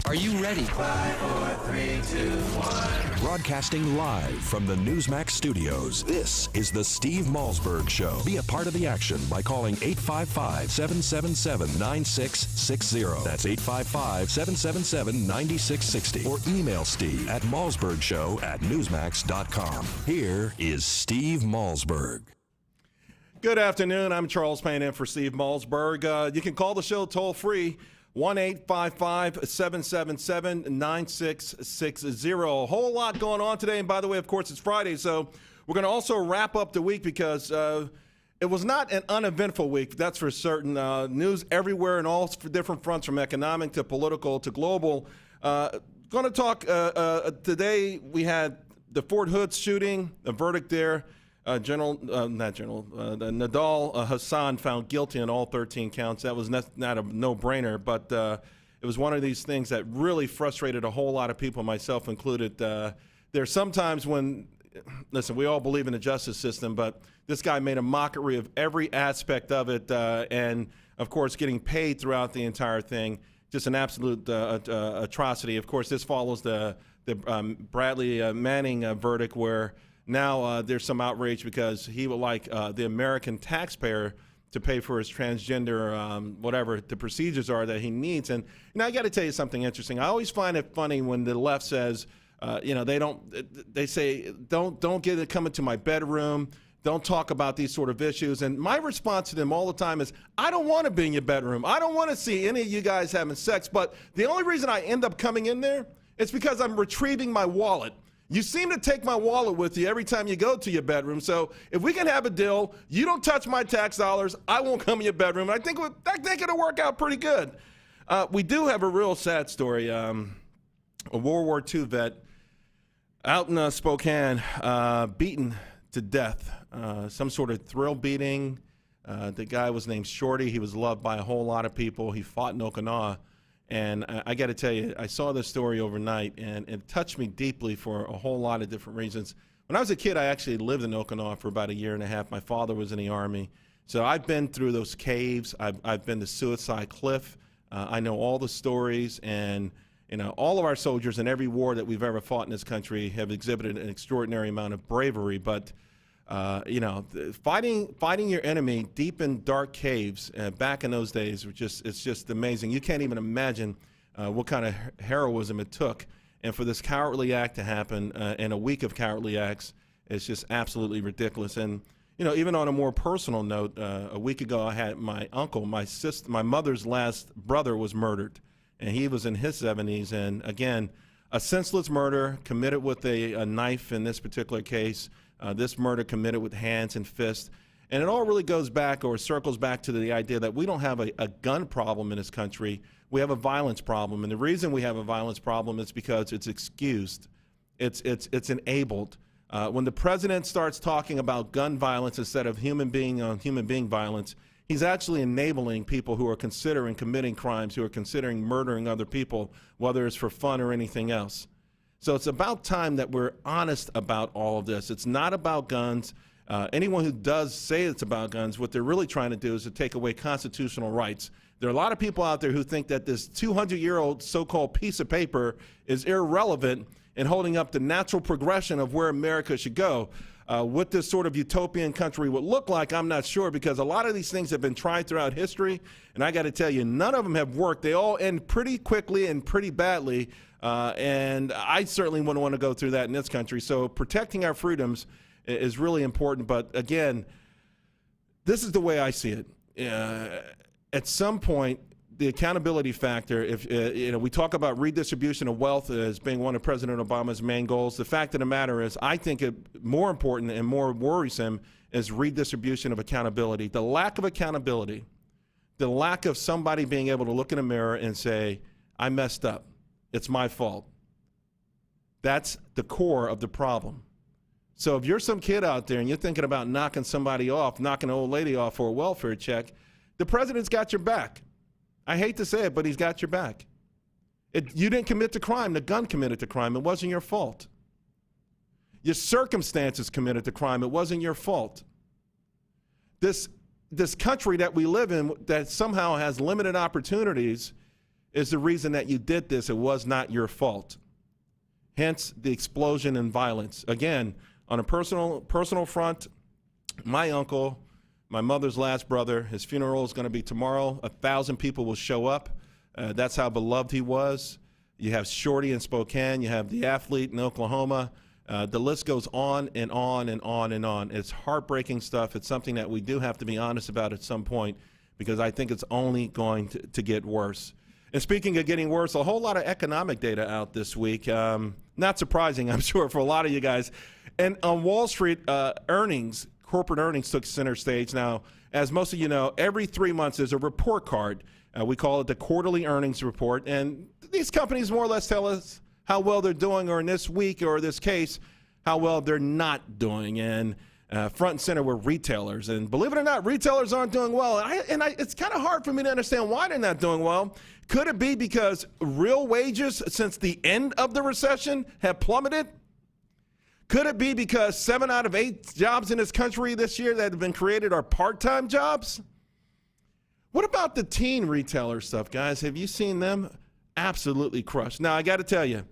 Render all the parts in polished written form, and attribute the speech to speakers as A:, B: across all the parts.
A: Are you ready?
B: 5, 4, 3, 2, 1.
C: Broadcasting live from the Newsmax studios, this is the Steve Malzberg Show. Be a part of the action by calling 855-777-9660. That's 855-777-9660. Or email Steve at malzbergshow@newsmax.com. Here is Steve Malzberg.
D: Good afternoon. I'm Charles Payne in for Steve Malzberg. You can call the show toll free, 1-855-777-9660. A whole lot going on today. And by the way, of course, it's Friday, so we're going to also wrap up the week because it was not an uneventful week, that's for certain. News everywhere in all different fronts, from economic to political to global. Going to talk today, we had the Fort Hood shooting, a verdict there. Nadal Hassan found guilty on all 13 counts. That was not a no-brainer, but it was one of these things that really frustrated a whole lot of people, myself included. There's sometimes when, listen, we all believe in the justice system, but this guy made a mockery of every aspect of it, and, of course, getting paid throughout the entire thing. Just an absolute atrocity. Of course, this follows the Bradley Manning verdict, where now there's some outrage because he would like the American taxpayer to pay for his transgender, whatever the procedures are that he needs. And I got to tell you something interesting. I always find it funny when the left says, they say, don't get it coming to my bedroom. Don't talk about these sort of issues. And my response to them all the time is, I don't want to be in your bedroom. I don't want to see any of you guys having sex. But the only reason I end up coming in there is because I'm retrieving my wallet. You seem to take my wallet with you every time you go to your bedroom. So if we can have a deal, you don't touch my tax dollars, I won't come in your bedroom. I think it'll work out pretty good. We do have a real sad story. A World War II vet out in Spokane, beaten to death. Some sort of thrill beating. The guy was named Shorty. He was loved by a whole lot of people. He fought in Okinawa. And I got to tell you, I saw this story overnight, and it touched me deeply for a whole lot of different reasons. When I was a kid, I actually lived in Okinawa for about a year and a half. My father was in the Army. So I've been through those caves. I've been to Suicide Cliff. I know all the stories. And, all of our soldiers in every war that we've ever fought in this country have exhibited an extraordinary amount of bravery. But fighting your enemy deep in dark caves back in those days, it's just amazing. You can't even imagine what kind of heroism it took. And for this cowardly act to happen in a week of cowardly acts, it's just absolutely ridiculous. And, even on a more personal note, a week ago I had my uncle, my mother's last brother was murdered. And he was in his 70s. And, again, a senseless murder committed with a knife in this particular case. This murder committed with hands and fists. And it all really goes back or circles back to the idea that we don't have a gun problem in this country. We have a violence problem. And the reason we have a violence problem is because it's excused. It's enabled. When the president starts talking about gun violence instead of human being on human being violence, he's actually enabling people who are considering committing crimes, who are considering murdering other people, whether it's for fun or anything else. So it's about time that we're honest about all of this. It's not about guns. Anyone who does say it's about guns, what they're really trying to do is to take away constitutional rights. There are a lot of people out there who think that this 200-year-old so-called piece of paper is irrelevant in holding up the natural progression of where America should go. What this sort of utopian country would look like, I'm not sure, because a lot of these things have been tried throughout history, and I got to tell you, none of them have worked. They all end pretty quickly and pretty badly. And I certainly wouldn't want to go through that in this country. So protecting our freedoms is really important. But again, this is the way I see it. At some point, the accountability factor, if we talk about redistribution of wealth as being one of President Obama's main goals, the fact of the matter is I think it more important and more worrisome is redistribution of accountability. The lack of accountability, the lack of somebody being able to look in a mirror and say, I messed up. It's my fault. That's the core of the problem. So if you're some kid out there and you're thinking about knocking somebody off, knocking an old lady off for a welfare check, the president's got your back. I hate to say it, but he's got your back. You didn't commit the crime. The gun committed the crime. It wasn't your fault. Your circumstances committed the crime. It wasn't your fault. This country that we live in that somehow has limited opportunities is the reason that you did this. It was not your fault. Hence the explosion in violence. Again, on a personal front, my uncle, my mother's last brother, his funeral is going to be tomorrow. 1,000 people will show up. That's how beloved he was. You have Shorty in Spokane. You have the athlete in Oklahoma. The list goes on and on and on and on. It's heartbreaking stuff. It's something that we do have to be honest about at some point, because I think it's only going to get worse. And speaking of getting worse, a whole lot of economic data out this week. Not surprising, I'm sure, for a lot of you guys. And on Wall Street, corporate earnings took center stage. Now, as most of you know, every 3 months there's a report card. We call it the quarterly earnings report. And these companies more or less tell us how well they're doing, or in this week or this case, how well they're not doing. And front and center were retailers. And believe it or not, retailers aren't doing well. And it's kind of hard for me to understand why they're not doing well. Could it be because real wages since the end of the recession have plummeted? Could it be because 7 out of 8 jobs in this country this year that have been created are part-time jobs? What about the teen retailer stuff, guys? Have you seen them? Absolutely crushed. Now, I got to tell you,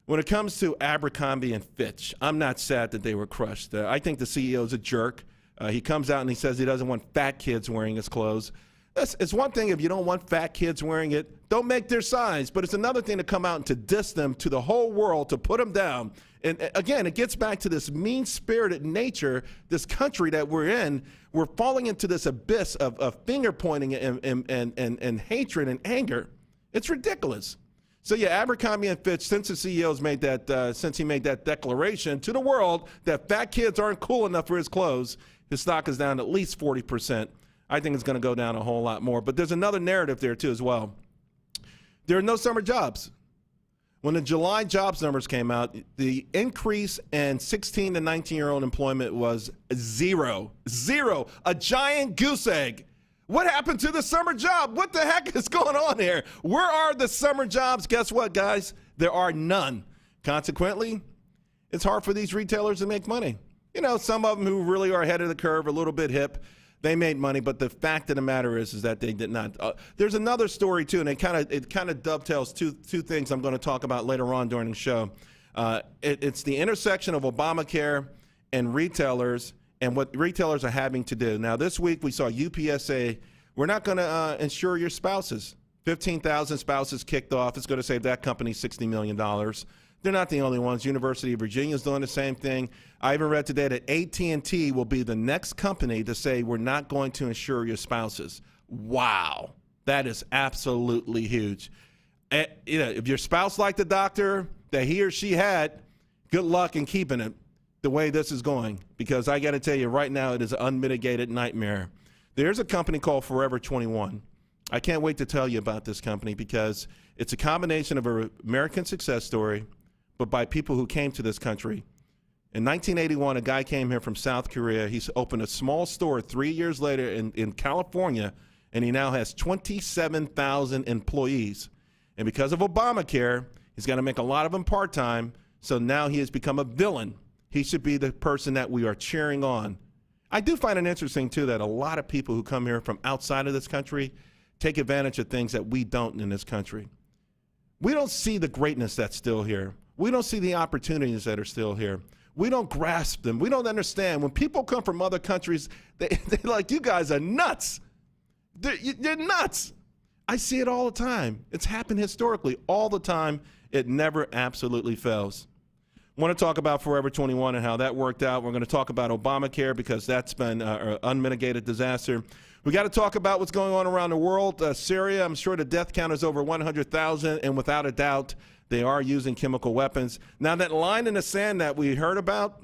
D: when it comes to Abercrombie and Fitch, I'm not sad that they were crushed. I think the CEO is a jerk. He comes out and he says he doesn't want fat kids wearing his clothes. It's one thing if you don't want fat kids wearing it, don't make their size. But it's another thing to come out and to diss them to the whole world, to put them down. And again, it gets back to this mean-spirited nature, this country that we're in. We're falling into this abyss of finger-pointing and hatred and anger. It's ridiculous. So yeah, Abercrombie and Fitch, since the CEO's made that, since he made that declaration to the world that fat kids aren't cool enough for his clothes, his stock is down at least 40%. I think it's going to go down a whole lot more. But there's another narrative there too as well. There are no summer jobs. When the July jobs numbers came out, the increase in 16 to 19-year-old employment was zero. Zero. A giant goose egg. What happened to the summer job? What the heck is going on here? Where are the summer jobs? Guess what, guys? There are none. Consequently, it's hard for these retailers to make money. You know, some of them who really are ahead of the curve, a little bit hip, they made money, but the fact of the matter is that they did not. There's another story too, and it kind of dovetails two things I'm going to talk about later on during the show. It's the intersection of Obamacare and retailers, and what retailers are having to do. Now, this week we saw UPS say, we're not going to insure your spouses. 15,000 spouses kicked off. It's going to save that company $60 million. They're not the only ones. University of Virginia is doing the same thing. I even read today that AT&T will be the next company to say we're not going to insure your spouses. Wow. That is absolutely huge. You know, if your spouse liked the doctor that he or she had, good luck in keeping it the way this is going, because I got to tell you right now, it is an unmitigated nightmare. There's a company called Forever 21. I can't wait to tell you about this company because it's a combination of an American success story, but by people who came to this country. In 1981, a guy came here from South Korea. He's opened a small store 3 years later in California, and he now has 27,000 employees. And because of Obamacare, he's got to make a lot of them part-time, so now he has become a villain. He should be the person that we are cheering on. I do find it interesting, too, that a lot of people who come here from outside of this country take advantage of things that we don't in this country. We don't see the greatness that's still here. We don't see the opportunities that are still here. We don't grasp them. We don't understand. When people come from other countries, they're like, you guys are nuts. They're nuts. I see it all the time. It's happened historically all the time. It never absolutely fails. I want to talk about Forever 21 and how that worked out. We're going to talk about Obamacare because that's been an unmitigated disaster. We got to talk about what's going on around the world. Syria, I'm sure the death count is over 100,000, and without a doubt, they are using chemical weapons. Now, that line in the sand that we heard about,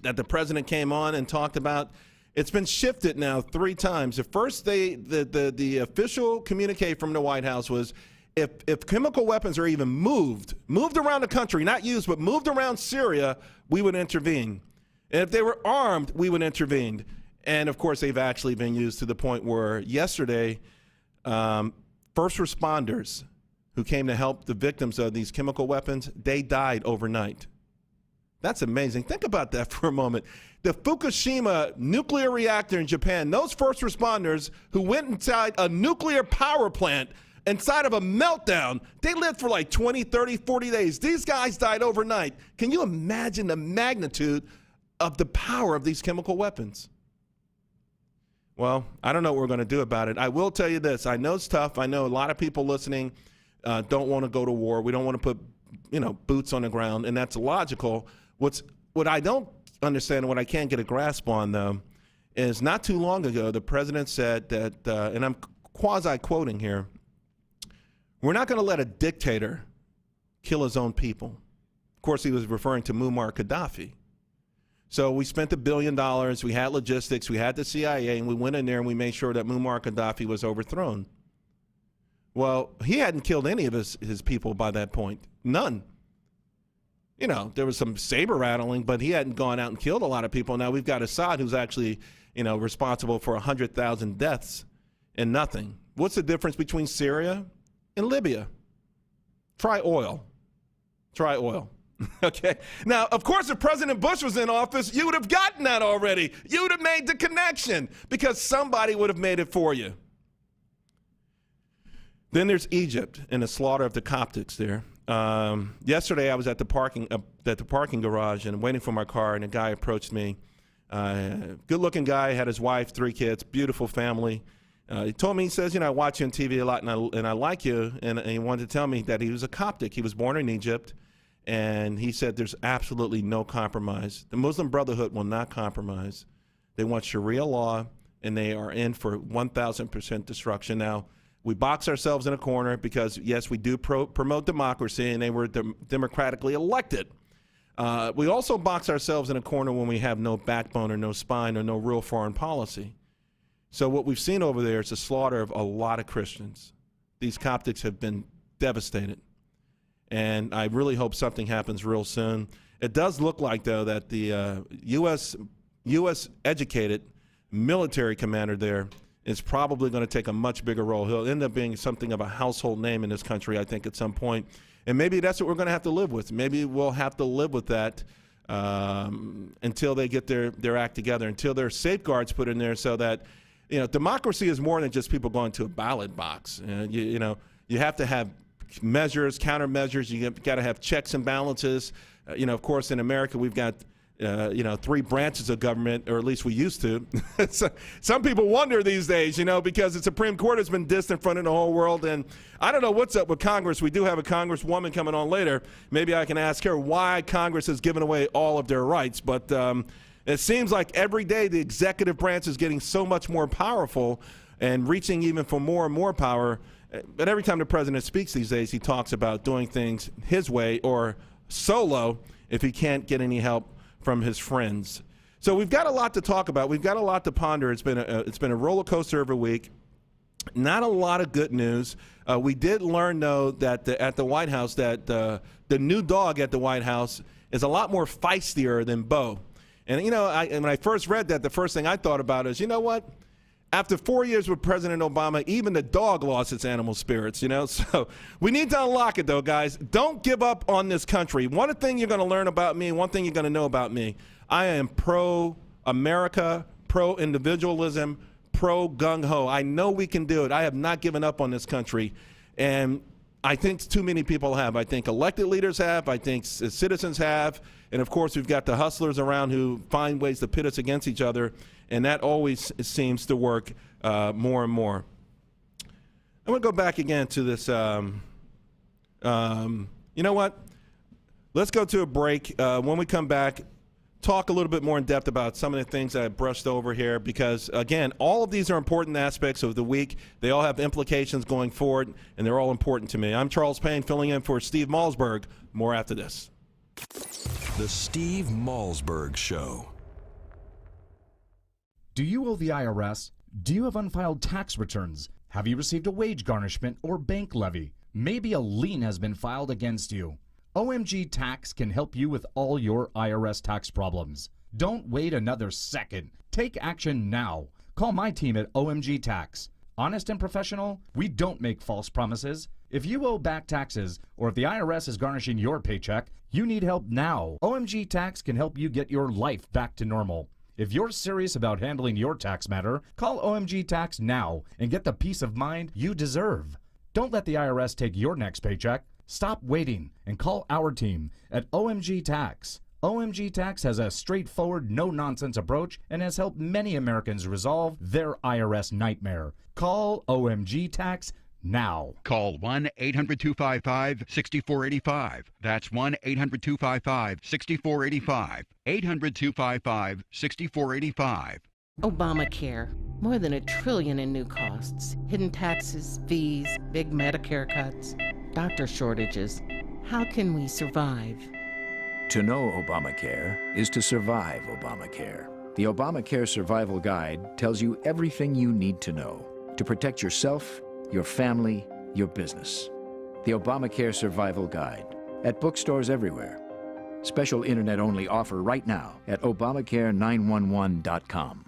D: that the president came on and talked about, it's been shifted now 3 times. At first, the official communique from the White House was, if chemical weapons are even moved around the country, not used, but moved around Syria, we would intervene. And if they were armed, we would intervene. And, of course, they've actually been used to the point where yesterday, first responders who came to help the victims of these chemical weapons, they died overnight. That's amazing. Think about that for a moment. The Fukushima nuclear reactor in Japan, those first responders who went inside a nuclear power plant, inside of a meltdown. They lived for like 20, 30, 40 days. These guys died overnight. Can you imagine the magnitude of the power of these chemical weapons? Well, I don't know what we're going to do about it. I will tell you this. I know it's tough. I know a lot of people listening don't want to go to war. We don't want to put, boots on the ground, and that's logical. What I don't understand, what I can't get a grasp on, though, is not too long ago, the president said that, and I'm quasi-quoting here, we're not going to let a dictator kill his own people. Of course, he was referring to Muammar Gaddafi. So we spent $1 billion, we had logistics, we had the CIA, and we went in there and we made sure that Muammar Gaddafi was overthrown. Well, he hadn't killed any of his people by that point. None. There was some saber rattling, but he hadn't gone out and killed a lot of people. Now we've got Assad, who's actually, responsible for 100,000 deaths and nothing. What's the difference between Syria and Libya? Try oil. Try oil. Okay. Now, of course, if President Bush was in office, you would have gotten that already. You would have made the connection because somebody would have made it for you. Then there's Egypt and the slaughter of the Coptics there. Yesterday, I was at the parking garage and waiting for my car, and a guy approached me. Good-looking guy, had his wife, 3 kids, beautiful family. He told me, he says, I watch you on TV a lot, and I like you, and he wanted to tell me that he was a Coptic. He was born in Egypt, and he said there's absolutely no compromise. The Muslim Brotherhood will not compromise. They want Sharia law, and they are in for 1,000% destruction. Now, we box ourselves in a corner because, yes, we do promote democracy, and they were democratically elected. We also box ourselves in a corner when we have no backbone or no spine or no real foreign policy. So what we've seen over there is the slaughter of a lot of Christians. These Coptics have been devastated, and I really hope something happens real soon. It does look like, though, that the U.S. educated military commander there is probably going to take a much bigger role. He'll end up being something of a household name in this country, I think, at some point. And maybe that's what we're going to have to live with. Maybe we'll have to live with that until they get their act together, until there are safeguards put in there so that, democracy is more than just people going to a ballot box. You have to have measures, countermeasures. You got to have checks and balances. Of course, in America, we've got 3 branches of government, or at least we used to. So, some people wonder these days, because the Supreme Court has been distant from the whole world. And I don't know what's up with Congress. We do have a Congresswoman coming on later. Maybe I can ask her why Congress has given away all of their rights. But it seems like every day the executive branch is getting so much more powerful and reaching even for more and more power. But every time the president speaks these days, he talks about doing things his way or solo if he can't get any help from his friends. So we've got a lot to talk about. We've got a lot to ponder. It's been a roller coaster every week. Not a lot of good news. We did learn, though, that at the White House, that the new dog at the White House is a lot more feistier than Bo. And, when I first read that, the first thing I thought about is, what? After 4 years with President Obama, even the dog lost its animal spirits, So we need to unlock it, though, guys. Don't give up on this country. One thing you're going to learn about me, one thing you're going to know about me, I am pro-America, pro-individualism, pro-gung-ho. I know we can do it. I have not given up on this country. And I think too many people have. I think elected leaders have. I think citizens have. And, of course, we've got the hustlers around who find ways to pit us against each other. And that always seems to work more and more. I'm going to go back again to this. You know what? Let's go to a break. When we come back, talk a little bit more in depth about some of the things that I brushed over here because, again, all of these are important aspects of the week. They all have implications going forward, and they're all important to me. I'm Charles Payne, filling in for Steve Malzberg. More after this.
C: The Steve Malzberg Show.
A: Do you owe the IRS? Do you have unfiled tax returns? Have you received a wage garnishment or bank levy? Maybe a lien has been filed against you. OMG Tax can help you with all your IRS tax problems. Don't wait another second. Take action now. Call my team at OMG Tax. Honest and professional, we don't make false promises. If you owe back taxes or if the IRS is garnishing your paycheck, you need help now. OMG Tax can help you get your life back to normal. If you're serious about handling your tax matter, call OMG Tax now and get the peace of mind you deserve. Don't let the IRS take your next paycheck. Stop waiting and call our team at OMG Tax. OMG Tax has a straightforward, no-nonsense approach and has helped many Americans resolve their IRS nightmare. Call OMG Tax now.
E: Call 1-800-255-6485. That's 1-800-255-6485. 800-255-6485.
F: Obamacare. More than $1 trillion in new costs. Hidden taxes, fees, big Medicare cuts, doctor shortages. How can we survive?
G: To know Obamacare is to survive Obamacare. The Obamacare Survival Guide tells you everything you need to know to protect yourself, your family, your business. The Obamacare Survival Guide at bookstores everywhere. Special internet-only offer right now at Obamacare911.com.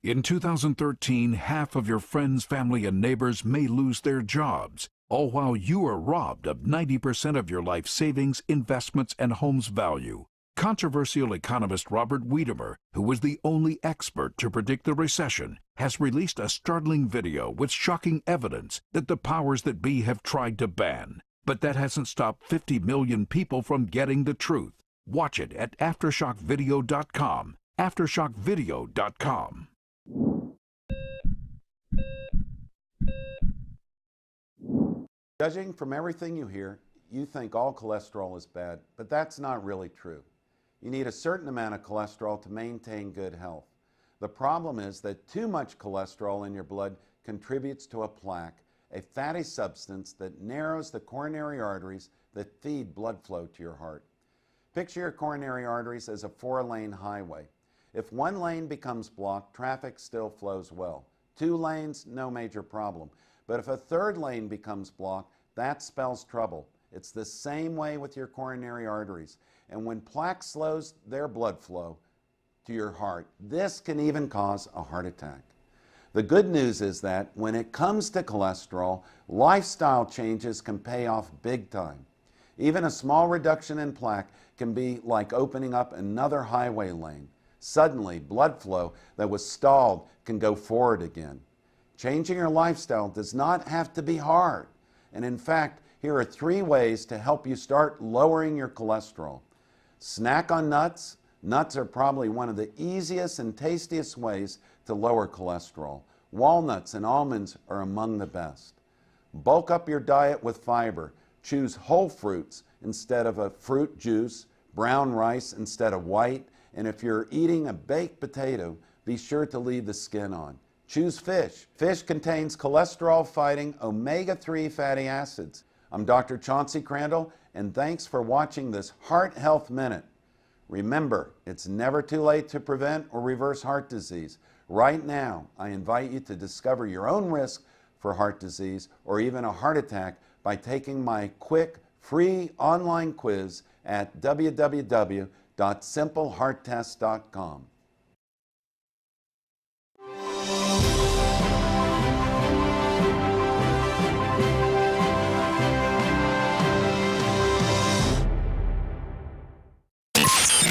H: In 2013, half of your friends, family, and neighbors may lose their jobs, all while you are robbed of 90% of your life savings, investments, and home's value. Controversial economist Robert Wiedemer, who was the only expert to predict the recession, has released a startling video with shocking evidence that the powers that be have tried to ban. But that hasn't stopped 50 million people from getting the truth. Watch it at AftershockVideo.com. AftershockVideo.com.
I: Judging from everything you hear, you think all cholesterol is bad, but that's not really true. You need a certain amount of cholesterol to maintain good health. The problem is that too much cholesterol in your blood contributes to a plaque, a fatty substance that narrows the coronary arteries that feed blood flow to your heart. Picture your coronary arteries as a 4-lane highway. If one lane becomes blocked, traffic still flows well. 2 lanes, no major problem. But if a 3rd lane becomes blocked, that spells trouble. It's the same way with your coronary arteries. And when plaque slows their blood flow to your heart, this can even cause a heart attack. The good news is that when it comes to cholesterol, lifestyle changes can pay off big time. Even a small reduction in plaque can be like opening up another highway lane. Suddenly, blood flow that was stalled can go forward again. Changing your lifestyle does not have to be hard. And in fact, here are 3 ways to help you start lowering your cholesterol. Snack on nuts. Nuts are probably one of the easiest and tastiest ways to lower cholesterol. Walnuts and almonds are among the best. Bulk up your diet with fiber. Choose whole fruits instead of a fruit juice, brown rice instead of white, and if you're eating a baked potato, be sure to leave the skin on. Choose fish. Fish contains cholesterol-fighting omega-3 fatty acids. I'm Dr. Chauncey Crandall, and thanks for watching this Heart Health Minute. Remember, it's never too late to prevent or reverse heart disease. Right now, I invite you to discover your own risk for heart disease or even a heart attack by taking my quick, free online quiz at www.simplehearttest.com.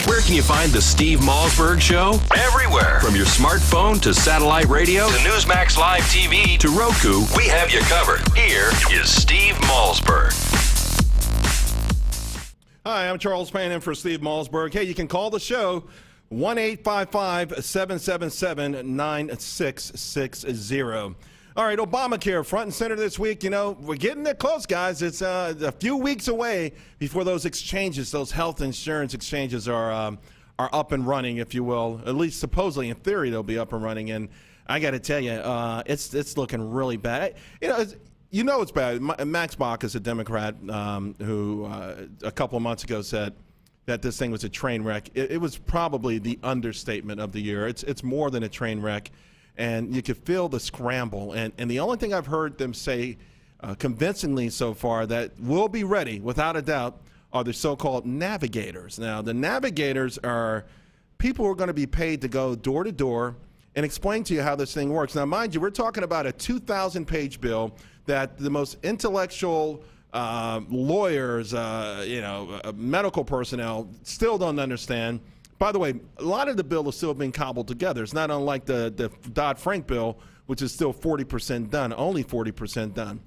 C: Where can you find the Steve Malzberg Show?
B: Everywhere.
C: From your smartphone to satellite radio
B: To Newsmax Live TV.
C: to Roku.
B: We have you covered. Here is Steve Malzberg.
D: Hi, I'm Charles Payne in for Steve Malzberg. Hey, you can call the show 1-855-777-9660. All right, Obamacare front and center this week. You know, we're getting there close, guys. It's a few weeks away before those exchanges, those health insurance exchanges are up and running, if you will. At least supposedly, in theory, they'll be up and running. And I got to tell you, it's looking really bad. You know it's bad. Max Bach is a Democrat who a couple of months ago said that this thing was a train wreck. It was probably the understatement of the year. It's more than a train wreck. And you could feel the scramble. And the only thing I've heard them say convincingly so far that will be ready, without a doubt, are the so-called navigators. Now, the navigators are people who are going to be paid to go door to door and explain to you how this thing works. Now, mind you, we're talking about a 2,000-page bill that the most intellectual lawyers, medical personnel still don't understand. By the way, a lot of the bill is still being cobbled together. It's not unlike the Dodd-Frank bill, which is still 40% done, only 40% done.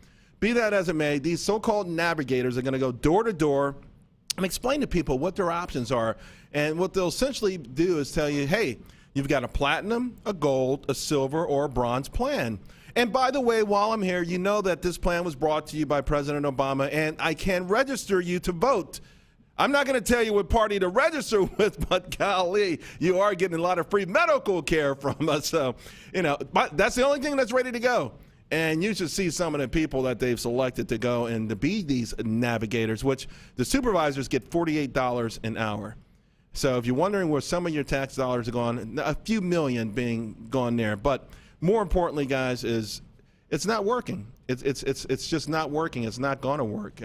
D: be that as it may, these so-called navigators are going to go door to door and explain to people what their options are. And what they'll essentially do is tell you, hey, you've got a platinum, a gold, a silver, or a bronze plan. And by the way, while I'm here, you know that this plan was brought to you by President Obama, and I can register you to vote. I'm not going to tell you what party to register with, but golly, you are getting a lot of free medical care from us. So, but that's the only thing that's ready to go. And you should see some of the people that they've selected to go and to be these navigators, which the supervisors get $48 an hour. So if you're wondering where some of your tax dollars are going, a few million being gone there. But more importantly, guys, is it's not working. It's just not working. It's not going to work.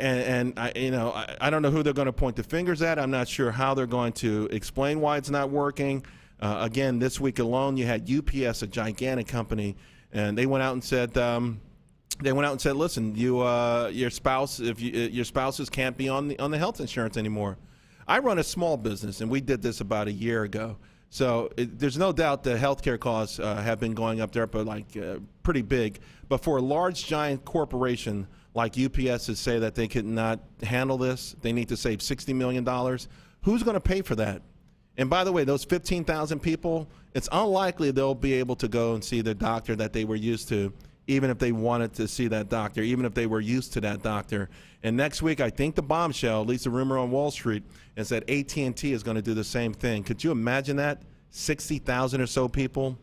D: And I don't know who they're going to point the fingers at. I'm not sure how they're going to explain why it's not working. Again, this week alone, you had UPS, a gigantic company, and they went out and said, listen, your spouses can't be on the health insurance anymore. I run a small business, and we did this about a year ago. So there's no doubt the healthcare costs have been going up there, but pretty big. But for a large, giant corporation like UPS to say that they could not handle this, they need to save $60 million. Who's going to pay for that? And by the way, those 15,000 people, it's unlikely they'll be able to go and see the doctor that they were used to, even if they wanted to see that doctor, even if they were used to that doctor. And next week, I think the bombshell, at least the rumor on Wall Street, is that AT&T is going to do the same thing. Could you imagine that? 60,000 or so people.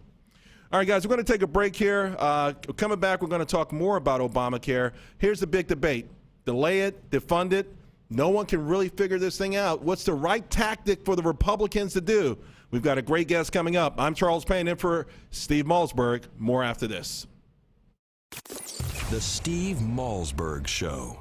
D: All right, guys, we're going to take a break here. Coming back, we're going to talk more about Obamacare. Here's the big debate. Delay it, defund it. No one can really figure this thing out. What's the right tactic for the Republicans to do? We've got a great guest coming up. I'm Charles Payne in for Steve Malzberg. More after this.
C: The Steve Malzberg Show.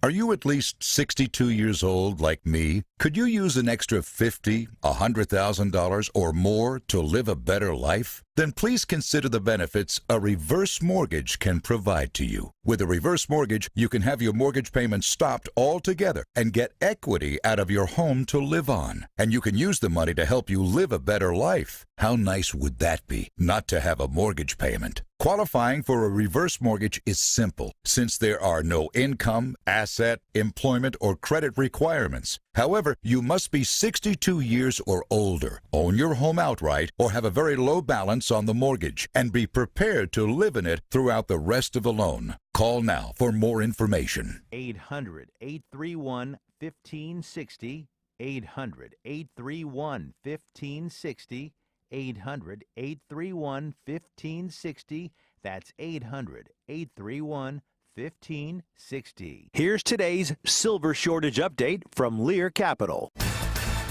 J: Are you at least 62 years old like me? Could you use an extra $50,000, $100,000 or more to live a better life? Then please consider the benefits a reverse mortgage can provide to you. With a reverse mortgage, you can have your mortgage payments stopped altogether and get equity out of your home to live on. And you can use the money to help you live a better life. How nice would that be, not to have a mortgage payment? Qualifying for a reverse mortgage is simple, since there are no income, asset, employment, or credit requirements. However, you must be 62 years or older, own your home outright, or have a very low balance on the mortgage, and be prepared to live in it throughout the rest of the loan. Call now for more information.
K: 800-831-1560. 800-831-1560. 800-831-1560. That's 800-831-1560.
L: Here's today's silver shortage update from Lear Capital.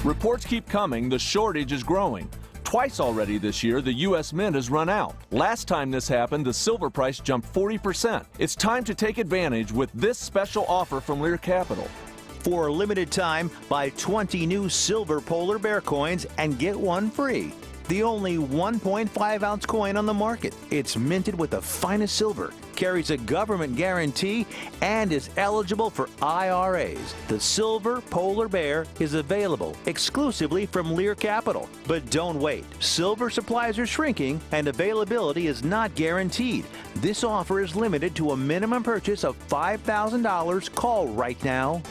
M: Reports keep coming. The shortage is growing. Twice already this year, the U.S. Mint has run out. Last time this happened, the silver price jumped 40%. It's time to take advantage with this special offer from Lear Capital.
L: For a limited time, buy 20 new silver polar bear coins and get one free. The only 1.5-ounce coin on the market. It's minted with the finest silver, carries a government guarantee, and is eligible for IRAs. The silver polar bear is available exclusively from Lear Capital. But don't wait. Silver supplies are shrinking and availability is not guaranteed. This offer is limited to a minimum purchase of $5,000. Call right now.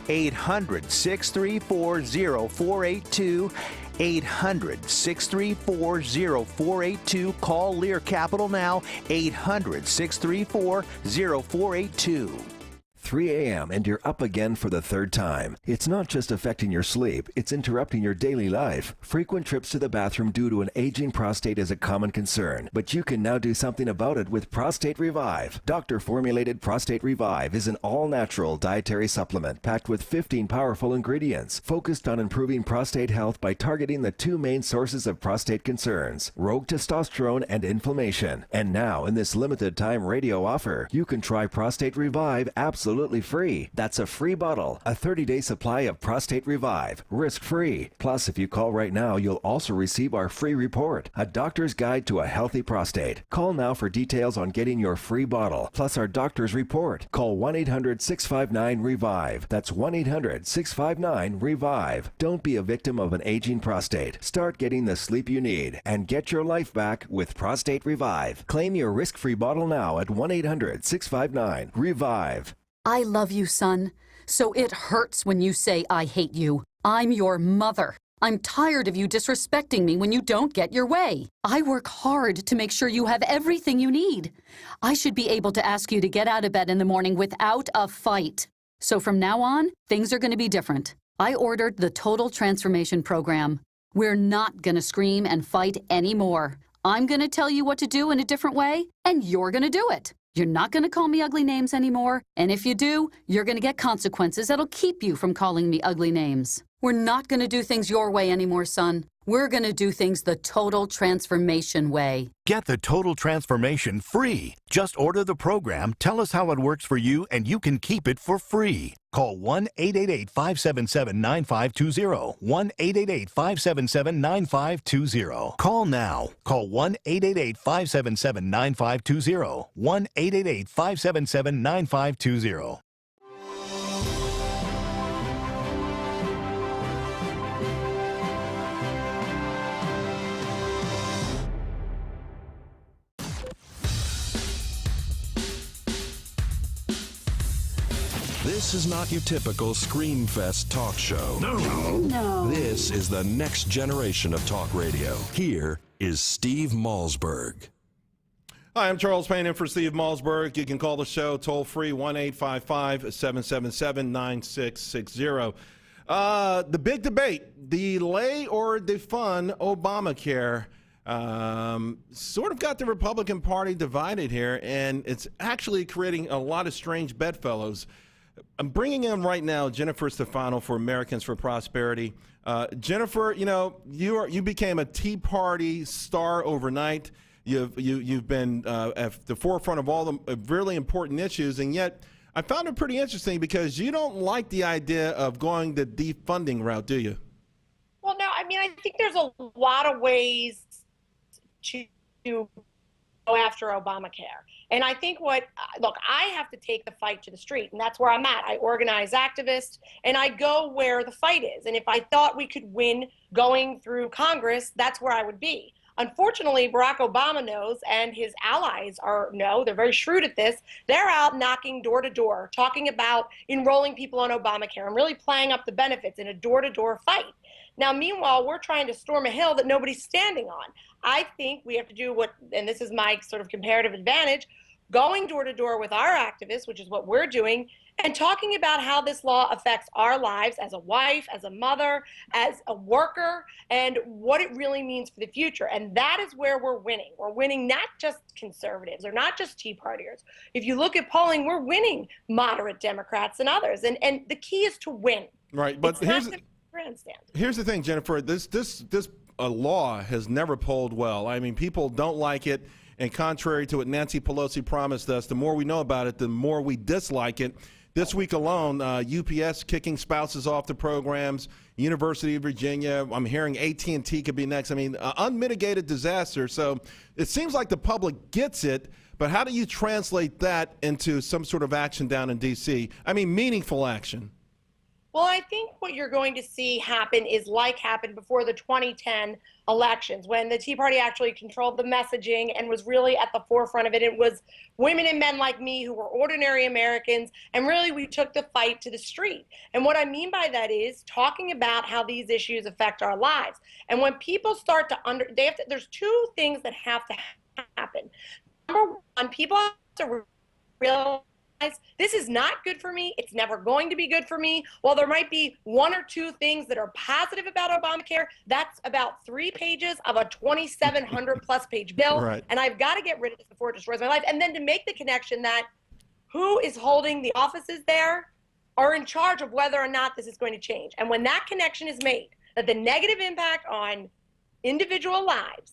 L: 800-634-0482. 800-634-0482. Call Lear Capital now. 800-634-0482.
N: 3 a.m. and you're up again for the third time. It's not just affecting your sleep, it's interrupting your daily life. Frequent trips to the bathroom due to an aging prostate is a common concern, but you can now do something about it with Prostate Revive. Doctor-formulated Prostate Revive is an all-natural dietary supplement packed with 15 powerful ingredients, focused on improving prostate health by targeting the two main sources of prostate concerns, rogue testosterone and inflammation. And now, in this limited time radio offer, you can try Prostate Revive absolutely absolutely free. That's a free bottle, a 30-day supply of Prostate Revive, risk-free. Plus, if you call right now, you'll also receive our free report, A Doctor's Guide to a Healthy Prostate. Call now for details on getting your free bottle, plus our doctor's report. Call 1-800-659-REVIVE. That's 1-800-659-REVIVE. Don't be a victim of an aging prostate. Start getting the sleep you need and get your life back with Prostate Revive. Claim your risk-free bottle now at 1-800-659-REVIVE.
O: I love you, son. So it hurts when you say I hate you. I'm your mother. I'm tired of you disrespecting me when you don't get your way. I work hard to make sure you have everything you need. I should be able to ask you to get out of bed in the morning without a fight. So from now on, things are going to be different. I ordered the Total Transformation Program. We're not going to scream and fight anymore. I'm going to tell you what to do in a different way, and you're going to do it. You're not going to call me ugly names anymore, and if you do, you're going to get consequences that'll keep you from calling me ugly names. We're not going to do things your way anymore, son. We're going to do things the Total Transformation way.
P: Get the Total Transformation free. Just order the program, tell us how it works for you, and you can keep it for free. Call 1-888-577-9520. 1-888-577-9520. Call now. Call 1-888-577-9520. 1-888-577-9520.
C: This is not your typical Screamfest talk show.
O: No.
C: This is the next generation of talk radio. Here is Steve Malzberg.
D: Hi, I'm Charles Payne in for Steve Malzberg. You can call the show toll-free, 1-855-777-9660. The big debate, delay or defund Obamacare, sort of got the Republican Party divided here, and it's actually creating a lot of strange bedfellows. I'm bringing in right now Jennifer Stefano for Americans for Prosperity. Jennifer, you became a Tea Party star overnight. You've been at the forefront of all the really important issues, and yet I found it pretty interesting because you don't like the idea of going the defunding route, do you?
Q: Well, no. I mean, I think there's a lot of ways to go after Obamacare. And I think look, I have to take the fight to the street, and that's where I'm at. I organize activists, and I go where the fight is. And if I thought we could win going through Congress, that's where I would be. Unfortunately, Barack Obama knows, and his allies know, they're very shrewd at this. They're out knocking door to door, talking about enrolling people on Obamacare and really playing up the benefits in a door-to-door fight. Now, meanwhile, we're trying to storm a hill that nobody's standing on. I think we have to do and this is my sort of comparative advantage, going door to door with our activists, which is what we're doing, and talking about how this law affects our lives as a wife, as a mother, as a worker, and what it really means for the future. And that is where we're winning. We're winning not just conservatives or not just Tea Partiers. If you look at polling, we're winning moderate Democrats and others. And the key is to win.
D: Right, but here's the thing, Jennifer. This law has never polled well. I mean, people don't like it. And contrary to what Nancy Pelosi promised us, the more we know about it, the more we dislike it. This week alone, UPS kicking spouses off the programs, University of Virginia, I'm hearing AT&T could be next. I mean, unmitigated disaster. So it seems like the public gets it, but how do you translate that into some sort of action down in D.C.? I mean, meaningful action.
Q: Well, I think what you're going to see happen is like happened before the 2010 elections, when the Tea Party actually controlled the messaging and was really at the forefront of it. It was women and men like me who were ordinary Americans, and really we took the fight to the street. And what I mean by that is talking about how these issues affect our lives. And when people start to there's two things that have to happen. Number one, people have to realize this is not good for me. It's never going to be good for me. While there might be one or two things that are positive about Obamacare, that's about 3 pages of a 2,700 plus page bill.
D: Right.
Q: And I've got to get rid of this before it destroys my life. And then to make the connection that who is holding the offices there are in charge of whether or not this is going to change. And when that connection is made, that the negative impact on individual lives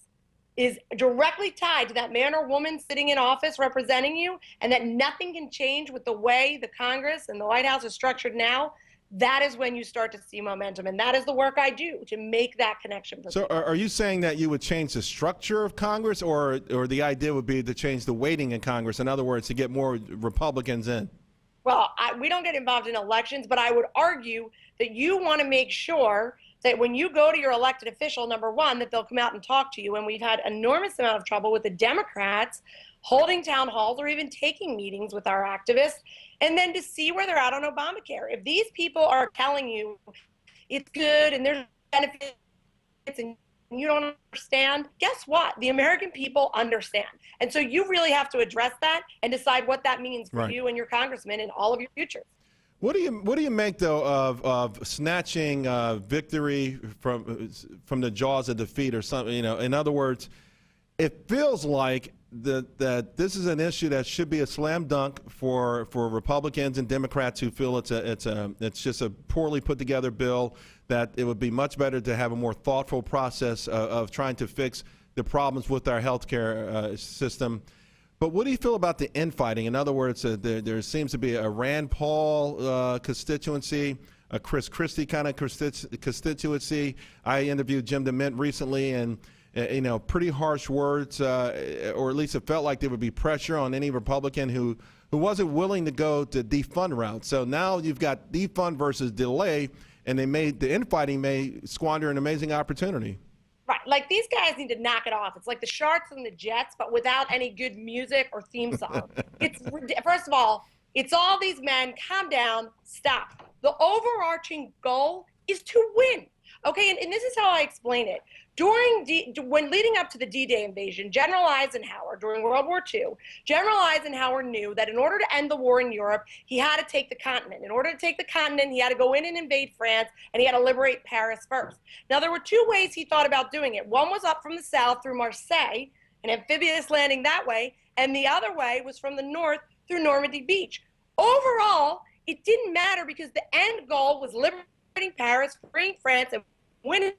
Q: is directly tied to that man or woman sitting in office representing you, and that nothing can change with the way the Congress and the White House is structured now, that is when you start to see momentum. And that is the work I do, to make that connection.
D: So are you saying that you would change the structure of Congress, or the idea would be to change the weighting in Congress? In other words, to get more Republicans in?
Q: Well, we don't get involved in elections, but I would argue that you want to make sure that when you go to your elected official, number one, that they'll come out and talk to you. And we've had enormous amount of trouble with the Democrats holding town halls or even taking meetings with our activists, and then to see where they're at on Obamacare. If these people are telling you it's good and there's benefits and you don't understand, guess what? The American people understand. And so you really have to address that and decide what that means for you and your congressman and all of your futures.
D: What do you make, though, of snatching victory from the jaws of defeat or something? In other words, it feels like that this is an issue that should be a slam dunk for Republicans and Democrats who feel it's just a poorly put together bill, that it would be much better to have a more thoughtful process of trying to fix the problems with our healthcare system. But what do you feel about the infighting? In other words, there seems to be a Rand Paul constituency, a Chris Christie kind of constituency. I interviewed Jim DeMint recently, and pretty harsh words, or at least it felt like there would be pressure on any Republican who wasn't willing to go the defund route. So now you've got defund versus delay, and the infighting may squander an amazing opportunity.
Q: Right, like these guys need to knock it off. It's like the Sharks and the Jets, but without any good music or theme song. First of all, it's all these men. Calm down, stop. The overarching goal is to win. Okay, and this is how I explain it. When leading up to the D-Day invasion, General Eisenhower, during World War II, General Eisenhower knew that in order to end the war in Europe, he had to take the continent. In order to take the continent, he had to go in and invade France, and he had to liberate Paris first. Now, there were two ways he thought about doing it. One was up from the south through Marseille, an amphibious landing that way, and the other way was from the north through Normandy Beach. Overall, it didn't matter because the end goal was liberating Paris, freeing France, and winning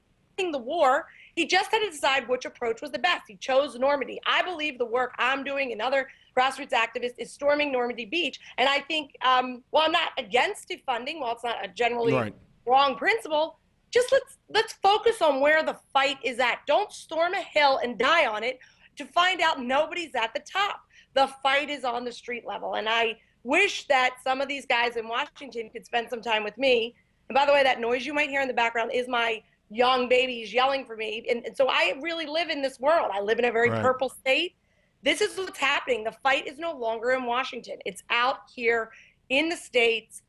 Q: the war. He just had to decide which approach was the best. He chose Normandy. I believe the work I'm doing and other grassroots activists is storming Normandy Beach. And I think, while I'm not against defunding, while it's not a generally wrong principle, just let's focus on where the fight is at. Don't storm a hill and die on it to find out nobody's at the top. The fight is on the street level. And I wish that some of these guys in Washington could spend some time with me. And by the way, that noise you might hear in the background is my young babies yelling for me. And so I really live in this world. I live in a very purple state. This is what's happening. The fight is no longer in Washington. It's out here in the states,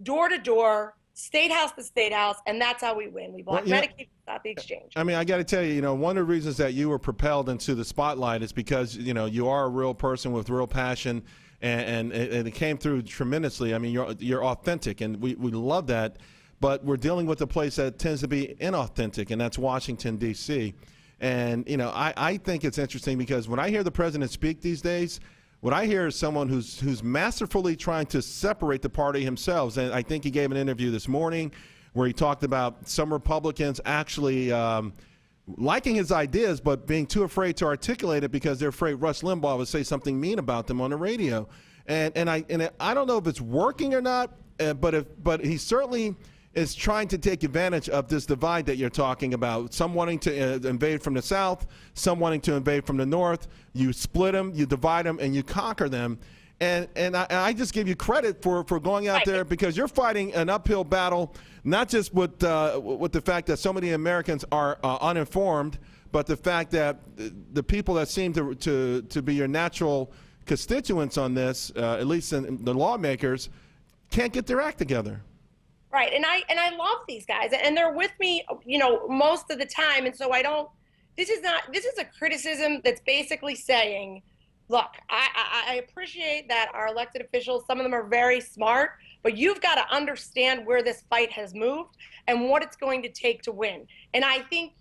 Q: door to door, state house to state house, and that's how we win. We block Medicaid without the exchange.
D: I mean, I got to tell you, one of the reasons that you were propelled into the spotlight is because, you are a real person with real passion, and it came through tremendously. I mean, you're authentic, and we love that. But we're dealing with a place that tends to be inauthentic, and that's Washington, D.C. And, I think it's interesting because when I hear the president speak these days, what I hear is someone who's masterfully trying to separate the party himself. And I think he gave an interview this morning where he talked about some Republicans actually liking his ideas but being too afraid to articulate it because they're afraid Rush Limbaugh would say something mean about them on the radio. And I don't know if it's working or not, but he certainly is trying to take advantage of this divide that you're talking about. Some wanting to invade from the south, some wanting to invade from the north. You split them, you divide them, and you conquer them. And I just give you credit for going out there because you're fighting an uphill battle, not just with the fact that so many Americans are uninformed, but the fact that the people that seem to be your natural constituents on this, at least in the lawmakers, can't get their act together.
Q: Right, and I love these guys, and they're with me, most of the time, and so this is a criticism that's basically saying, look, I appreciate that our elected officials, some of them are very smart, but you've got to understand where this fight has moved and what it's going to take to win. And I think,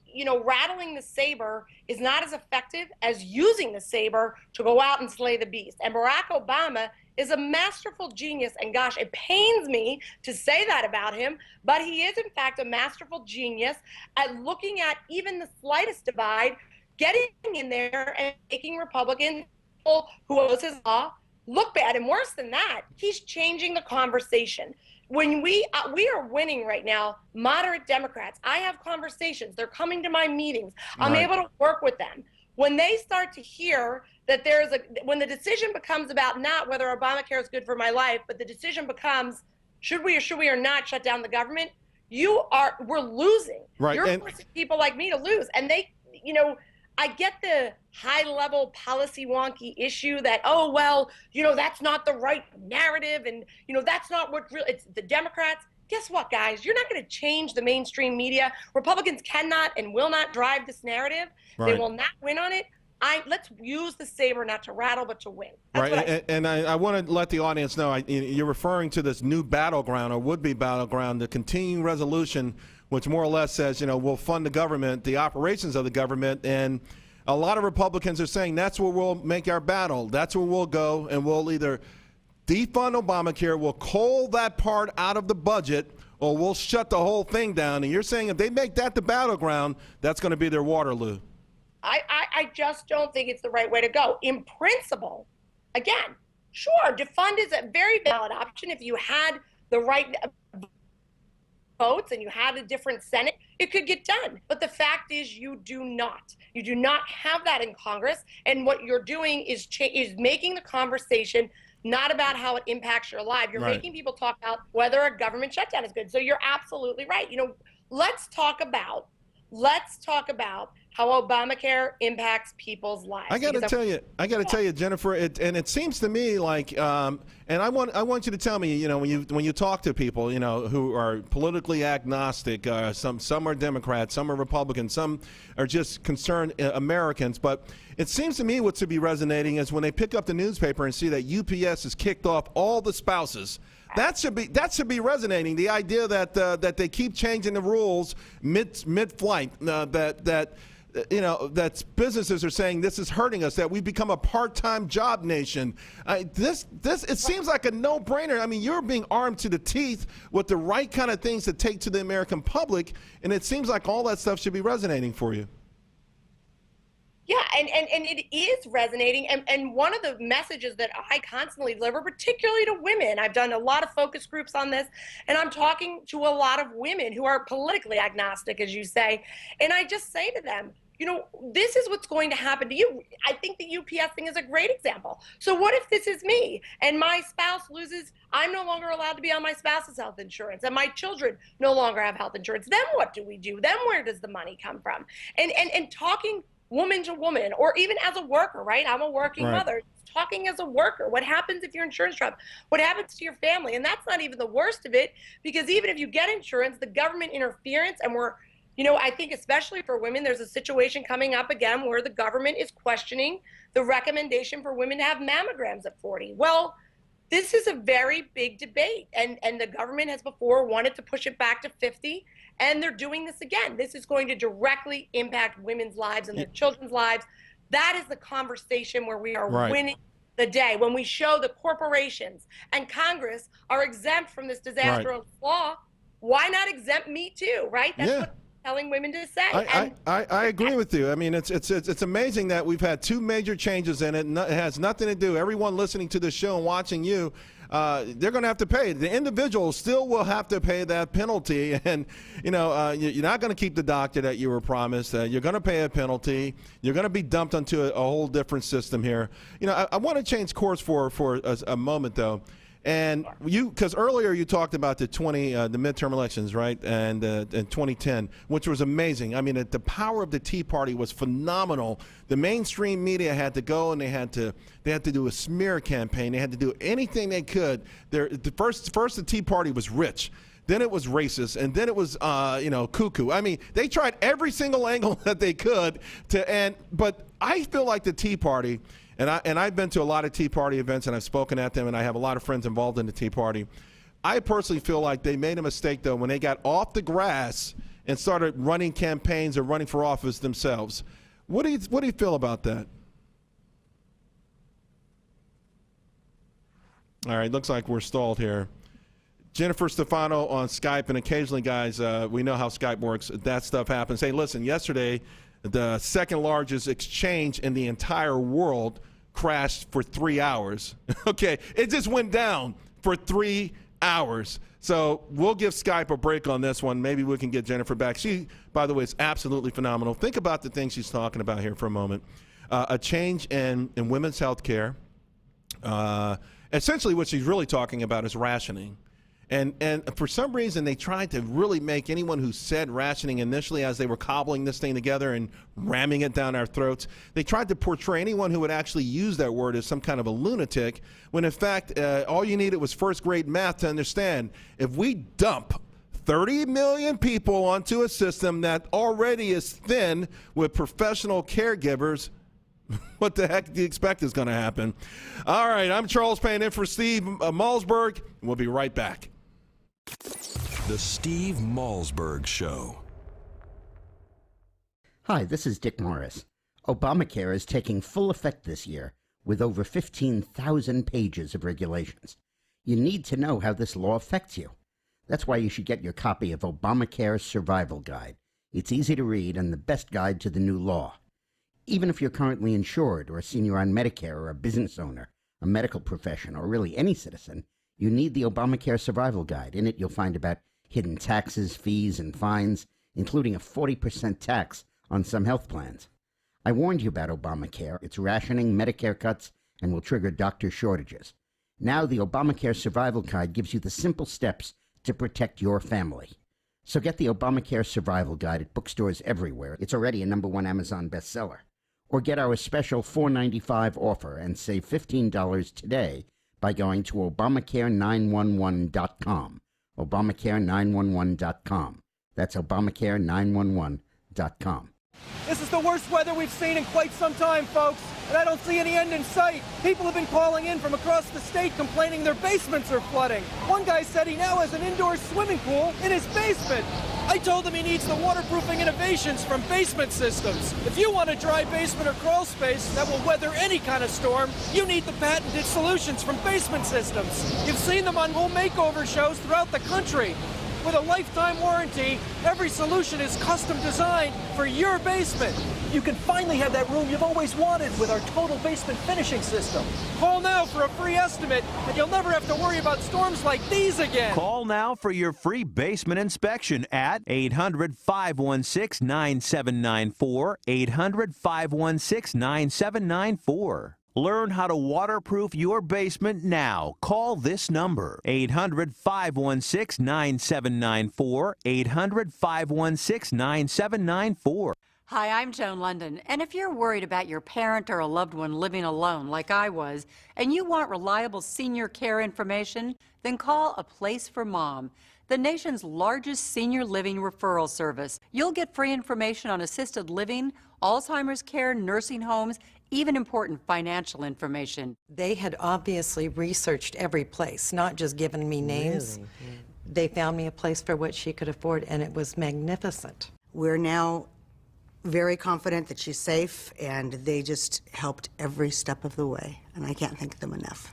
Q: rattling the saber is not as effective as using the saber to go out and slay the beast. And Barack Obama is a masterful genius, and gosh, it pains me to say that about him, but he is in fact a masterful genius at looking at even the slightest divide, getting in there and making Republicans who oppose law look bad. And worse than that, he's changing the conversation. When we are winning right now, moderate Democrats, I have conversations. They're coming to my meetings. I'm able to work with them. When they start to hear that when the decision becomes about not whether Obamacare is good for my life, but the decision becomes, should we or not shut down the government, we're losing.
D: Right.
Q: You're forcing people like me to lose. And they, I get the high-level policy wonky issue that, that's not the right narrative, and, that's not what it's the Democrats. Guess what, guys? You're not going to change the mainstream media. Republicans cannot and will not drive this narrative. Right. They will not win on it. Let's use the saber not to rattle, but to win. That's
D: right, and I want to let the audience know, you're referring to this new battleground or would-be battleground, the continuing resolution, which more or less says, we'll fund the government, the operations of the government, and a lot of Republicans are saying that's where we'll make our battle. That's where we'll go, and we'll either defund Obamacare, we'll cull that part out of the budget, or we'll shut the whole thing down. And you're saying if they make that the battleground, that's going to be their Waterloo.
Q: I just don't think it's the right way to go. In principle, again, sure, defund is a very valid option. If you had the right votes and you had a different Senate, it could get done. But the fact is you do not. You do not have that in Congress. And what you're doing is making the conversation not about how it impacts your life. You're making people talk about whether a government shutdown is good. So you're absolutely right. Let's talk about how Obamacare impacts people's lives.
D: I got to tell you, Jennifer, it seems to me like, and I want you to tell me, when you talk to people, who are politically agnostic, some are Democrats, some are Republicans, some are just concerned Americans, but it seems to me what should be resonating is when they pick up the newspaper and see that UPS has kicked off all the spouses. That should be resonating. The idea that they keep changing the rules mid-flight, that businesses are saying this is hurting us, that we've become a part-time job nation. It seems like a no-brainer. I mean, you're being armed to the teeth with the right kind of things to take to the American public, and it seems like all that stuff should be resonating for you.
Q: Yeah, and it is resonating. And one of the messages that I constantly deliver, particularly to women, I've done a lot of focus groups on this, and I'm talking to a lot of women who are politically agnostic, as you say, and I just say to them, this is what's going to happen to you. I think the UPS thing is a great example. So what if this is me and my spouse loses, I'm no longer allowed to be on my spouse's health insurance, and my children no longer have health insurance? Then what do we do? Then where does the money come from? And talking woman to woman, or even as a worker, right? I'm a working mother. Talking as a worker, what happens if your insurance drops? What happens to your family? And that's not even the worst of it, because even if you get insurance, the government interference, and I think especially for women, there's a situation coming up again where the government is questioning the recommendation for women to have mammograms at 40. Well, this is a very big debate, and the government has before wanted to push it back to 50. And they're doing this again. This is going to directly impact women's lives and their children's lives. That is the conversation where we are winning the day. When we show the corporations and Congress are exempt from this disastrous law, why not exempt me too, right? That's what I'm telling women to say.
D: I agree with you. I mean, it's amazing that we've had two major changes in it. It has nothing to do. Everyone listening to this show and watching you, they're going to have to pay. The individual still will have to pay that penalty, and you're not going to keep the doctor that you were promised. You're going to pay a penalty. You're going to be dumped onto a whole different system here. I want to change course for a moment though, and because earlier you talked about the midterm elections, right, and in 2010, which was amazing. I mean, the power of the Tea Party was phenomenal. The mainstream media had to go and they had to do a smear campaign. They had to do anything they could. First the Tea Party was rich. Then it was racist, and then it was, cuckoo. I mean, they tried every single angle that they could but I feel like the Tea Party, and I've been to a lot of Tea Party events, and I've spoken at them, and I have a lot of friends involved in the Tea Party. I personally feel like they made a mistake, though, when they got off the grass and started running campaigns or running for office themselves. What do you feel about that? All right, looks like we're stalled here. Jennifer Stefano on Skype, and occasionally, guys, we know how Skype works. That stuff happens. Hey, listen, yesterday the second largest exchange in the entire world, crashed for 3 hours. Okay, it just went down for 3 hours. So we'll give Skype a break on this one. Maybe we can get Jennifer back. She, by the way, is absolutely phenomenal. Think about the things she's talking about here for a moment. A change in women's health care. Essentially what she's really talking about is rationing. And for some reason, they tried to really make anyone who said rationing initially, as they were cobbling this thing together and ramming it down our throats, they tried to portray anyone who would actually use that word as some kind of a lunatic, when in fact, all you needed was first grade math to understand. If we dump 30 million people onto a system that already is thin with professional caregivers, what the heck do you expect is going to happen? All right, I'm Charles Payne in for Steve Malzberg, and we'll be right back.
C: The Steve Malzberg Show.
R: Hi, this is Dick Morris. Obamacare is taking full effect this year with over 15,000 pages of regulations. You need to know how this law affects you. That's why you should get your copy of Obamacare's Survival Guide. It's easy to read and the best guide to the new law. Even if you're currently insured or a senior on Medicare or a business owner, a medical professional, or really any citizen, you need the Obamacare Survival Guide. In it, you'll find about hidden taxes, fees, and fines, including a 40% tax on some health plans. I warned you about Obamacare. It's rationing, Medicare cuts, and will trigger doctor shortages. Now the Obamacare Survival Guide gives you the simple steps to protect your family. So get the Obamacare Survival Guide at bookstores everywhere. It's already a #1 Amazon bestseller. Or get our special $4.95 offer and save $15 today by going to Obamacare911.com. Obamacare911.com. That's Obamacare911.com.
S: This is the worst weather we've seen in quite some time, folks, and I don't see any end in sight. People have been calling in from across the state complaining their basements are flooding. One guy said he now has an indoor swimming pool in his basement. I told him he needs the waterproofing innovations from Basement Systems. If you want a dry basement or crawl space that will weather any kind of storm, you need the patented solutions from Basement Systems. You've seen them on home makeover shows throughout the country. With a lifetime warranty, every solution is custom designed for your basement. You can finally have that room you've always wanted with our total basement finishing system. Call now for a free estimate, and you'll never have to worry about storms like these again.
L: Call now for your free basement inspection at 800-516-9794, 800-516-9794. Learn how to waterproof your basement now. Call this number, 800-516-9794, 800-516-9794.
T: Hi, I'm Joan London, and if you're worried about your parent or a loved one living alone like I was, and you want reliable senior care information, then call A Place for Mom, the nation's largest senior living referral service. You'll get free information on assisted living, Alzheimer's care, nursing homes, even important financial information.
U: They had obviously researched every place, not just given me names.
V: Really? Yeah.
U: They found me a place for what she could afford, and it was magnificent.
V: We're now very confident that she's safe, and they just helped every step of the way, and I can't thank them enough.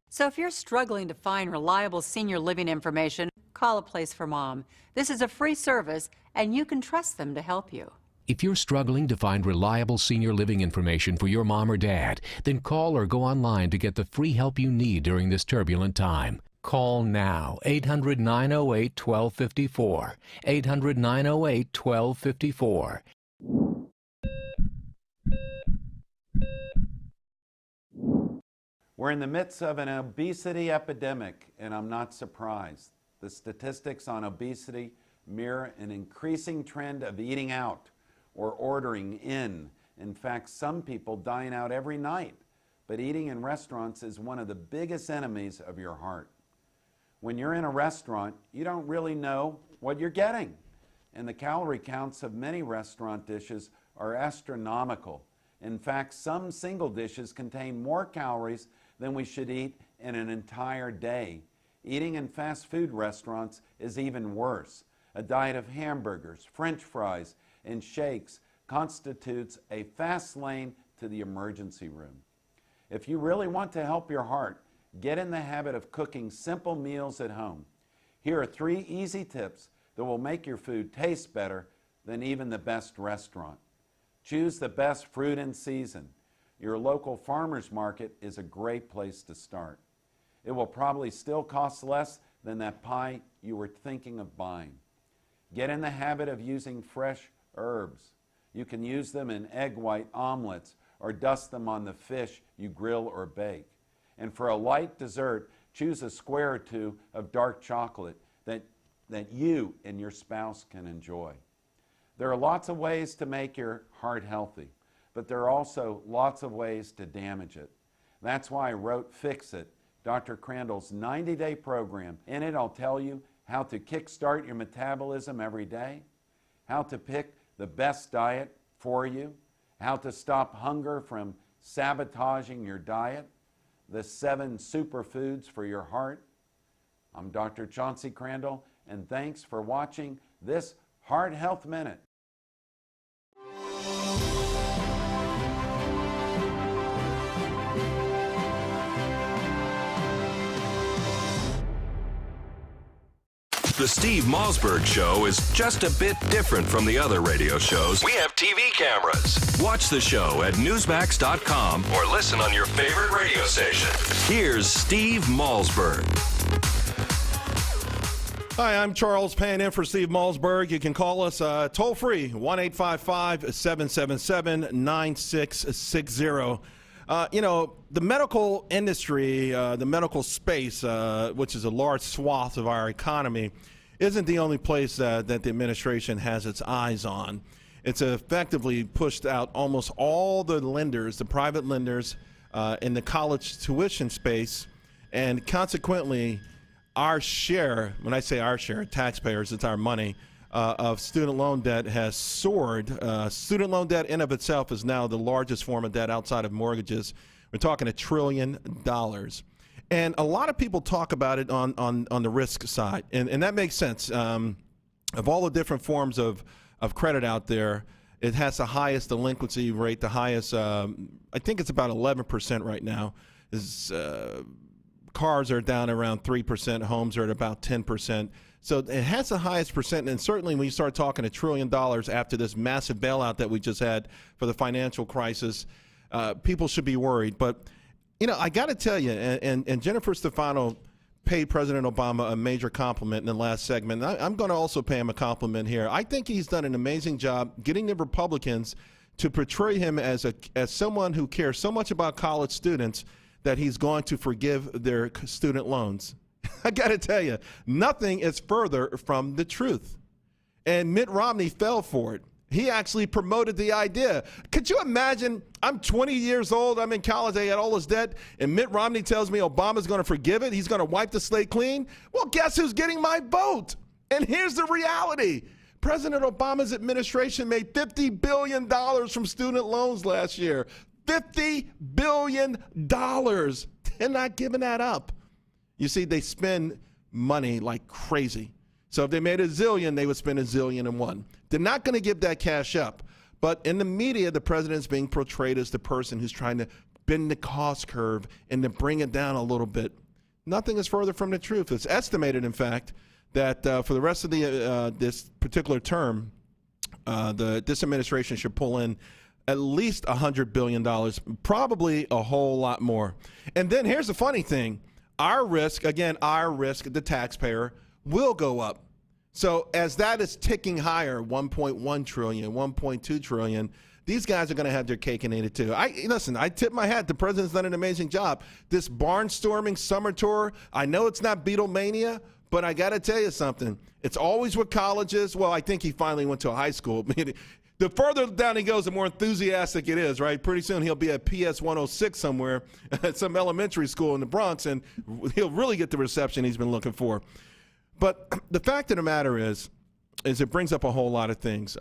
T: So if you're struggling to find reliable senior living information, call A Place for Mom. This is a free service, and you can trust them to help you.
W: If you're struggling to find reliable senior living information for your mom or dad, then call or go online to get the free help you need during this turbulent time. Call now, 800-908-1254, 800-908-1254.
I: We're in the midst of an obesity epidemic, and I'm not surprised. The statistics on obesity mirror an increasing trend of eating out or ordering in. In fact, some people dine out every night, but eating in restaurants is one of the biggest enemies of your heart. When you're in a restaurant, you don't really know what you're getting, and the calorie counts of many restaurant dishes are astronomical. In fact, some single dishes contain more calories than we should eat in an entire day. Eating in fast food restaurants is even worse. A diet of hamburgers, French fries, and shakes constitutes a fast lane to the emergency room. If you really want to help your heart, get in the habit of cooking simple meals at home. Here are 3 easy tips that will make your food taste better than even the best restaurant. Choose the best fruit in season. Your local farmer's market is a great place to start. It will probably still cost less than that pie you were thinking of buying. Get in the habit of using fresh herbs. You can use them in egg white omelets or dust them on the fish you grill or bake. And for a light dessert, choose a square or two of dark chocolate that you and your spouse can enjoy. There are lots of ways to make your heart healthy, but there are also lots of ways to damage it. That's why I wrote Fix It, Dr. Crandall's 90-day program. In it, I'll tell you how to kickstart your metabolism every day, how to pick the best diet for you, how to stop hunger from sabotaging your diet, the 7 superfoods for your heart. I'm Dr. Chauncey Crandall, and thanks for watching this Heart Health Minute.
B: The Steve Malzberg Show is just a bit different from the other radio shows. We have TV cameras. Watch the show at Newsmax.com or listen on your favorite radio station. Here's Steve Malzberg.
D: Hi, I'm Charles Payne in for Steve Malzberg. You can call us toll free, 1-855-777-9660. The medical industry, the medical space, which is a large swath of our economy, isn't the only place that the administration has its eyes on. It's effectively pushed out almost all the lenders, the private lenders in the college tuition space, and consequently, our share, when I say our share, taxpayers, it's our money, of student loan debt has soared. Student loan debt in of itself is now the largest form of debt outside of mortgages. We're talking $1 trillion. And a lot of people talk about it on the risk side, and that makes sense. Of all the different forms of credit out there, it has the highest delinquency rate, the highest, I think it's about 11% right now. Cars are down around 3%, homes are at about 10%. So it has the highest percent, and certainly when you start talking $1 trillion after this massive bailout that we just had for the financial crisis, people should be worried. But, I got to tell you, and Jennifer Stefano paid President Obama a major compliment in the last segment. I'm going to also pay him a compliment here. I think he's done an amazing job getting the Republicans to portray him as someone who cares so much about college students that he's going to forgive their student loans. I got to tell you, nothing is further from the truth. And Mitt Romney fell for it. He actually promoted the idea. Could you imagine, I'm 20 years old, I'm in college, I got all this debt, and Mitt Romney tells me Obama's going to forgive it, he's going to wipe the slate clean? Well, guess who's getting my vote? And here's the reality. President Obama's administration made $50 billion from student loans last year. $50 billion. They're not giving that up. You see, they spend money like crazy. So if they made $1 zillion, they would spend $1 zillion and one. They're not going to give that cash up. But in the media, the president's being portrayed as the person who's trying to bend the cost curve and to bring it down a little bit. Nothing is further from the truth. It's estimated, in fact, that for the rest of this particular term, this administration should pull in at least $100 billion, probably a whole lot more. And then here's the funny thing. Our risk, the taxpayer, will go up. So as that is ticking higher, 1.1 trillion, 1.2 trillion, these guys are going to have their cake and eat it too. I tip my hat. The president's done an amazing job. This barnstorming summer tour, I know it's not Beatlemania, but I got to tell you something. It's always with colleges. Well, I think he finally went to a high school. The further down he goes, the more enthusiastic it is, right? Pretty soon he'll be at PS 106 somewhere at some elementary school in the Bronx, and he'll really get the reception he's been looking for. But the fact of the matter is it brings up a whole lot of things.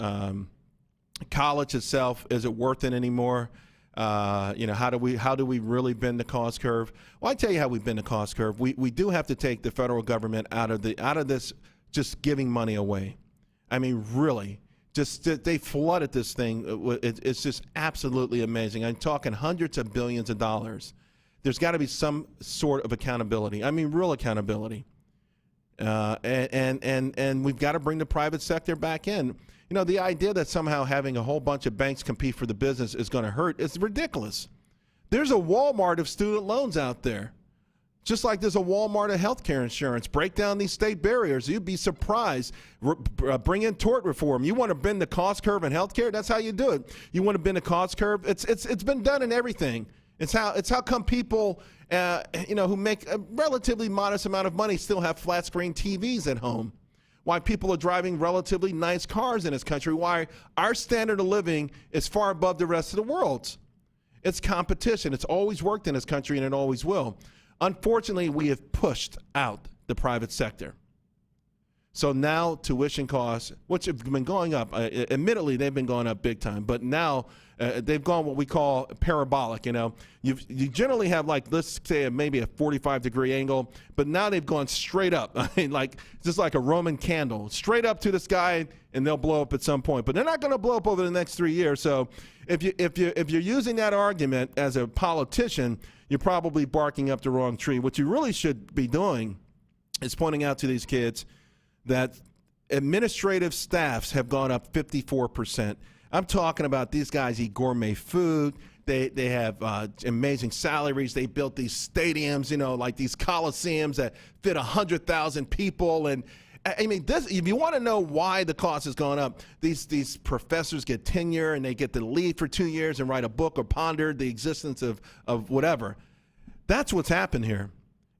D: College itself, is it worth it anymore? How do we really bend the cost curve? Well, I tell you how we bend the cost curve. We do have to take the federal government out of this just giving money away. I mean, really. They flooded this thing. It's just absolutely amazing. I'm talking hundreds of billions of dollars. There's got to be some sort of accountability. I mean, real accountability. And we've got to bring the private sector back in. You know, the idea that somehow having a whole bunch of banks compete for the business is going to hurt is ridiculous. There's a Walmart of student loans out there. Just like there's a Walmart of healthcare insurance. Break down these state barriers. You'd be surprised. Bring in tort reform. You want to bend the cost curve in healthcare? That's how you do it. You want to bend the cost curve? It's been done in everything. It's how come people who make a relatively modest amount of money still have flat screen TVs at home. Why people are driving relatively nice cars in this country. Why our standard of living is far above the rest of the world's. It's competition. It's always worked in this country and it always will. Unfortunately, we have pushed out the private sector. So now tuition costs, which have been going up, admittedly, they've been going up big time, but now they've gone what we call parabolic. You know, you generally have, like, let's say maybe a 45-degree angle, but now they've gone straight up. I mean, like, just like a Roman candle, straight up to the sky, and they'll blow up at some point. But they're not going to blow up over the next 3 years. So if you're using that argument as a politician, you're probably barking up the wrong tree. What you really should be doing is pointing out to these kids that administrative staffs have gone up 54%. I'm talking about these guys eat gourmet food. They have amazing salaries. They built these stadiums, you know, like these coliseums that fit 100,000 people. And I mean, this, if you want to know why the cost has gone up, these professors get tenure and they get to leave for 2 years and write a book or ponder the existence of whatever. That's what's happened here,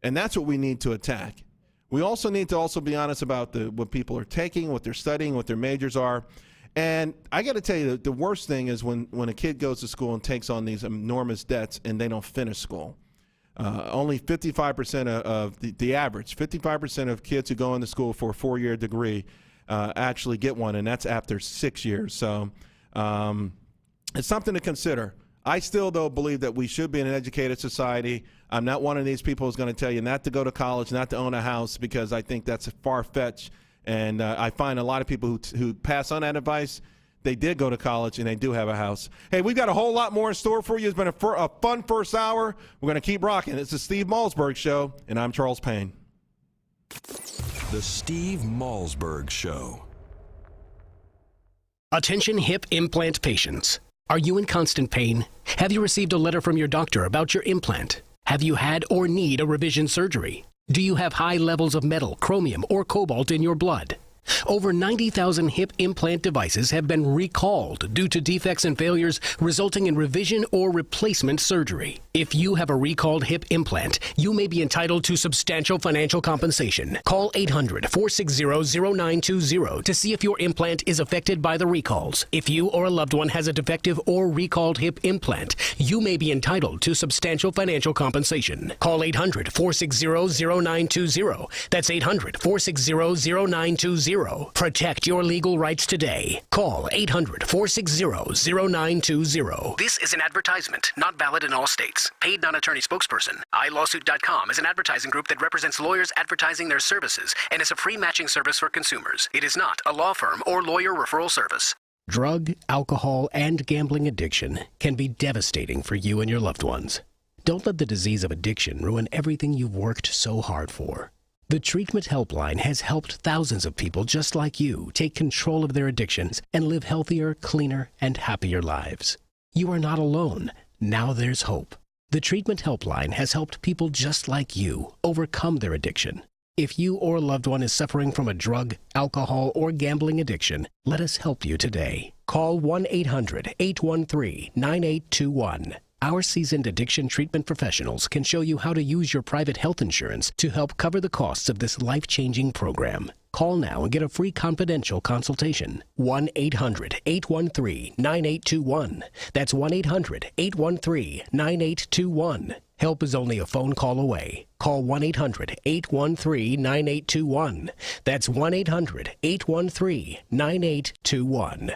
D: and that's what we need to attack. We also need to be honest about what people are taking, what they're studying, what their majors are. And I got to tell you, the worst thing is when a kid goes to school and takes on these enormous debts and they don't finish school. Only 55% of the average, 55% of kids who go into school for a 4-year degree actually get one, and that's after 6 years. So it's something to consider. I still, though, believe that we should be in an educated society. I'm not one of these people who's going to tell you not to go to college, not to own a house, because I think that's far-fetched. And I find a lot of people who pass on that advice, they did go to college and they do have a house. Hey, we've got a whole lot more in store for you. It's been a fun first hour. We're going to keep rocking. It's the Steve Malzberg Show, and I'm Charles Payne.
C: The Steve Malzberg Show.
A: Attention hip implant patients. Are you in constant pain? Have you received a letter from your doctor about your implant? Have you had or need a revision surgery? Do you have high levels of metal, chromium, or cobalt in your blood? Over 90,000 hip implant devices have been recalled due to defects and failures resulting in revision or replacement surgery. If you have a recalled hip implant, you may be entitled to substantial financial compensation. Call 800-460-0920 to see if your implant is affected by the recalls. If you or a loved one has a defective or recalled hip implant, you may be entitled to substantial financial compensation. Call 800-460-0920. That's 800-460-0920. Protect your legal rights today. Call 800-460-0920. This is an advertisement, not valid in all states. Paid non-attorney spokesperson. iLawsuit.com is an advertising group that represents lawyers advertising their services and is a free matching service for consumers. It is not a law firm or lawyer referral service. Drug, alcohol, and gambling addiction can be devastating for you and your loved ones. Don't let the disease of addiction ruin everything you've worked so hard for. The Treatment Helpline has helped thousands of people just like you take control of their addictions and live healthier, cleaner, and happier lives. You are not alone. Now there's hope. The Treatment Helpline has helped people just like you overcome their addiction. If you or a loved one is suffering from a drug, alcohol, or gambling addiction, let us help you today. Call 1-800-813-9821. Our seasoned addiction treatment professionals can show you how to use your private health insurance to help cover the costs of this life-changing program. Call now and get a free confidential consultation. 1-800-813-9821. That's 1-800-813-9821. Help is only a phone call away. Call 1-800-813-9821. That's 1-800-813-9821.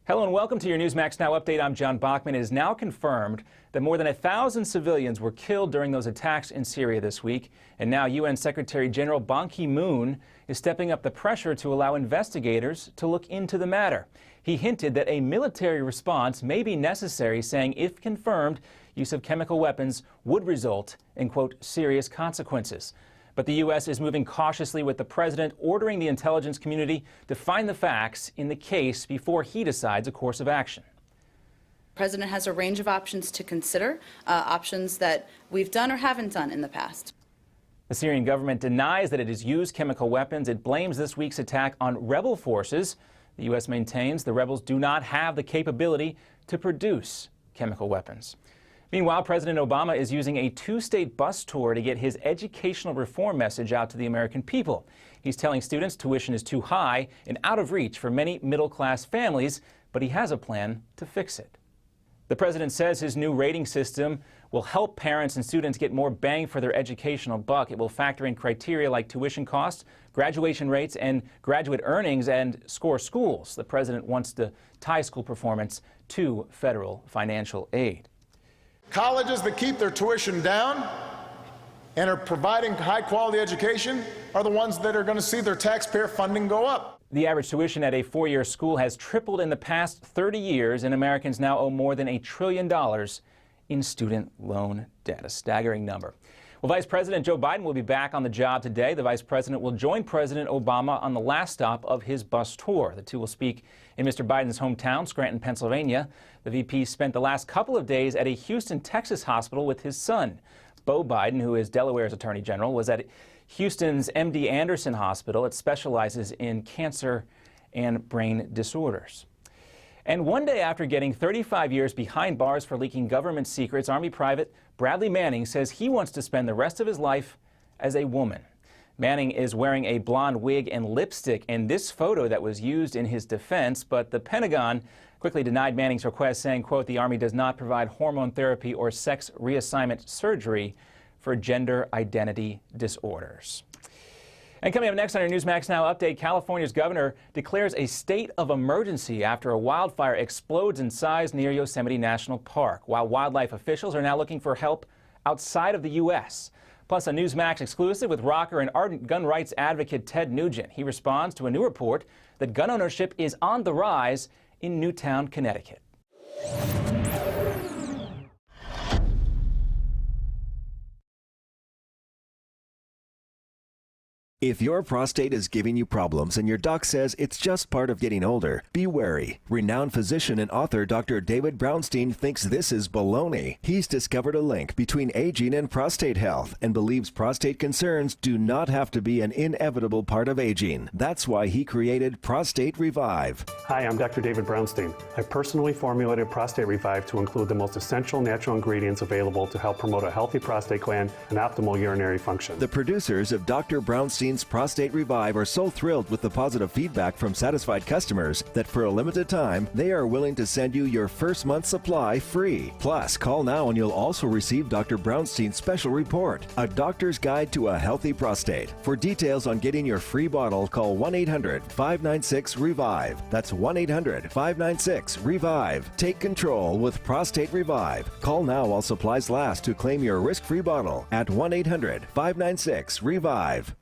E: Hello and welcome to your Newsmax Now update. I'm John Bachman. It is now confirmed that more than 1,000 civilians were killed during those attacks in Syria this week. And now UN Secretary General Ban Ki-moon is stepping up the pressure to allow investigators to look into the matter. He hinted that a military response may be necessary, saying if confirmed, use of chemical weapons would result in, quote, serious consequences. But the U.S. is moving cautiously, with the president ordering the intelligence community to find the facts in the case before he decides a course of action.
F: The president has a range of options to consider, options that we've done or haven't done in the past.
E: The Syrian government denies that it has used chemical weapons. It blames this week's attack on rebel forces. The U.S. maintains the rebels do not have the capability to produce chemical weapons. Meanwhile, President Obama is using a two-state bus tour to get his educational reform message out to the American people. He's telling students tuition is too high and out of reach for many middle-class families, but he has a plan to fix it. The president says his new rating system will help parents and students get more bang for their educational buck. It will factor in criteria like tuition costs, graduation rates, and graduate earnings, and score schools. The president wants to tie school performance to federal financial aid.
G: Colleges that keep their tuition down and are providing high-quality education are the ones that are going to see their taxpayer funding go up.
E: The average tuition at a four-year school has tripled in the past 30 years, and Americans now owe more than $1 trillion in student loan debt, a staggering number. Well, Vice President Joe Biden will be back on the job today. The Vice President will join President Obama on the last stop of his bus tour. The two will speak in Mr. Biden's hometown, Scranton, Pennsylvania. The VP spent the last couple of days at a Houston, Texas hospital with his son. Beau Biden, who is Delaware's Attorney General, was at Houston's MD Anderson Hospital. It specializes in cancer and brain disorders. And one day after getting 35 years behind bars for leaking government secrets, Army Private Bradley Manning says he wants to spend the rest of his life as a woman. Manning is wearing a blonde wig and lipstick in this photo that was used in his defense, but the Pentagon quickly denied Manning's request, saying, quote, the Army does not provide hormone therapy or sex reassignment surgery for gender identity disorders. And coming up next on your Newsmax Now update, California's governor declares a state of emergency after a wildfire explodes in size near Yosemite National Park, while wildlife officials are now looking for help outside of the U.S. Plus, a Newsmax exclusive with rocker and ardent gun rights advocate Ted Nugent. He responds to a new report that gun ownership is on the rise in Newtown, Connecticut.
N: If your prostate is giving you problems and your doc says it's just part of getting older, be wary. Renowned physician and author Dr. David Brownstein thinks this is baloney. He's discovered a link between aging and prostate health and believes prostate concerns do not have to be an inevitable part of aging. That's why he created Prostate Revive.
X: Hi, I'm Dr. David Brownstein. I personally formulated Prostate Revive to include the most essential natural ingredients available to help promote a healthy prostate gland and optimal urinary function.
N: The producers of Dr. Brownstein's Prostate Revive are so thrilled with the positive feedback from satisfied customers that for a limited time, they are willing to send you your first month's supply free. Plus, call now and you'll also receive Dr. Brownstein's special report, A Doctor's Guide to a Healthy Prostate. For details on getting your free bottle, call 1-800-596-REVIVE. That's 1-800-596-REVIVE. Take control with Prostate Revive. Call now while supplies last to claim your risk-free bottle at 1-800-596-REVIVE.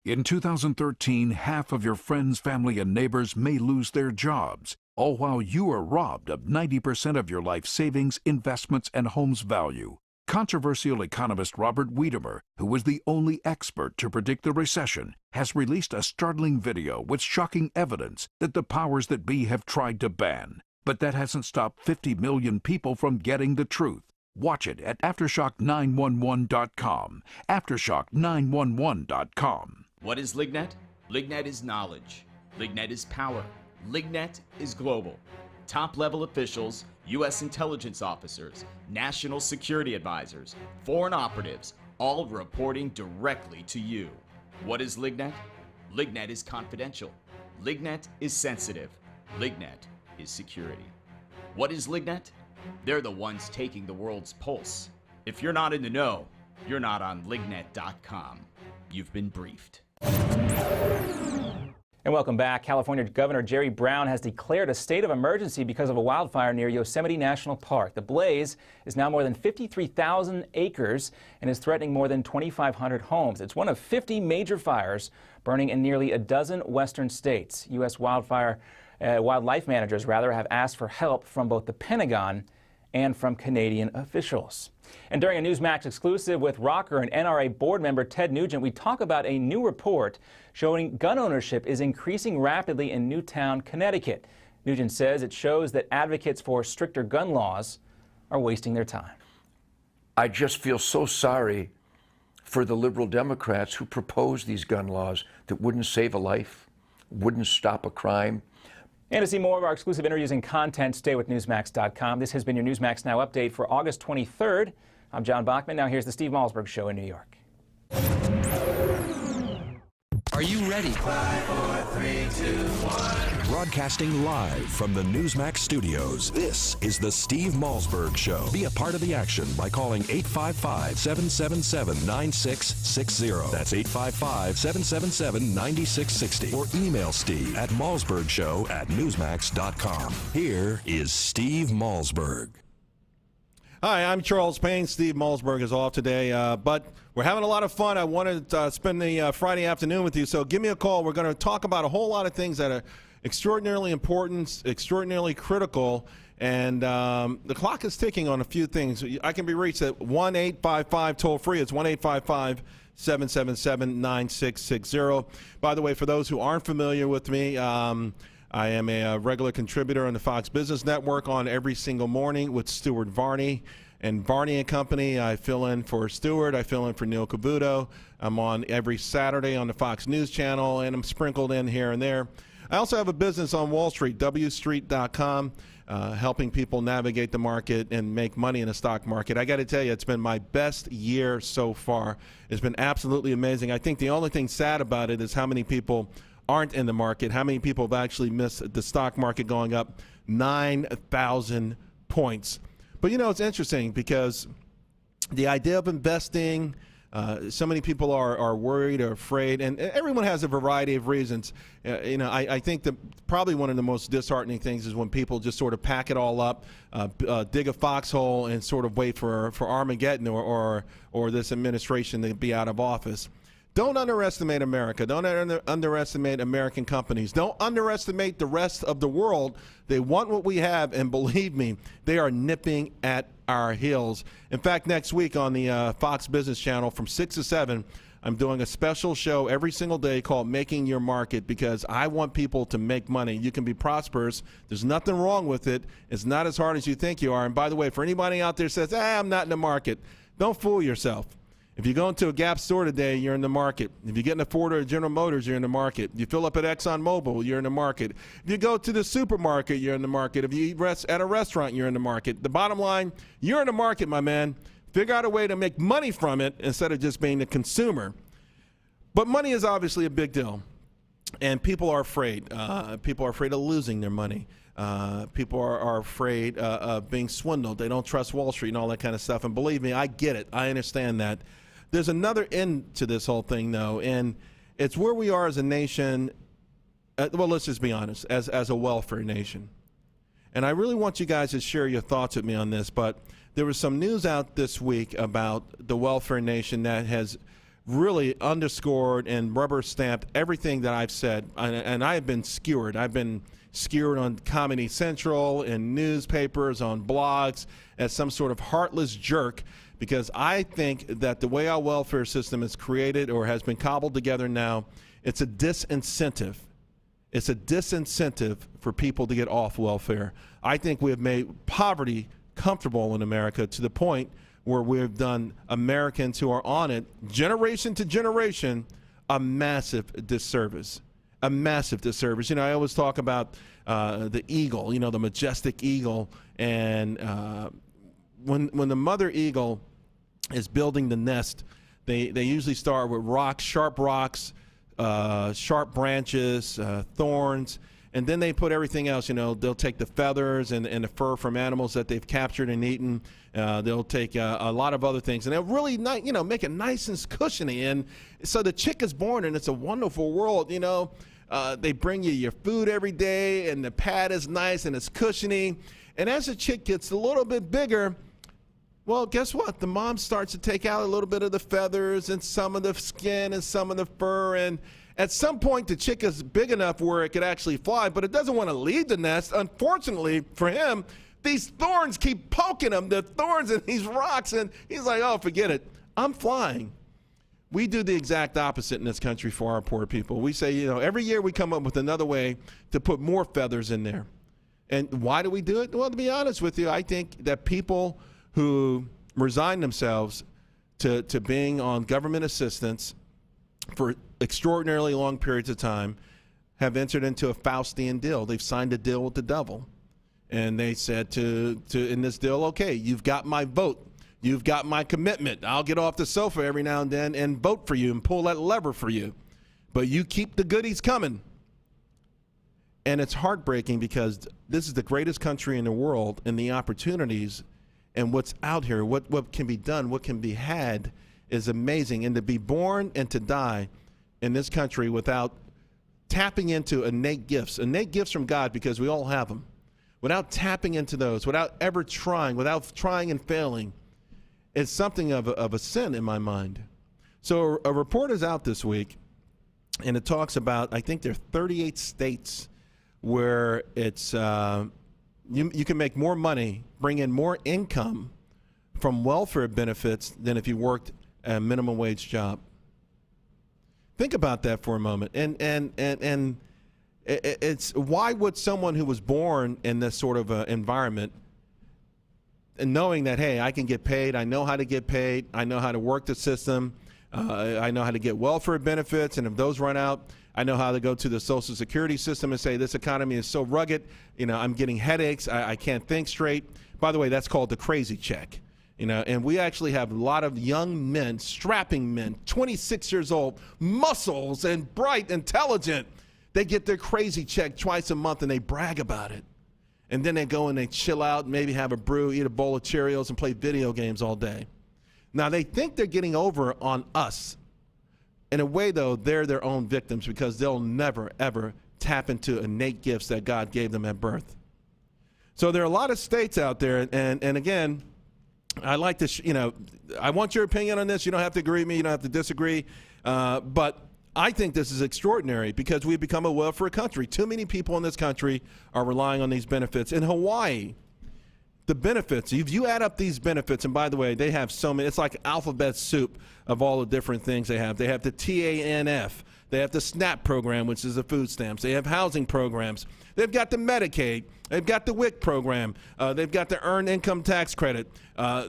H: In 2013, half of your friends, family, and neighbors may lose their jobs, all while you are robbed of 90% of your life savings, investments, and home's value. Controversial economist Robert Wiedemer, who was the only expert to predict the recession, has released a startling video with shocking evidence that the powers that be have tried to ban. But that hasn't stopped 50 million people from getting the truth. Watch it at Aftershock911.com. Aftershock911.com.
Y: What is Lignet? Lignet is knowledge. Lignet is power. Lignet is global. Top-level officials, U.S. intelligence officers, national security advisors, foreign operatives, all reporting directly to you. What is Lignet? Lignet is confidential. Lignet is sensitive. Lignet is security. What is Lignet? They're the ones taking the world's pulse. If you're not in the know, you're not on Lignet.com. You've been briefed.
E: And welcome back. California Governor Jerry Brown has declared a state of emergency because of a wildfire near Yosemite National Park. The blaze is now more than 53,000 acres and is threatening more than 2,500 homes. It's one of 50 major fires burning in nearly a dozen western states. U.S. wildlife managers have asked for help from both the Pentagon and from Canadian officials. And during a Newsmax exclusive with rocker and NRA board member Ted Nugent, we talk about a new report showing gun ownership is increasing rapidly in Newtown, Connecticut. Nugent says it shows that advocates for stricter gun laws are wasting their time.
J: I just feel so sorry for the liberal Democrats who propose these gun laws that wouldn't save a life, wouldn't stop a crime.
E: And to see more of our exclusive interviews and content, stay with Newsmax.com. This has been your Newsmax Now update for August 23rd. I'm John Bachman. Now here's the Steve Malzberg Show in New York.
K: Are you ready? 5, 4, 3, 2, 1.
C: Broadcasting live from the Newsmax studios, this is the Steve Malzberg Show. Be a part of the action by calling 855-777-9660. That's 855-777-9660. Or email Steve at malzbergshow@newsmax.com. Here is Steve Malzberg.
D: Hi, I'm Charles Payne. Steve Malzberg is off today, but we're having a lot of fun. I wanted to spend the Friday afternoon with you, so give me a call. We're going to talk about a whole lot of things that are extraordinarily important, extraordinarily critical, and the clock is ticking on a few things. I can be reached at 1-855 toll-free. It's 1-855-777-9660. By the way, for those who aren't familiar with me, I am a regular contributor on the Fox Business Network on every single morning with Stuart Varney and Varney and Company. I fill in for Stuart. I fill in for Neil Cavuto. I'm on every Saturday on the Fox News Channel, and I'm sprinkled in here and there. I also have a business on Wall Street, wstreet.com, helping people navigate the market and make money in the stock market. I got to tell you, it's been my best year so far. It's been absolutely amazing. I think the only thing sad about it is how many people aren't in the market, how many people have actually missed the stock market going up 9,000 points. But, you know, it's interesting because the idea of investing, so many people are worried or afraid, and everyone has a variety of reasons. I think that probably one of the most disheartening things is when people just sort of pack it all up, dig a foxhole, and sort of wait for Armageddon or this administration to be out of office. Don't underestimate America. Don't underestimate American companies. Don't underestimate the rest of the world. They want what we have, and believe me, they are nipping at our heels. In fact, next week on the Fox Business Channel from 6 to 7, I'm doing a special show every single day called Making Your Market, because I want people to make money. You can be prosperous. There's nothing wrong with it. It's not as hard as you think you are. And by the way, for anybody out there who says, I'm not in the market, don't fool yourself. If you go into a Gap store today, you're in the market. If you get in a Ford or a General Motors, you're in the market. If you fill up at ExxonMobil, you're in the market. If you go to the supermarket, you're in the market. If you eat at a restaurant, you're in the market. The bottom line, you're in the market, my man. Figure out a way to make money from it instead of just being the consumer. But money is obviously a big deal, and people are afraid. People are afraid of losing their money. People are afraid of being swindled. They don't trust Wall Street and all that kind of stuff. And believe me, I get it. I understand that. There's another end to this whole thing, though, and it's where we are as a nation. Well, let's just be honest, as a welfare nation. And I really want you guys to share your thoughts with me on this, but there was some news out this week about the welfare nation that has really underscored and rubber stamped everything that I've said, and I have been skewered. I've been skewered on Comedy Central, in newspapers, on blogs, as some sort of heartless jerk, because I think that the way our welfare system is created or has been cobbled together now, it's a disincentive. It's a disincentive for people to get off welfare. I think we have made poverty comfortable in America to the point where we've done Americans who are on it, generation to generation, a massive disservice. A massive disservice. I always talk about the eagle, the majestic eagle, and when the mother eagle is building the nest, they usually start with rocks, sharp branches, thorns, and then they put everything else. They'll take the feathers and the fur from animals that they've captured and eaten. They'll take a lot of other things, and they'll really make it nice and cushiony. And so the chick is born, and it's a wonderful world. They bring you your food every day, and the pad is nice and it's cushiony. And as the chick gets a little bit bigger, well, guess what? The mom starts to take out a little bit of the feathers and some of the skin and some of the fur. And at some point, the chick is big enough where it could actually fly, but it doesn't want to leave the nest. Unfortunately for him, these thorns keep poking him, the thorns and these rocks. And he's like, oh, forget it. I'm flying. We do the exact opposite in this country for our poor people. We say, every year we come up with another way to put more feathers in there. And why do we do it? Well, to be honest with you, I think that people who resign themselves to being on government assistance for extraordinarily long periods of time have entered into a Faustian deal. They've signed a deal with the devil. And they said to in this deal, okay, you've got my vote. You've got my commitment. I'll get off the sofa every now and then and vote for you and pull that lever for you. But you keep the goodies coming. And it's heartbreaking because this is the greatest country in the world, and the opportunities and what's out here, what can be done, what can be had is amazing. And to be born and to die in this country without tapping into innate gifts from God, because we all have them, without tapping into those, without ever trying, without trying and failing, is something of a sin in my mind. So a report is out this week, and it talks about, I think there are 38 states where it's you can make more money, bring in more income from welfare benefits than if you worked a minimum wage job. Think about that for a moment. And it's why would someone who was born in this sort of environment, and knowing that, hey, I can get paid, I know how to get paid, I know how to work the system, I know how to get welfare benefits, and if those run out, I know how to go to the Social Security system and say, this economy is so rugged, I'm getting headaches, I can't think straight. By the way, that's called the crazy check. And we actually have a lot of young men, strapping men, 26 years old, muscles and bright, intelligent. They get their crazy check twice a month and they brag about it. And then they go and they chill out, maybe have a brew, eat a bowl of Cheerios, and play video games all day. Now, they think they're getting over on us. In a way, though, they're their own victims because they'll never, ever tap into innate gifts that God gave them at birth. So there are a lot of states out there, and again, I like to, I want your opinion on this. You don't have to agree with me. You don't have to disagree. But I think this is extraordinary because we've become a welfare country. Too many people in this country are relying on these benefits. In Hawaii, the benefits, if you add up these benefits, and by the way, they have so many, it's like alphabet soup of all the different things they have. They have the TANF. They have the SNAP program, which is the food stamps. They have housing programs. They've got the Medicaid. They've got the WIC program. They've got the Earned Income Tax Credit.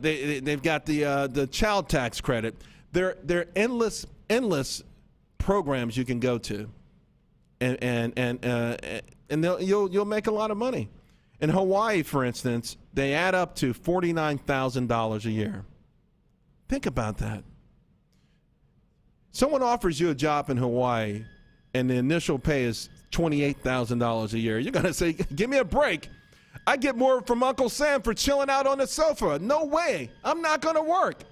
D: They've got the Child Tax Credit. They're endless programs you can go to, and you'll make a lot of money. In Hawaii, for instance, they add up to $49,000 a year. Think about that. Someone offers you a job in Hawaii, and the initial pay is $28,000 a year. You're going to say, give me a break. I get more from Uncle Sam for chilling out on the sofa. No way. I'm not going to work.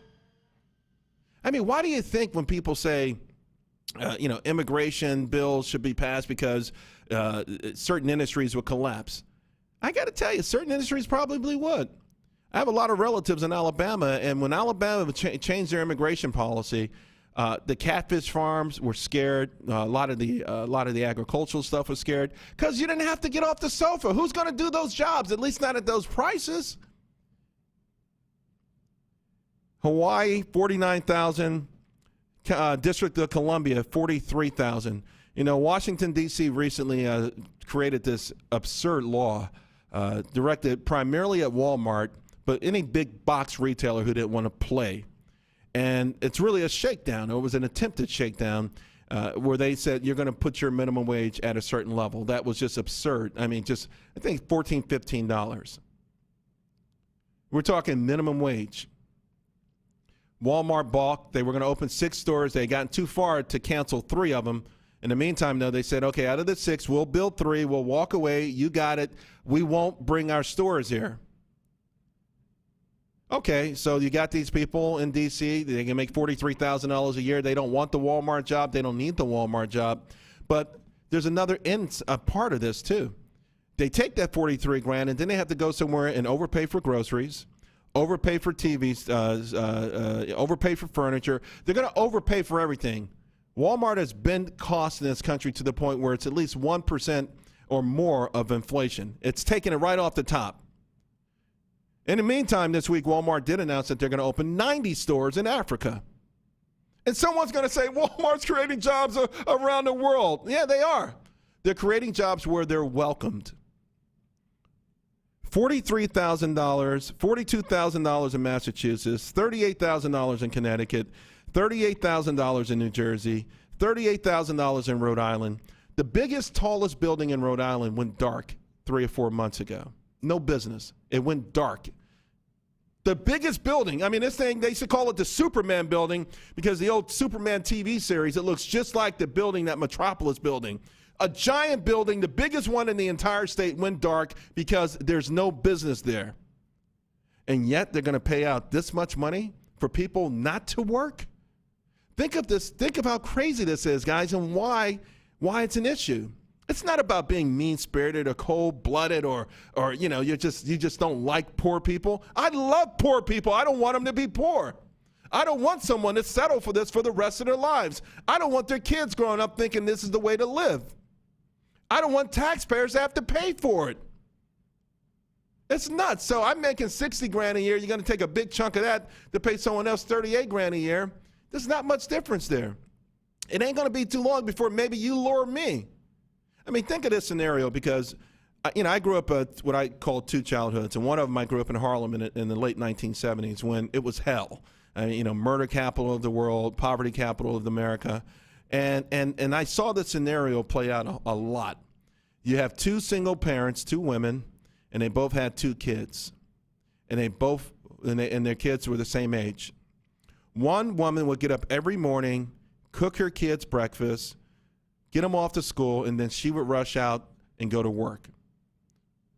D: I mean, why do you think when people say, immigration bills should be passed because certain industries will collapse? I got to tell you, certain industries probably would. I have a lot of relatives in Alabama, and when Alabama changed their immigration policy, the catfish farms were scared. A lot of the agricultural stuff was scared because you didn't have to get off the sofa. Who's going to do those jobs? At least not at those prices. Hawaii, 49,000. District of Columbia, 43,000. Washington, D.C. recently created this absurd law directed primarily at Walmart, but any big box retailer who didn't want to play. And it's really a shakedown. It was an attempted shakedown where they said you're going to put your minimum wage at a certain level. That was just absurd. I mean, I think $14, $15. We're talking minimum wage. Walmart balked. They were going to open 6 stores. They had gotten too far to cancel 3 of them. In the meantime, though, they said, okay, out of the 6, we'll build 3. We'll walk away. You got it. We won't bring our stores here. Okay, so you got these people in D.C. They can make $43,000 a year. They don't want the Walmart job. They don't need the Walmart job. But there's another part of this too. They take that $43,000 and then they have to go somewhere and overpay for groceries, overpay for TVs, overpay for furniture. They're going to overpay for everything. Walmart has been cost in this country to the point where it's at least 1% or more of inflation. It's taking it right off the top. In the meantime, this week, Walmart did announce that they're going to open 90 stores in Africa. And someone's going to say, Walmart's creating jobs around the world. Yeah, they are. They're creating jobs where they're welcomed. $43,000, $42,000 in Massachusetts, $38,000 in Connecticut, $38,000 in New Jersey, $38,000 in Rhode Island. The biggest, tallest building in Rhode Island went dark 3 or 4 months ago. No business. It went dark. The biggest building, I mean, this thing, they used to call it the Superman building because the old Superman TV series, it looks just like the building, that Metropolis building. A giant building, the biggest one in the entire state, went dark because there's no business there. And yet they're going to pay out this much money for people not to work? Think of this. Think of how crazy this is, guys, and why it's an issue. It's not about being mean-spirited or cold-blooded or you know, you just don't like poor people. I love poor people. I don't want them to be poor. I don't want someone to settle for this for the rest of their lives. I don't want their kids growing up thinking this is the way to live. I don't want taxpayers to have to pay for it. It's nuts. So I'm making $60,000 a year. You're going to take a big chunk of that to pay someone else $38,000 a year. There's not much difference there. It ain't going to be too long before maybe you lure me. I mean, think of this scenario because, you know, I grew up what I call 2 childhoods, and one of them I grew up in Harlem in the late 1970s when it was hell. I mean, you know, murder capital of the world, poverty capital of America. And I saw this scenario play out a lot. You have 2 single parents, 2 women, and they both had 2 kids. And their kids were the same age. One woman would get up every morning, cook her kids breakfast, get them off to school, and then she would rush out and go to work.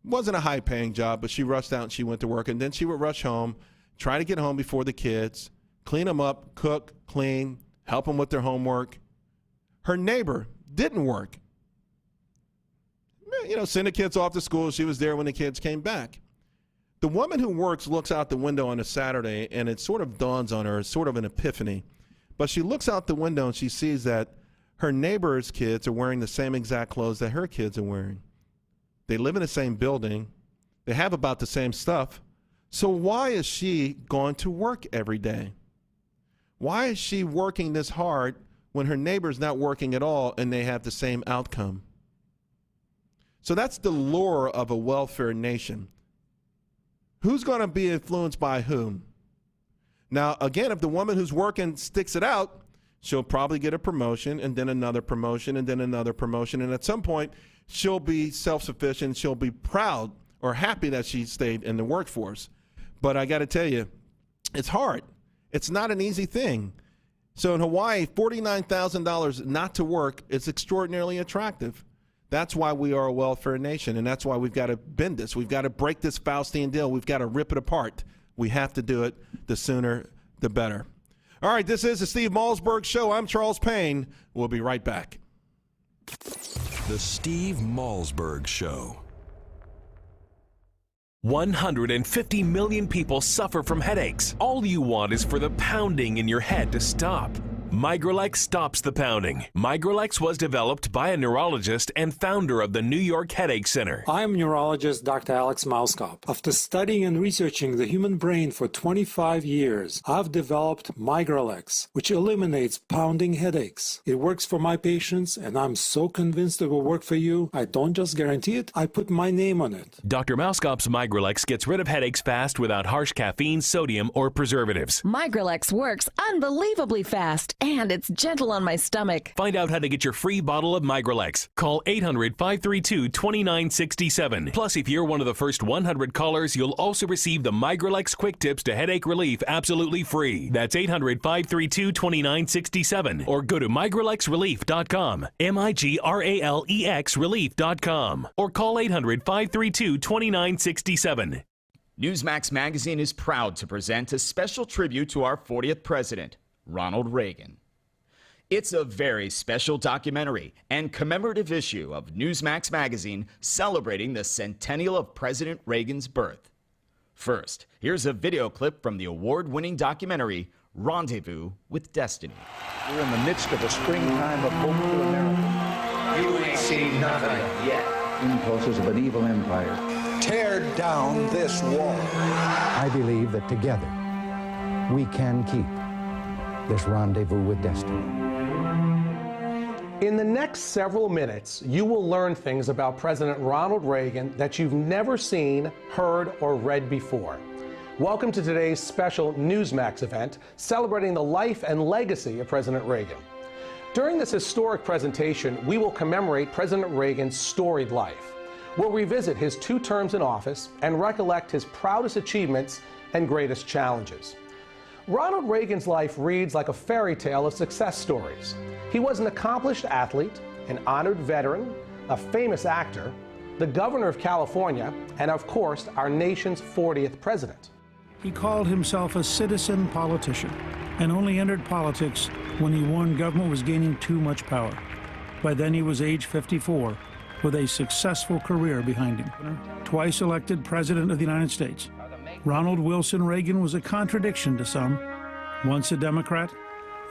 D: It wasn't a high-paying job, but she rushed out and she went to work. And then she would rush home, try to get home before the kids, clean them up, cook, clean, help them with their homework. Her neighbor didn't work. You know, send the kids off to school. She was there when the kids came back. The woman who works looks out the window on a Saturday, and it sort of dawns on her, sort of an epiphany. But she looks out the window and she sees that her neighbor's kids are wearing the same exact clothes that her kids are wearing. They live in the same building. They have about the same stuff. So why is she going to work every day? Why is she working this hard when her neighbor's not working at all and they have the same outcome? So that's the lure of a welfare nation. Who's going to be influenced by whom? Now, again, if the woman who's working sticks it out, she'll probably get a promotion and then another promotion and then another promotion. And at some point, she'll be self-sufficient. She'll be proud or happy that she stayed in the workforce. But I got to tell you, it's hard. It's not an easy thing. So in Hawaii, $49,000 not to work is extraordinarily attractive. That's why we are a welfare nation, and that's why we've got to bend this. We've got to break this Faustian deal. We've got to rip it apart. We have to do it. The sooner, the better. All right, this is the Steve Malzberg Show. I'm Charles Payne. We'll be right back.
C: The Steve Malzberg Show.
M: 150 million people suffer from headaches. All you want is for the pounding in your head to stop. Migralex stops the pounding. Migralex was developed by a neurologist and founder of the New York Headache Center.
O: I'm neurologist Dr. Alex Malzberg. After studying and researching the human brain for 25 years, I've developed Migralex, which eliminates pounding headaches. It works for my patients, and I'm so convinced it will work for you. I don't just guarantee it, I put my name on it.
M: Dr. Malzberg's Migralex gets rid of headaches fast without harsh caffeine, sodium, or preservatives.
P: Migralex works unbelievably fast, and it's gentle on my stomach.
M: Find out how to get your free bottle of Migralex. Call 800-532-2967. Plus, if you're one of the first 100 callers, you'll also receive the Migralex Quick Tips to Headache Relief absolutely free. That's 800-532-2967. Or go to migralexrelief.com. MIGRALEX relief.com. Or call 800-532-2967.
Y: Newsmax Magazine is proud to present a special tribute to our 40th president, Ronald Reagan. It's a very special documentary and commemorative issue of Newsmax magazine celebrating the centennial of President Reagan's birth. First, here's a video clip from the award-winning documentary Rendezvous with Destiny.
J: We're in the midst of a springtime of hope for America.
K: You ain't seen nothing yet.
J: Impulses of an evil empire.
K: Tear down this wall.
L: I believe that together we can keep this rendezvous with destiny.
Q: In the next several minutes, you will learn things about President Ronald Reagan that you've never seen, heard, or read before. Welcome to today's special Newsmax event celebrating the life and legacy of President Reagan. During this historic presentation, we will commemorate President Reagan's storied life. We'll revisit his 2 terms in office and recollect his proudest achievements and greatest challenges. Ronald Reagan's life reads like a fairy tale of success stories. He was an accomplished athlete, an honored veteran, a famous actor, the governor of California, and of course, our nation's 40th president.
R: He called himself a citizen politician and only entered politics when he warned government was gaining too much power. By then he was age 54 with a successful career behind him. Twice elected President of the United States, Ronald Wilson Reagan was a contradiction to some. Once a Democrat,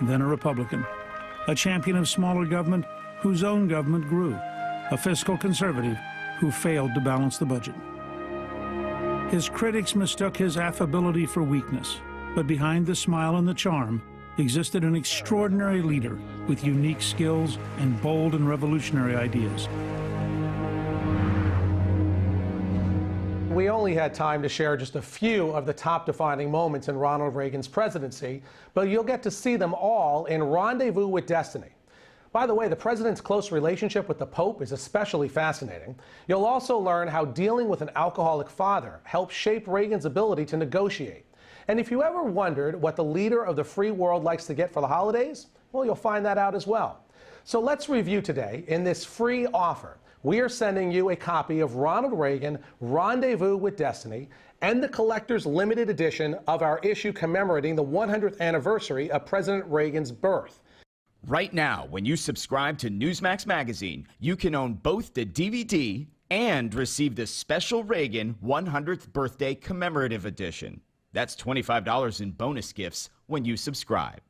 R: then a Republican. A champion of smaller government whose own government grew. A fiscal conservative who failed to balance the budget. His critics mistook his affability for weakness, but behind the smile and the charm existed an extraordinary leader with unique skills and bold and revolutionary ideas.
Q: We only had time to share just a few of the top defining moments in Ronald Reagan's presidency, but you'll get to see them all in Rendezvous with Destiny. By the way, the president's close relationship with the Pope is especially fascinating. You'll also learn how dealing with an alcoholic father helped shape Reagan's ability to negotiate. And if you ever wondered what the leader of the free world likes to get for the holidays, well, you'll find that out as well. So let's review today in this free offer. We are sending you a copy of Ronald Reagan, Rendezvous with Destiny, and the collector's limited edition of our issue commemorating the 100th anniversary of President Reagan's birth.
Y: Right now, when you subscribe to Newsmax magazine, you can own both the DVD and receive the special Reagan 100th birthday commemorative edition. That's $25 in bonus gifts when you subscribe.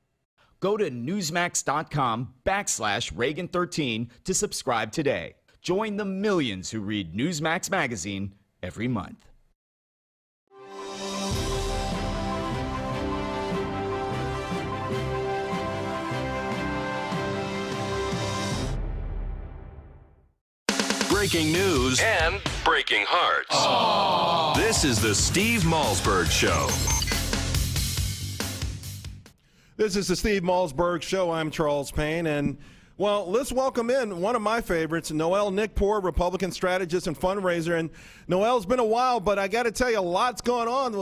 Y: Go to newsmax.com/Reagan13 to subscribe today. Join the millions who read Newsmax magazine every month.
B: Breaking news and breaking hearts. Aww. This is the Steve Malzberg Show.
D: This is the Steve Malzberg Show. I'm Charles Payne, and well, let's welcome in one of my favorites, Noel Nickpour, Republican strategist and fundraiser. And Noel's been a while, but I got to tell you, a lot's going on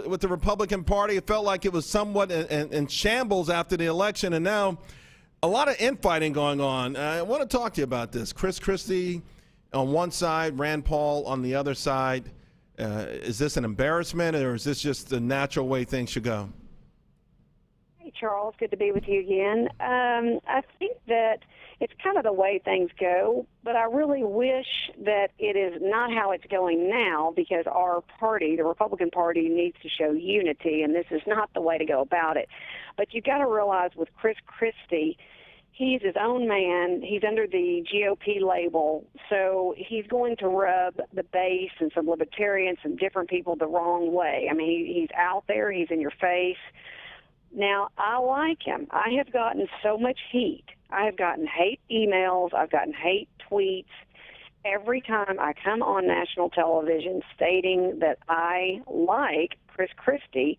D: with the Republican Party. It felt like it was somewhat in shambles after the election, and now a lot of infighting going on. I want to talk to you about this. Chris Christie on one side, Rand Paul on the other side. Is this an embarrassment, or is this just the natural way things should go?
S: Hey, Charles, good to be with you again. I think that it's kind of the way things go, but I really wish that it is not how it's going now, because our party, the Republican Party, needs to show unity, and this is not the way to go about it. But you've got to realize with Chris Christie, he's his own man. He's under the GOP label, so he's going to rub the base and some libertarians and different people the wrong way. I mean, he's out there. He's in your face. Now, I like him. I have gotten so much heat. I have gotten hate emails. I've gotten hate tweets every time I come on national television stating that I like Chris Christie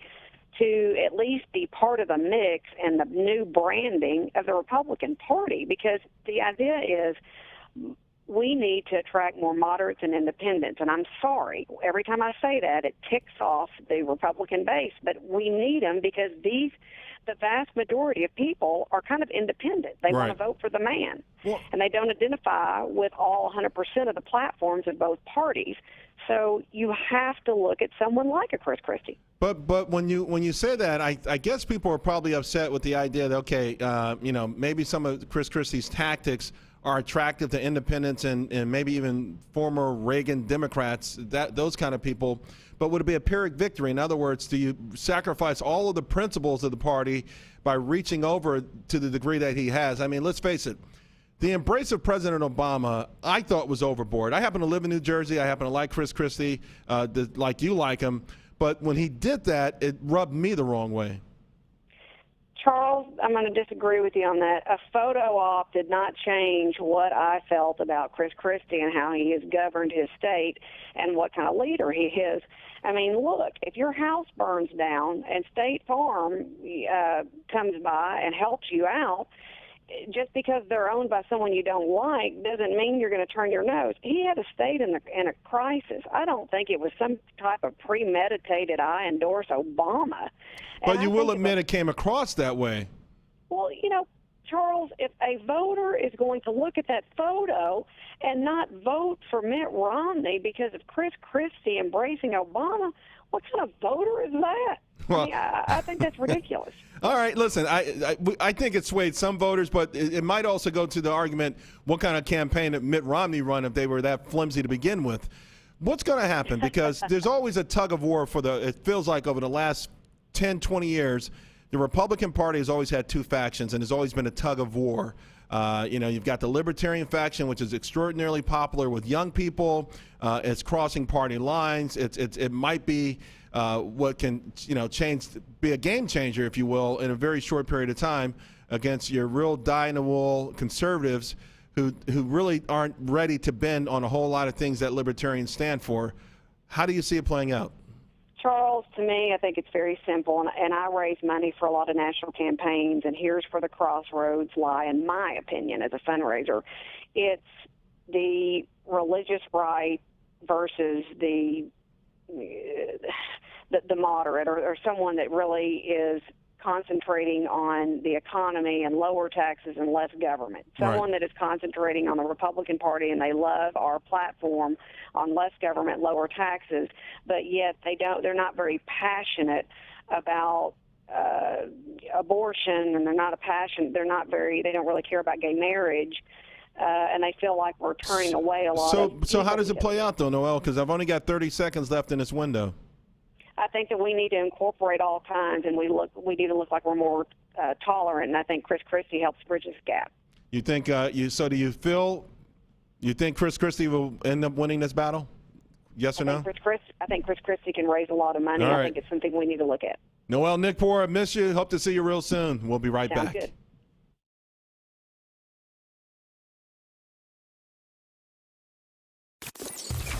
S: to at least be part of the mix and the new branding of the Republican Party, because the idea is we need to attract more moderates and independents. And I'm sorry, every time I say that, it ticks off the Republican base. But we need them because the vast majority of people are kind of independent. They want to vote for the man. Well, and they don't identify with all 100% of the platforms of both parties. So you have to look at someone like a Chris Christie.
D: But when you say that, I guess people are probably upset with the idea that, okay, maybe some of Chris Christie's tactics are attractive to independents and maybe even former Reagan Democrats, those kind of people. But would it be a Pyrrhic victory? In other words, do you sacrifice all of the principles of the party by reaching over to the degree that he has? I mean, let's face it. The embrace of President Obama, I thought, was overboard. I happen to live in New Jersey. I happen to like Chris Christie, like you like him. But when he did that, it rubbed me the wrong way.
S: Charles, I'm going to disagree with you on that. A photo op did not change what I felt about Chris Christie and how he has governed his state and what kind of leader he is. I mean, look, if your house burns down and State Farm comes by and helps you out, just because they're owned by someone you don't like doesn't mean you're going to turn your nose. He had a state in a crisis. I don't think it was some type of premeditated, I endorse Obama.
D: But you will admit it came across that way.
S: Well, Charles, if a voter is going to look at that photo and not vote for Mitt Romney because of Chris Christie embracing Obama, what kind of voter is that?
D: Well,
S: I think that's ridiculous.
D: All right, listen, I think it swayed some voters, but it might also go to the argument what kind of campaign that Mitt Romney run if they were that flimsy to begin with. What's going to happen? Because there's always a tug of war it feels like over the last 10, 20 years, the Republican Party has always had two factions, and there's always been a tug of war. You've got the Libertarian faction, which is extraordinarily popular with young people. It's crossing party lines. It might be what can be a game changer, if you will, in a very short period of time against your real dyed-in-the-wool conservatives who really aren't ready to bend on a whole lot of things that libertarians stand for. How do you see it playing out?
S: Charles, to me, I think it's very simple, and I raise money for a lot of national campaigns, and here's where the crossroads lie, in my opinion, as a fundraiser. It's the religious right versus the moderate, or someone that really is concentrating on the economy and lower taxes and less government. Someone that is concentrating on the Republican Party and they love our platform on less government, lower taxes, but yet they're not very passionate about abortion, and they don't really care about gay marriage. And they feel like we're turning away a lot
D: So how does it play out, though, Noel? Because I've only got 30 seconds left in this window.
S: I think that we need to incorporate all kinds, and we need to look like we're more tolerant, and I think Chris Christie helps bridge this gap.
D: You think you think Chris Christie will end up winning this battle? Yes or no?
S: I think Chris Christie can raise a lot of money. I think it's something we need to look at.
D: Noel Nickpour, I miss you. Hope to see you real soon. We'll be right
S: Sounds
D: back.
S: Good.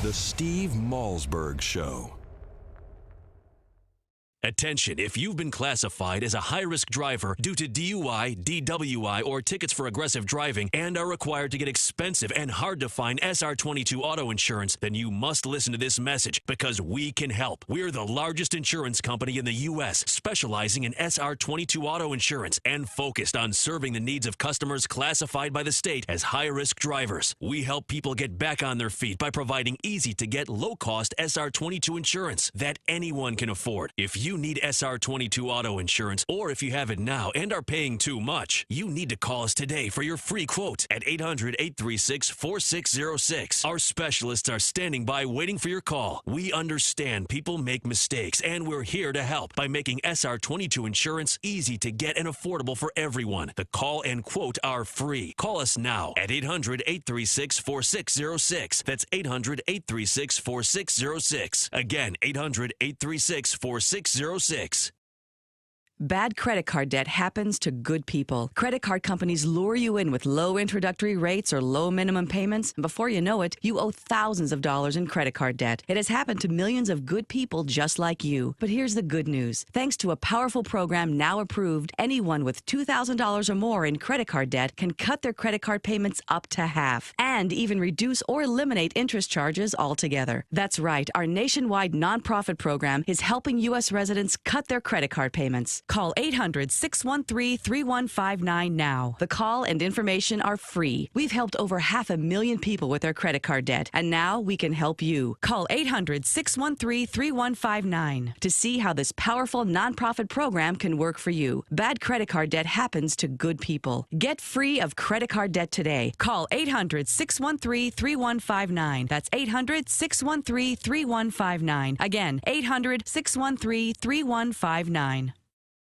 C: The Steve Malzberg Show.
M: Attention, if you've been classified as a high-risk driver due to DUI, DWI, or tickets for aggressive driving and are required to get expensive and hard-to-find SR22 auto insurance, then you must listen to this message because we can help. We're the largest insurance company in the U.S. specializing in SR22 auto insurance and focused on serving the needs of customers classified by the state as high-risk drivers. We help people get back on their feet by providing easy-to-get, low-cost SR22 insurance that anyone can afford. If you need SR22 auto insurance, or if you have it now and are paying too much, you need to call us today for your free quote at 800-836-4606. Our specialists are standing by waiting for your call. We understand people make mistakes, and we're here to help by making SR22 insurance easy to get and affordable for everyone. The call and quote are free. Call us now at 800-836-4606. That's 800-836-4606. Again, 800-836-4606.
I: Bad credit card debt happens to good people. Credit card companies lure you in with low introductory rates or low minimum payments, and before you know it, you owe thousands of dollars in credit card debt. It has happened to millions of good people just like you. But here's the good news. Thanks to a powerful program now approved, anyone with $2,000 or more in credit card debt can cut their credit card payments up to half and even reduce or eliminate interest charges altogether. That's right. Our nationwide nonprofit program is helping U.S. residents cut their credit card payments. Call 800-613-3159 now. The call and information are free. We've helped over 500,000 people with their credit card debt, and now we can help you. Call 800-613-3159 to see how this powerful nonprofit program can work for you. Bad credit card debt happens to good people. Get free of credit card debt today. Call 800-613-3159. That's 800-613-3159. Again, 800-613-3159.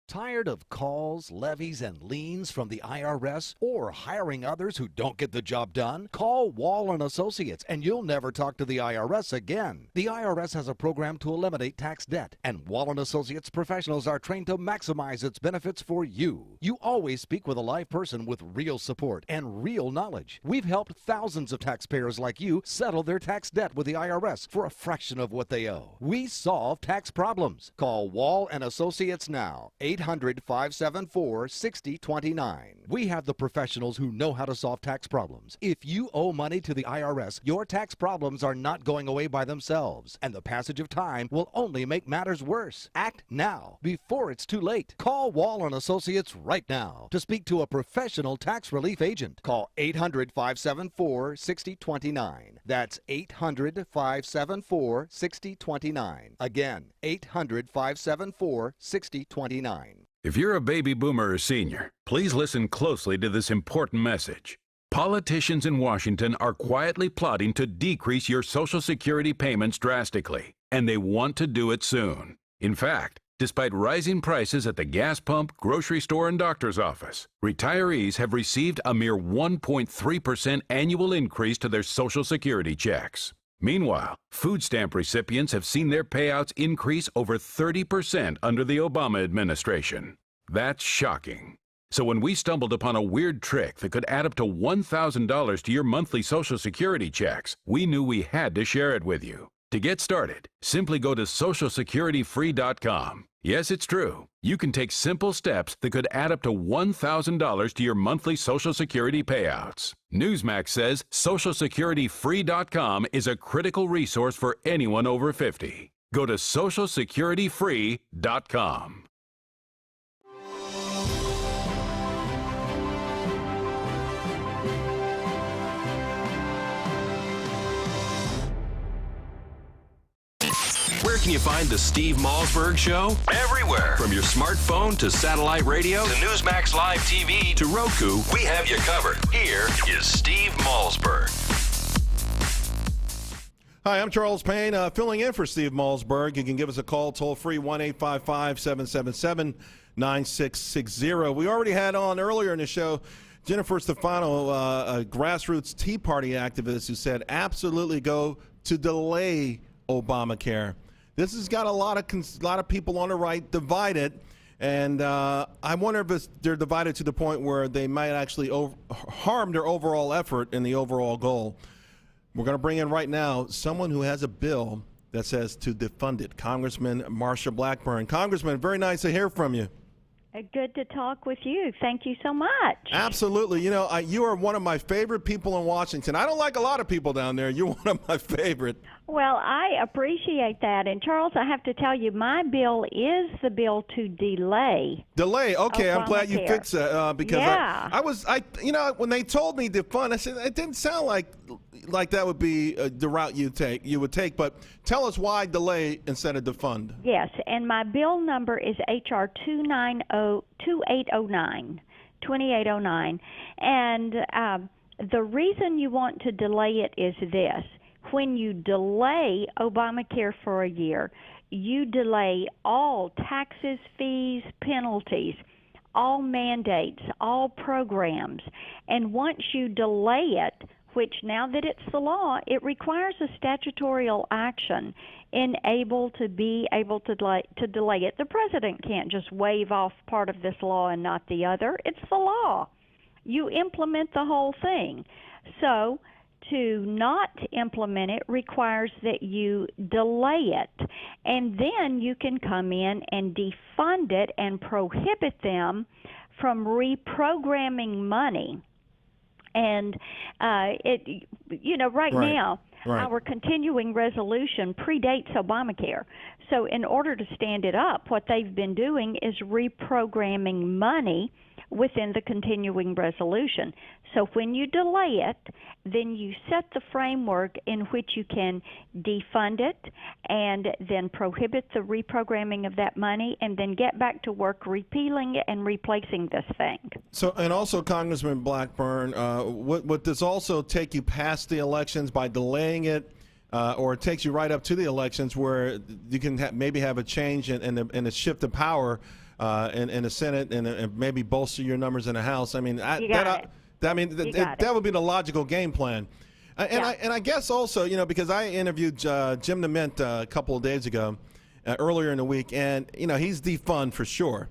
A: Tired of calls, levies, and liens from the IRS or hiring others who don't get the job done? Call Wall & Associates and you'll never talk to the IRS again. The IRS has a program to eliminate tax debt, and Wall & Associates professionals are trained to maximize its benefits for you. You always speak with a live person with real support and real knowledge. We've helped thousands of taxpayers like you settle their tax debt with the IRS for a fraction of what they owe. We solve tax problems. Call Wall & Associates now. 800-574-6029. We have the professionals who know how to solve tax problems. If you owe money to the IRS, your tax problems are not going away by themselves, and the passage of time will only make matters worse. Act now, before it's too late. Call Wall & Associates right now to speak to a professional tax relief agent. Call 800-574-6029. That's 800-574-6029. Again, 800-574-6029.
H: If you're a baby boomer or senior, please listen closely to this important message. Politicians in Washington are quietly plotting to decrease your Social Security payments drastically, and they want to do it soon. In fact, despite rising prices at the gas pump, grocery store, and doctor's office, retirees have received a mere 1.3% annual increase to their Social Security checks. Meanwhile, food stamp recipients have seen their payouts increase over 30% under the Obama administration. That's shocking. So when we stumbled upon a weird trick that could add up to $1,000 to your monthly Social Security checks, we knew we had to share it with you. To get started, simply go to SocialSecurityFree.com. Yes, it's true. You can take simple steps that could add up to $1,000 to your monthly Social Security payouts. Newsmax says SocialSecurityFree.com is a critical resource for anyone over 50. Go to SocialSecurityFree.com.
B: Where can you find the Steve Malzberg Show? Everywhere. From your smartphone to satellite radio to Newsmax Live TV to Roku, we have you covered. Here is Steve Malzberg.
D: Hi, I'm Charles Payne, filling in for Steve Malzberg. You can give us a call toll-free, 1-855-777-9660. We already had on earlier in the show Jennifer Stefano, a grassroots Tea Party activist who said absolutely go to delay Obamacare. This has got a lot of people on the right divided, and I wonder if they're divided to the point where they might actually harm their overall effort and the overall goal. We're going to bring in right now someone who has a bill that says to defund it, Congressman Marsha Blackburn. Congressman, very nice to hear from you.
T: Good to talk with you. Thank you so much.
D: Absolutely. You know, you are one of my favorite people in Washington. I don't like a lot of people down there. You're one of my favorite.
T: Well, I appreciate that. And, Charles, I have to tell you, my bill is the bill to delay.
D: Delay. Okay,
T: Obamacare.
D: I'm glad you fixed that because I you know, when they told me defund, I said it didn't sound like that would be the route you would take. But tell us why delay instead of defund.
T: Yes, and my bill number is HR 2809. And the reason you want to delay it is this. When you delay Obamacare for a year, you delay all taxes, fees, penalties, all mandates, all programs. And once you delay it, which now that it's the law, it requires a statutorial action to delay it. The president can't just waive off part of this law and not the other. It's the law. You implement the whole thing. So to not implement it requires that you delay it. And then you can come in and defund it and prohibit them from reprogramming money. And right now,
D: Right.
T: Our continuing resolution predates Obamacare. So in order to stand it up, what they've been doing is reprogramming money within the continuing resolution. So when you delay it, then you set the framework in which you can defund it and then prohibit the reprogramming of that money and then get back to work repealing and replacing this thing.
D: So, and also, Congressman Blackburn, would this also take you past the elections by delaying it, or it takes you right up to the elections where you can maybe have a change and a shift of power in the Senate and maybe bolster your numbers in the House? I mean, that would be the logical game plan. I guess also, because I interviewed Jim DeMint a couple of days ago, earlier in the week, and he's defund for sure,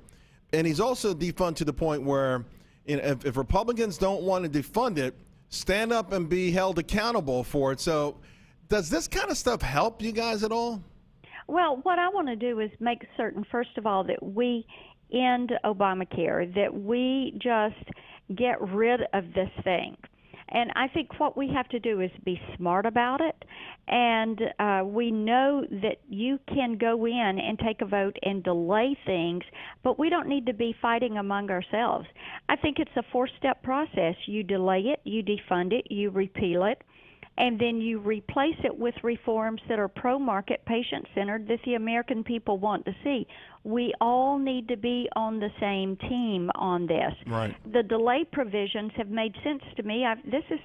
D: and he's also defund to the point where if Republicans don't want to defund it, stand up and be held accountable for it. So, does this kind of stuff help you guys at all?
T: Well, what I want to do is make certain, first of all, that we end Obamacare, that we just get rid of this thing. And I think what we have to do is be smart about it. And we know that you can go in and take a vote and delay things, but we don't need to be fighting among ourselves. I think it's a four-step process. You delay it, you defund it, you repeal it, and then you replace it with reforms that are pro-market, patient-centered, that the American people want to see. We all need to be on the same team on this.
D: Right.
T: The delay provisions have made sense to me. This is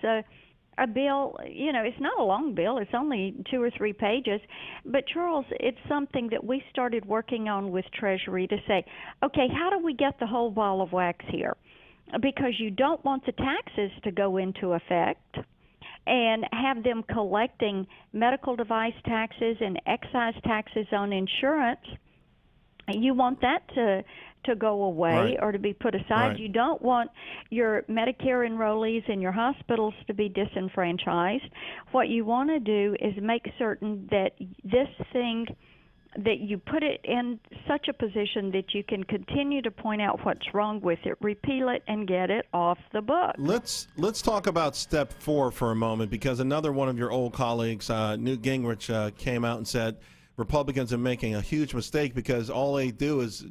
T: a bill, it's not a long bill. It's only 2 or 3 pages. But, Charles, it's something that we started working on with Treasury to say, okay, how do we get the whole ball of wax here? Because you don't want the taxes to go into effect and have them collecting medical device taxes and excise taxes on insurance. You want that to go away or to be put aside.
D: Right.
T: You don't want your Medicare enrollees in your hospitals to be disenfranchised. What you want to do is make certain that this thing, that you put it in such a position that you can continue to point out what's wrong with it, repeal it, and get it off the book.
D: Let's talk about step 4 for a moment, because another one of your old colleagues, Newt Gingrich, came out and said Republicans are making a huge mistake because all they do is,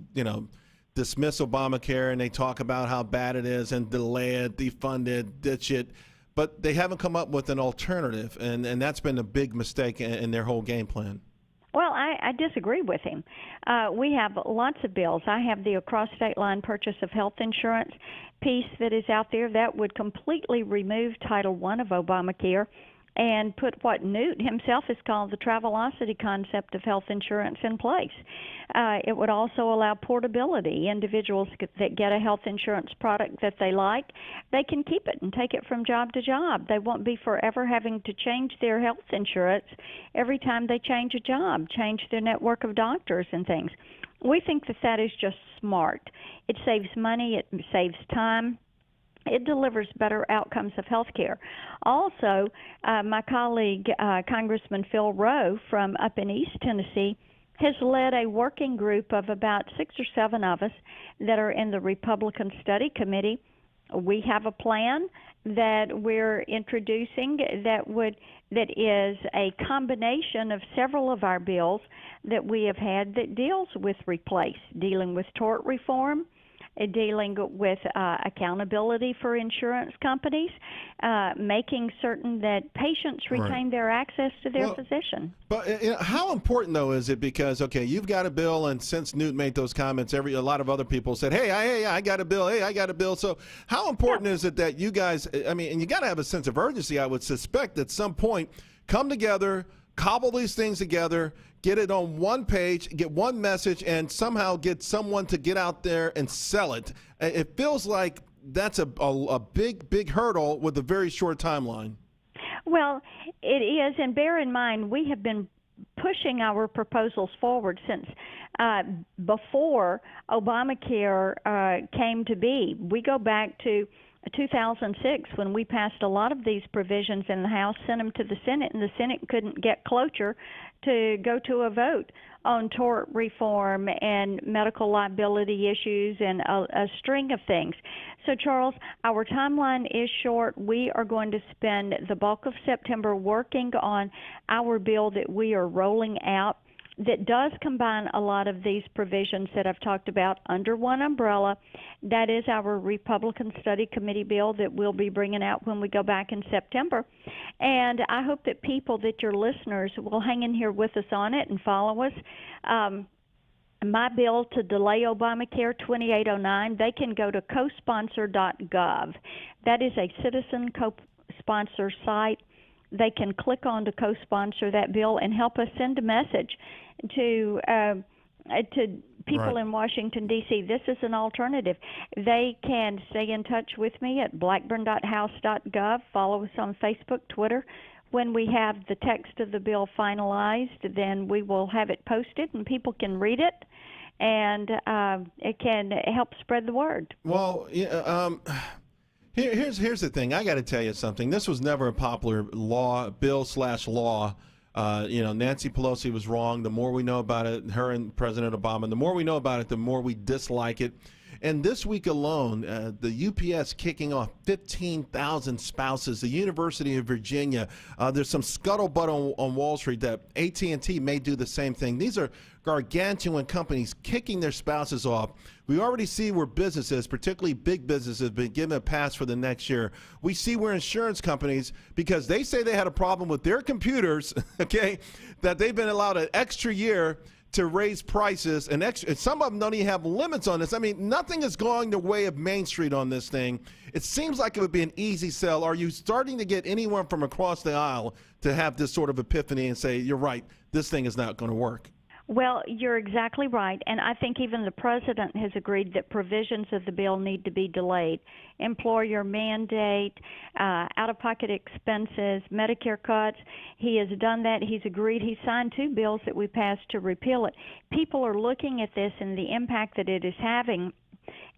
D: dismiss Obamacare, and they talk about how bad it is and delay it, defund it, ditch it, but they haven't come up with an alternative, and that's been a big mistake in their whole game plan.
T: Well, I disagree with him. We have lots of bills. I have the across state line purchase of health insurance piece that is out there that would completely remove Title I of Obamacare and put what Newt himself has called the Travelocity concept of health insurance in place. It would also allow portability. Individuals that get a health insurance product that they like, they can keep it and take it from job to job. They won't be forever having to change their health insurance every time they change a job, change their network of doctors and things. We think that that is just smart. It saves money, it saves time. It delivers better outcomes of health care. Also, my colleague, Congressman Phil Rowe from up in East Tennessee, has led a working group of about 6 or 7 of us that are in the Republican Study Committee. We have a plan that we're introducing that is a combination of several of our bills that we have had that deals with dealing with tort reform, dealing with accountability for insurance companies, making certain that patients retain their access to their physician.
D: But how important, though, is it? Because, okay, you've got a bill, and since Newt made those comments, a lot of other people said, hey, I got a bill, hey, I got a bill. So how important is it that you guys, and you got to have a sense of urgency, I would suspect, at some point, come together, cobble these things together, get it on one page, get one message, and somehow get someone to get out there and sell it. It feels like that's a big hurdle with a very short timeline.
T: Well, it is, and bear in mind, we have been pushing our proposals forward since before Obamacare came to be. We go back to 2006 when we passed a lot of these provisions in the House, sent them to the Senate, and the Senate couldn't get cloture to go to a vote on tort reform and medical liability issues and a string of things. So, Charles, our timeline is short. We are going to spend the bulk of September working on our bill that we are rolling out that does combine a lot of these provisions that I've talked about under one umbrella. That is our Republican Study Committee bill that we'll be bringing out when we go back in September. And I hope that people, that your listeners, will hang in here with us on it and follow us. My bill to delay Obamacare 2809, they can go to cosponsor.gov. That is a citizen co-sponsor site. They can click on to co-sponsor that bill and help us send a message to people in Washington, D.C. This is an alternative. They can stay in touch with me at blackburn.house.gov. Follow us on Facebook, Twitter. When we have the text of the bill finalized, then we will have it posted and people can read it, and it can help spread the word.
D: Well, here's the thing. I got to tell you something. This was never a popular bill/law. Nancy Pelosi was wrong. The more we know about it, her and President Obama, the more we know about it, the more we dislike it. And this week alone, the UPS kicking off 15,000 spouses. The University of Virginia, there's some scuttlebutt on Wall Street that AT&T may do the same thing. These are gargantuan companies kicking their spouses off. We already see where businesses, particularly big businesses, have been given a pass for the next year. We see where insurance companies, because they say they had a problem with their computers, okay, that they've been allowed an extra year to raise prices, and some of them don't even have limits on this. I mean, nothing is going the way of Main Street on this thing. It seems like it would be an easy sell. Are you starting to get anyone from across the aisle to have this sort of epiphany and say, you're right, this thing is not going to work?
T: Well, you're exactly right, and I think even the president has agreed that provisions of the bill need to be delayed. Employer mandate, out-of-pocket expenses, Medicare cuts. He has done that. He's agreed. He signed 2 bills that we passed to repeal it. People are looking at this and the impact that it is having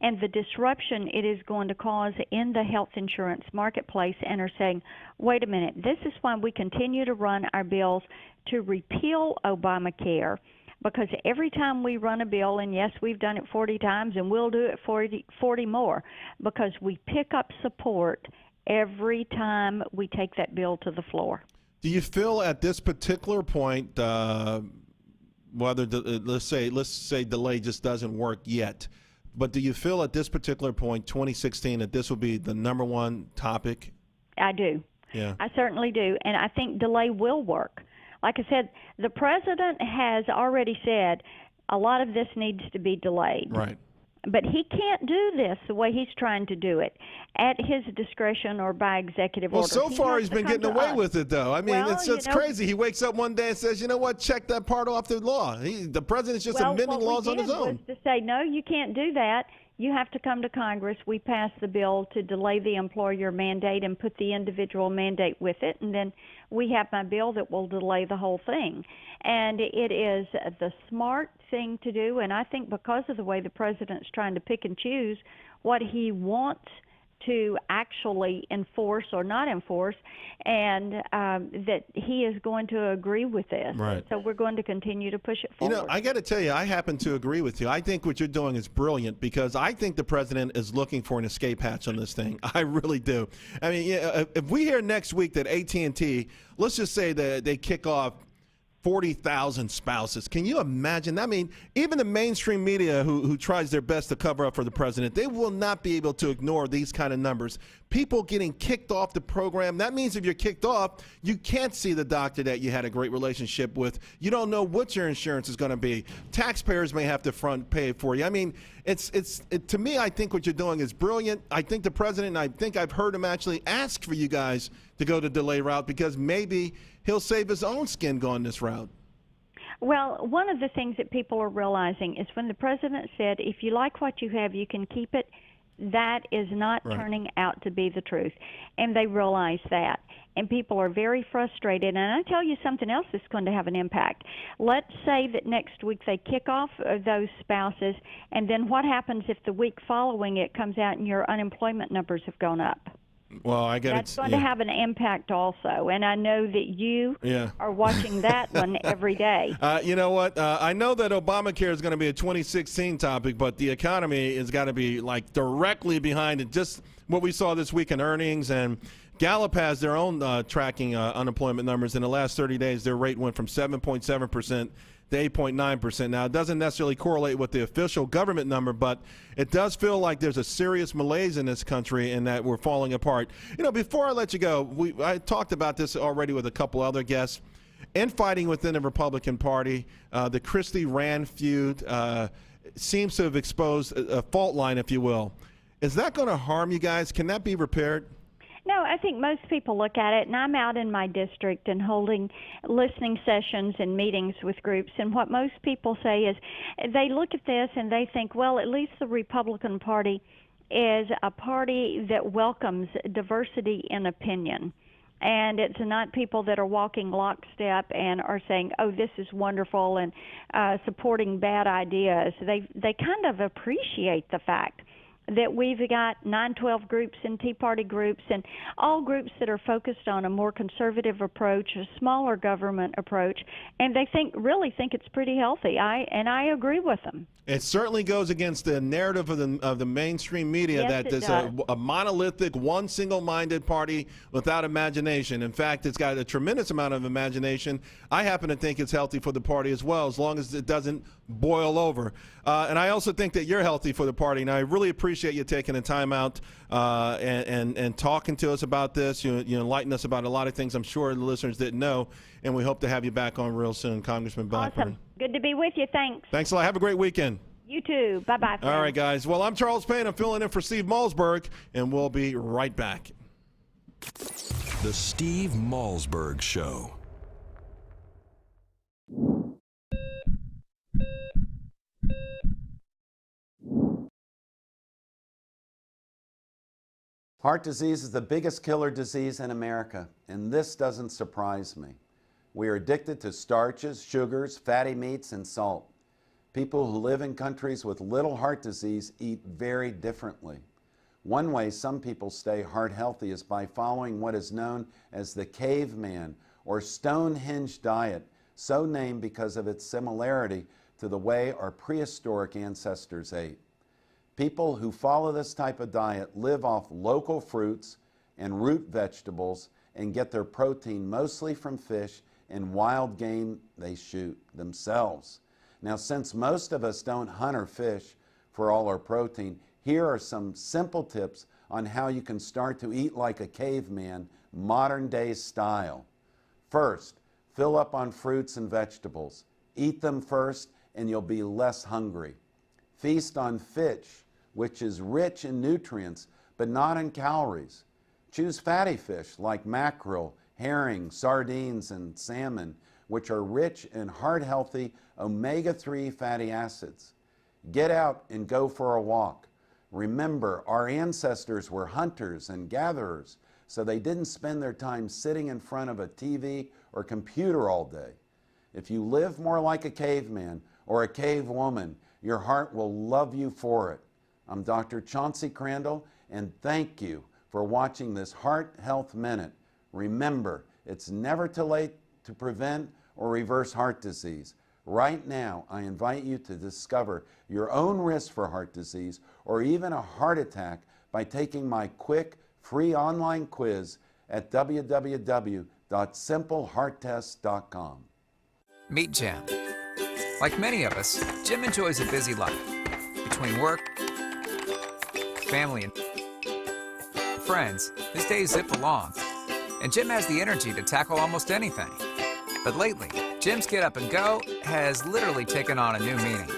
T: and the disruption it is going to cause in the health insurance marketplace, and are saying, wait a minute, this is why we continue to run our bills to repeal Obamacare, because every time we run a bill, and yes, we've done it 40 times, and we'll do it 40 more, because we pick up support every time we take that bill to the floor.
D: Do you feel at this particular point, whether let's say delay just doesn't work yet, but do you feel at this particular point, 2016, that this will be the #1 topic?
T: I do.
D: Yeah.
T: I certainly do, and I think delay will work. Like I said, the president has already said a lot of this needs to be delayed.
D: Right.
T: But he can't do this the way he's trying to do it, at his discretion or by executive order.
D: Well, so far he's been getting away with it, though. I mean, it's just crazy. He wakes up one day and says, you know what, check that part off the law. The president's just amending laws on his own.
T: What we did was to say, no, you can't do that. You have to come to Congress. We passed the bill to delay the employer mandate and put the individual mandate with it, and then we have my bill that will delay the whole thing. And it is the smart thing to do, and I think because of the way the president's trying to pick and choose what he wants to actually enforce or not enforce, and that he is going to agree with this.
D: Right.
T: So we're going to continue to push it forward.
D: You know, I got to tell you, I happen to agree with you. I think what you're doing is brilliant, because I think the president is looking for an escape hatch on this thing. I really do. I mean, if we hear next week that AT&T, let's just say that they kick off 40,000 spouses. Can you imagine? I mean, even the mainstream media who tries their best to cover up for the president, they will not be able to ignore these kind of numbers. People getting kicked off the program. That means if you're kicked off, you can't see the doctor that you had a great relationship with. You don't know what your insurance is going to be. Taxpayers may have to front pay for you. I mean, to me, I think what you're doing is brilliant. I think the president, and I think I've heard him actually ask for you guys to go the delay route, because maybe he'll save his own skin going this route.
T: Well, one of the things that people are realizing is when the president said, if you like what you have, you can keep it, that is not turning out to be the truth. And they realize that. and people are very frustrated. And I tell you something else that's going to have an impact. Let's say that next week they kick off those spouses, and then what happens if the week following it comes out and your unemployment numbers have gone up?
D: Well, I get
T: That's going to have an impact also, and I know that you are watching that one every day.
D: You know what? I know that Obamacare is going to be a 2016 topic, but the economy has got to be like directly behind it. Just what we saw this week in earnings, and Gallup has their own tracking unemployment numbers. In the last 30 days, their rate went from 7.7% to 8.9%. Now, it doesn't necessarily correlate with the official government number, but it does feel like there's a serious malaise in this country and that we're falling apart. You know, before I let you go, I talked about this already with a couple other guests. Infighting within the Republican Party, the Christie-Rand feud seems to have exposed a fault line, if you will. Is that going to harm you guys? Can that be repaired?
T: No, I think most people look at it, and I'm out in my district and holding listening sessions and meetings with groups, and what most people say is they look at this and they think, well, at least the Republican Party is a party that welcomes diversity in opinion. And it's not people that are walking lockstep and are saying, oh, this is wonderful, and supporting bad ideas. They kind of appreciate the fact that we've got 9/12 groups and Tea Party groups and all groups that are focused on a more conservative approach, a smaller government approach, and they really think it's pretty healthy. I agree with them.
D: It certainly goes against the narrative of the mainstream media that there's a monolithic, one single-minded party without imagination. In fact, it's got a tremendous amount of imagination. I happen to think it's healthy for the party as well, as long as it doesn't boil over. And I also think that you're healthy for the party. And I really appreciate you taking the time out and talking to us about this. You enlightened us about a lot of things I'm sure the listeners didn't know. And we hope to have you back on real soon, Congressman Blackburn.
T: Awesome. Good to be with you. Thanks.
D: Thanks a lot. Have a great weekend.
T: You too. Bye-bye.
D: All right, guys. Well, I'm Charles Payne. I'm filling in for Steve Malzberg, and we'll be right back.
C: The Steve Malzberg Show.
F: Heart disease is the biggest killer disease in America, and this doesn't surprise me. We are addicted to starches, sugars, fatty meats, and salt. People who live in countries with little heart disease eat very differently. One way some people stay heart healthy is by following what is known as the caveman or Stonehenge diet, so named because of its similarity to the way our prehistoric ancestors ate. People who follow this type of diet live off local fruits and root vegetables and get their protein mostly from fish and wild game they shoot themselves. Now, since most of us don't hunt or fish for all our protein, here are some simple tips on how you can start to eat like a caveman, modern day style. First, fill up on fruits and vegetables. Eat them first and you'll be less hungry. Feast on fish, which is rich in nutrients but not in calories. Choose fatty fish like mackerel, herring, sardines, and salmon, which are rich in heart-healthy omega-3 fatty acids. Get out and go for a walk. Remember, our ancestors were hunters and gatherers, so they didn't spend their time sitting in front of a TV or computer all day. If you live more like a caveman or a cave woman, your heart will love you for it. I'm Dr. Chauncey Crandall, and thank you for watching this Heart Health Minute. Remember, it's never too late to prevent or reverse heart disease. Right now, I invite you to discover your own risk for heart disease or even a heart attack by taking my quick, free online quiz at www.simplehearttest.com.
G: Meet Jim. Like many of us, Jim enjoys a busy life. Between work, family, and friends, his days zip along. And Jim has the energy to tackle almost anything. But lately, Jim's get up and go has literally taken on a new meaning.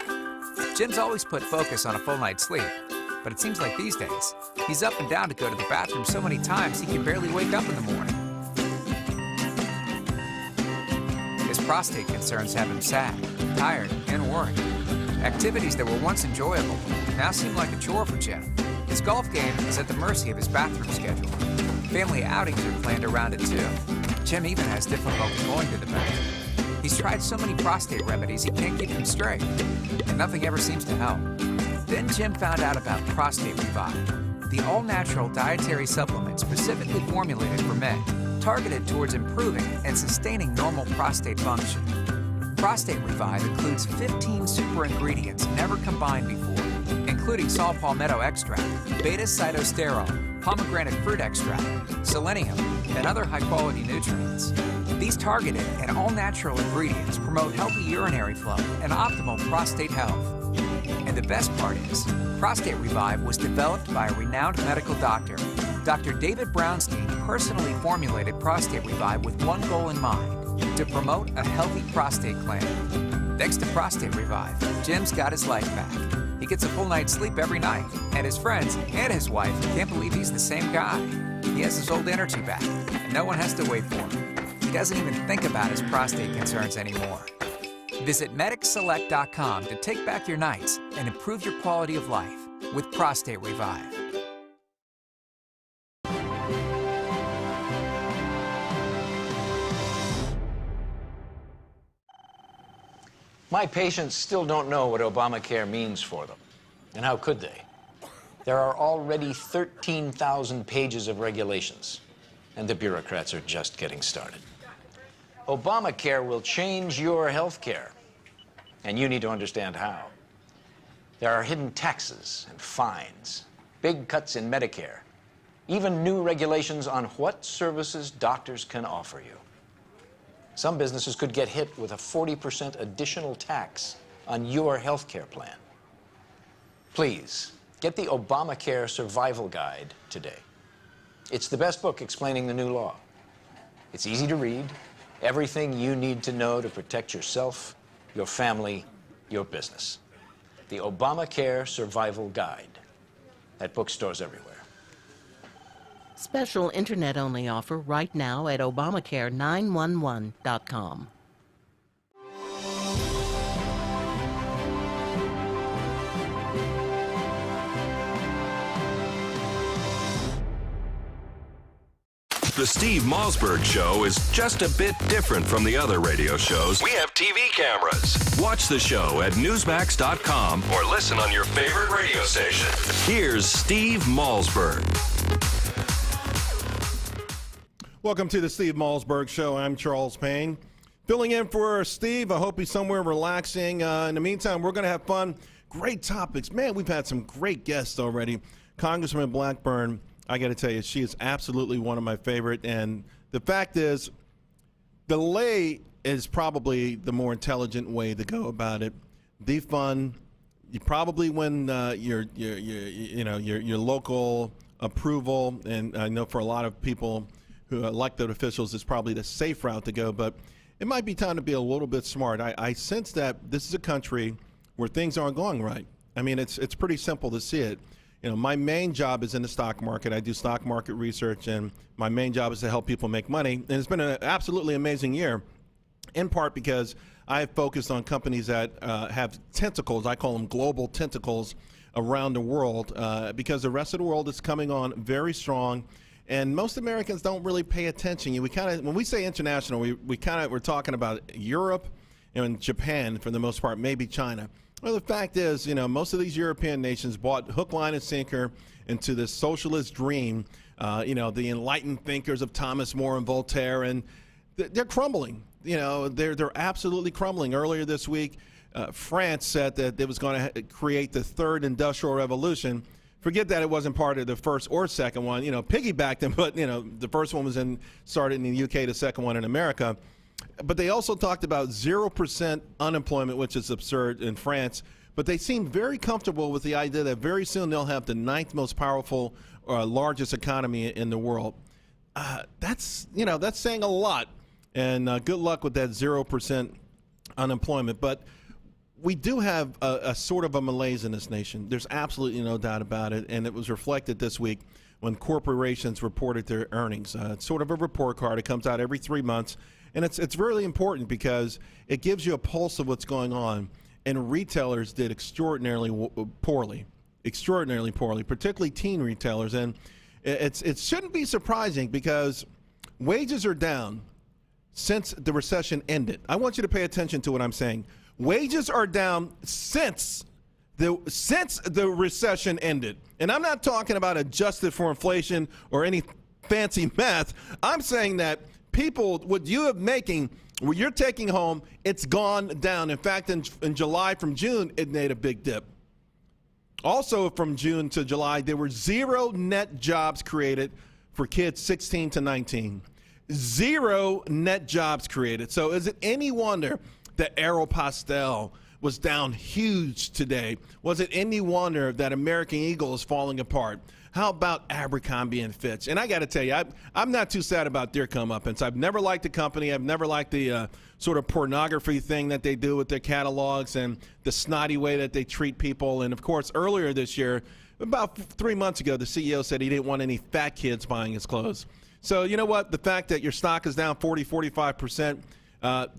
G: Jim's always put focus on a full night's sleep, but it seems like these days, he's up and down to go to the bathroom so many times he can barely wake up in the morning. His prostate concerns have him sad, tired, and worried. Activities that were once enjoyable now seem like a chore for Jim. His golf game is at the mercy of his bathroom schedule. Family outings are planned around it too. Jim even has difficulty going to the bathroom. He's tried so many prostate remedies he can't keep them straight, and nothing ever seems to help. Then Jim found out about Prostate Revive, the all-natural dietary supplement specifically formulated for men, targeted towards improving and sustaining normal prostate function. Prostate Revive includes 15 super ingredients never combined before, including saw palmetto extract, beta-cytosterol, pomegranate fruit extract, selenium, and other high-quality nutrients. These targeted and all-natural ingredients promote healthy urinary flow and optimal prostate health. And the best part is, Prostate Revive was developed by a renowned medical doctor. Dr. David Brownstein personally formulated Prostate Revive with one goal in mind: to promote a healthy prostate gland. Thanks to Prostate Revive, Jim's got his life back. He gets a full night's sleep every night, and his friends and his wife can't believe he's the same guy. He has his old energy back, and no one has to wait for him. He doesn't even think about his prostate concerns anymore. Visit MedicSelect.com to take back your nights and improve your quality of life with Prostate Revive.
N: My patients still don't know what Obamacare means for them. And how could they? There are already 13,000 pages of regulations, and the bureaucrats are just getting started. Obamacare will change your health care, and you need to understand how. There are hidden taxes and fines, big cuts in Medicare, even new regulations on what services doctors can offer you. Some businesses could get hit with a 40% additional tax on your health care plan. Please, get the Obamacare Survival Guide today. It's the best book explaining the new law. It's easy to read, everything you need to know to protect yourself, your family, your business. The Obamacare Survival Guide at bookstores everywhere.
U: Special internet-only offer right now at Obamacare911.com.
B: The Steve Malzberg Show is just a bit different from the other radio shows. We have TV cameras. Watch the show at Newsmax.com or listen on your favorite radio station. Here's Steve Malzberg.
D: Welcome to the Steve Malzberg Show. I'm Charles Payne. Filling in for Steve. I hope he's somewhere relaxing. In the meantime, we're going to have fun. Great topics. Man, we've had some great guests already. Congressman Blackburn, I got to tell you, she is absolutely one of my favorite. And the fact is, delay is probably the more intelligent way to go about it. Defund. You probably win your local approval, and I know for a lot of people who are elected officials, is probably the safe route to go. But it might be time to be a little bit smart. I sense that this is a country where things aren't going right. I mean, it's pretty simple to see it. You know, my main job is in the stock market. I do stock market research, and my main job is to help people make money. And it's been an absolutely amazing year, in part because I've focused on companies that have tentacles. I call them global tentacles around the world because the rest of the world is coming on very strong. And most Americans don't really pay attention. We kind of, when we say international, we're talking about Europe and Japan for the most part, maybe China. Well, the fact is, most of these European nations bought hook, line, and sinker into this socialist dream. The enlightened thinkers of Thomas More and Voltaire, and they're crumbling. They're absolutely crumbling. Earlier this week, France said that it was going to create the third industrial revolution. Forget that it wasn't part of the first or second one. Piggybacked them, but the first one was started in the UK, the second one in America. But they also talked about 0% unemployment, which is absurd in France. But they seem very comfortable with the idea that very soon they'll have the ninth most powerful or largest economy in the world. That's saying a lot. And good luck with that 0% unemployment. But we do have a sort of a malaise in this nation. There's absolutely no doubt about it. And it was reflected this week when corporations reported their earnings. It's sort of a report card. It comes out every 3 months. And it's really important because it gives you a pulse of what's going on. And retailers did extraordinarily poorly, particularly teen retailers. And It shouldn't be surprising because wages are down since the recession ended. I want you to pay attention to what I'm saying. Wages are down since the recession ended. And I'm not talking about adjusted for inflation or any fancy math. I'm saying that people, what you are making, what you're taking home, it's gone down. In fact, in July, from June, it made a big dip. Also, from June to July, there were 0 net jobs created for kids 16 to 19. 0 net jobs created. So is it any wonder that Aeropostale was down huge today? Was it any wonder that American Eagle is falling apart? How about Abercrombie and Fitch? And I got to tell you, I'm not too sad about their comeuppance. I've never liked the company. I've never liked the sort of pornography thing that they do with their catalogs and the snotty way that they treat people. And, of course, earlier this year, about 3 months ago, the CEO said he didn't want any fat kids buying his clothes. So, you know what? The fact that your stock is down 40, 45%,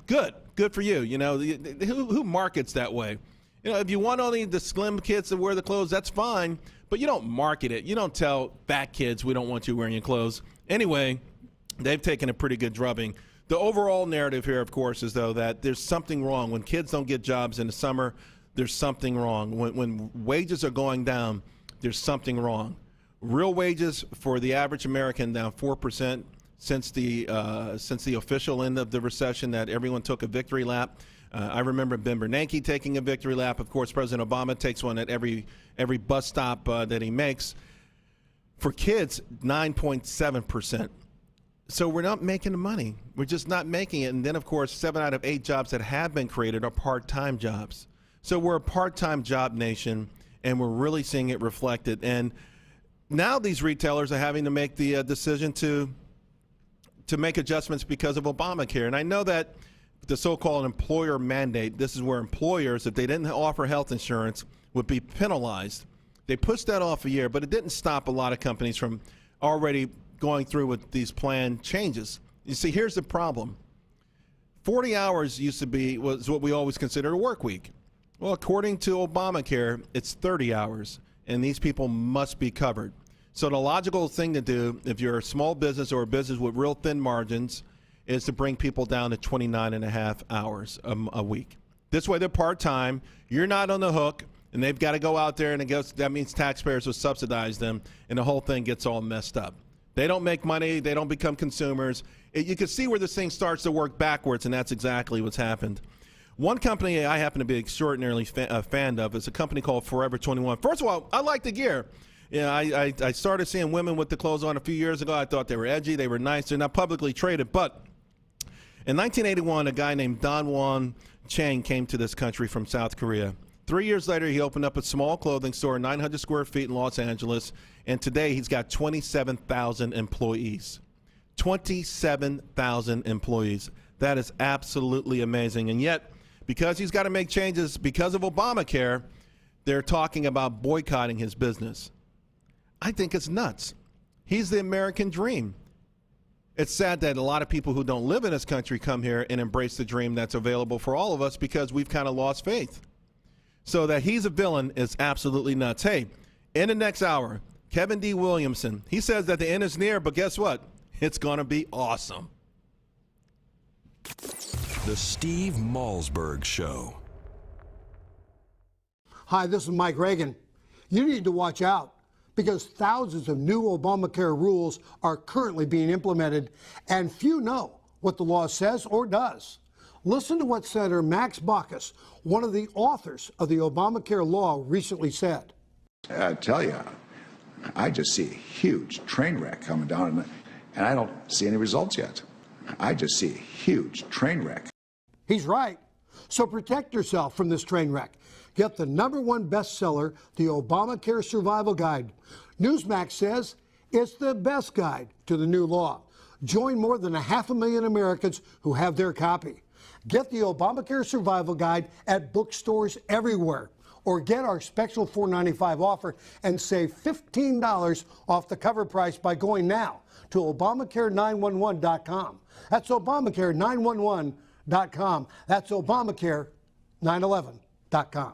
D: good for you. You know, who markets that way? You know, if you want only the slim kids to wear the clothes, that's fine, but you don't market it. You don't tell fat kids we don't want you wearing your clothes. Anyway, they've taken a pretty good drubbing. The overall narrative here, of course, is, though, that there's something wrong. When kids don't get jobs in the summer, there's something wrong. When wages are going down, there's something wrong. Real wages for the average American down 4% since the official end of the recession that everyone took a victory lap. I remember Ben Bernanke taking a victory lap. Of course, President Obama takes one at every bus stop that he makes. For kids, 9.7%. So we're not making the money. We're just not making it. And then, of course, 7 out of 8 jobs that have been created are part-time jobs. So we're a part-time job nation, and we're really seeing it reflected. And now these retailers are having to make the decision to make adjustments because of Obamacare. And I know that the so-called employer mandate, this is where employers, if they didn't offer health insurance, would be penalized. They pushed that off a year, but it didn't stop a lot of companies from already going through with these planned changes. You see, here's the problem. 40 hours was what we always considered a work week. Well, according to Obamacare, it's 30 hours, and these people must be covered. So the logical thing to do, if you're a small business or a business with real thin margins, is to bring people down to 29.5 hours a week. This way they're part-time, you're not on the hook, and they've got to go out there, and that means taxpayers will subsidize them, and the whole thing gets all messed up. They don't make money. They don't become consumers. You can see where this thing starts to work backwards, and that's exactly what's happened. One company I happen to be extraordinarily fan of is a company called Forever 21. First of all, I like the gear. Yeah, I started seeing women with the clothes on a few years ago. I thought they were edgy. They were nice. They're not publicly traded. But in 1981, a guy named Don Juan Chang came to this country from South Korea. 3 years later, he opened up a small clothing store, 900 square feet in Los Angeles, and today he's got 27,000 employees. 27,000 employees. That is absolutely amazing. And yet, because he's got to make changes because of Obamacare, they're talking about boycotting his business. I think it's nuts. He's the American dream. It's sad that a lot of people who don't live in this country come here and embrace the dream that's available for all of us because we've kind of lost faith. So that he's a villain is absolutely nuts. Hey, in the next hour, Kevin D. Williamson, he says that the end is near, but guess what? It's going to be awesome.
C: The Steve Malzberg Show.
E: Hi, this is Mike Reagan. You need to watch out because thousands of new Obamacare rules are currently being implemented, and few know what the law says or does. Listen to what Senator Max Baucus, one of the authors of the Obamacare law, recently said.
O: I tell you, I just see a huge train wreck coming down, and I don't see any results yet. I just see a huge train wreck.
E: He's right. So protect yourself from this train wreck. Get the #1 bestseller, the Obamacare Survival Guide. Newsmax says it's the best guide to the new law. Join more than 500,000 Americans who have their copy. Get the Obamacare Survival Guide at bookstores everywhere, or get our special $4.95 offer and save $15 off the cover price by going now to Obamacare911.com. That's Obamacare911.com. That's Obamacare911.com.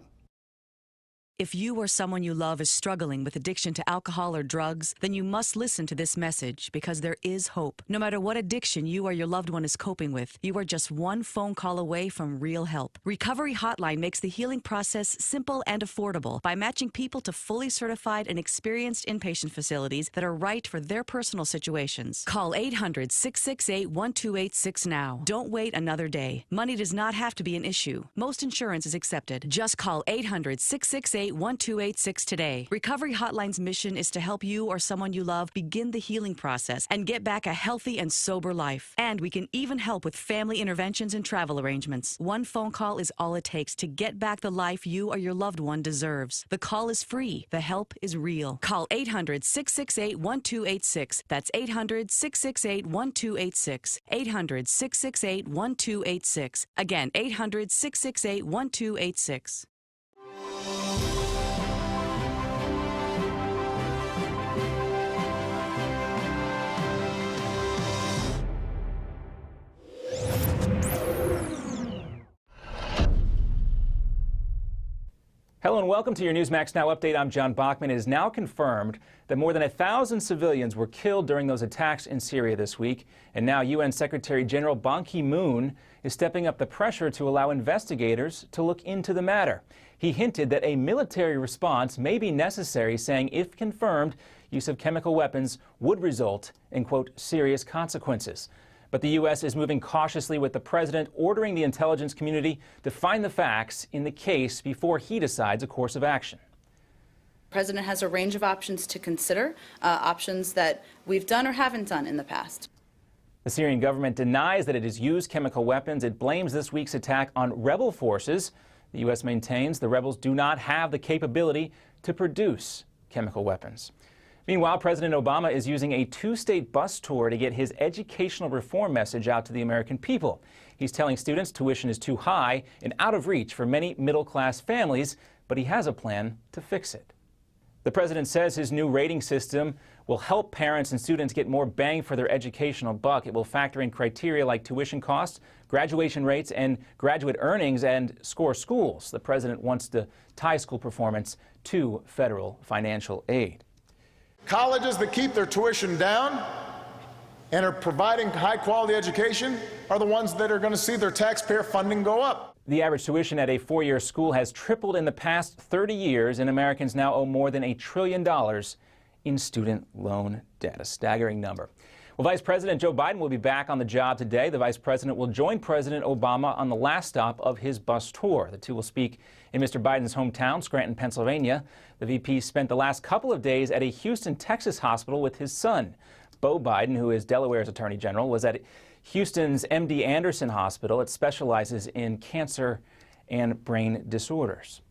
I: If you or someone you love is struggling with addiction to alcohol or drugs, then you must listen to this message because there is hope. No matter what addiction you or your loved one is coping with, you are just one phone call away from real help. Recovery Hotline makes the healing process simple and affordable by matching people to fully certified and experienced inpatient facilities that are right for their personal situations. Call 800-668-1286 now. Don't wait another day. Money does not have to be an issue. Most insurance is accepted. Just call 800-668-1286 today. Recovery Hotline's mission is to help you or someone you love begin the healing process and get back a healthy and sober life. And we can even help with family interventions and travel arrangements. One phone call is all it takes to get back the life you or your loved one deserves. The call is free. The help is real. Call 800-668-1286. That's 800-668-1286. 800-668-1286. Again, 800-668-1286.
J: Hello and welcome to your Newsmax Now update. I'm John Bachman. It is now confirmed that more than 1,000 civilians were killed during those attacks in Syria this week. And now UN Secretary General Ban Ki-moon is stepping up the pressure to allow investigators to look into the matter. He hinted that a military response may be necessary, saying if confirmed, use of chemical weapons would result in, quote, serious consequences. But the U.S. is moving cautiously, with the president ordering the intelligence community to find the facts in the case before he decides a course of action.
P: The president has a range of options to consider, options that we've done or haven't done in the past.
J: The Syrian government denies that it has used chemical weapons. It blames this week's attack on rebel forces. The U.S. maintains the rebels do not have the capability to produce chemical weapons. Meanwhile, President Obama is using a two-state bus tour to get his educational reform message out to the American people. He's telling students tuition is too high and out of reach for many middle-class families, but he has a plan to fix it. The president says his new rating system will help parents and students get more bang for their educational buck. It will factor in criteria like tuition costs, graduation rates, and graduate earnings, and score schools. The president wants to tie school performance to federal financial aid.
V: Colleges that keep their tuition down and are providing high-quality education are the ones that are going to see their taxpayer funding go up.
J: The average tuition at a four-year school has tripled in the past 30 years, and Americans now owe more than $1 trillion in student loan debt, a staggering number. Well, Vice President Joe Biden will be back on the job today. The Vice President will join President Obama on the last stop of his bus tour. The two will speak in Mr. Biden's hometown, Scranton, Pennsylvania. The VP spent the last couple of days at a Houston, Texas hospital with his son. Beau Biden, who is Delaware's Attorney General, was at Houston's MD Anderson Hospital. It specializes in cancer and brain disorders.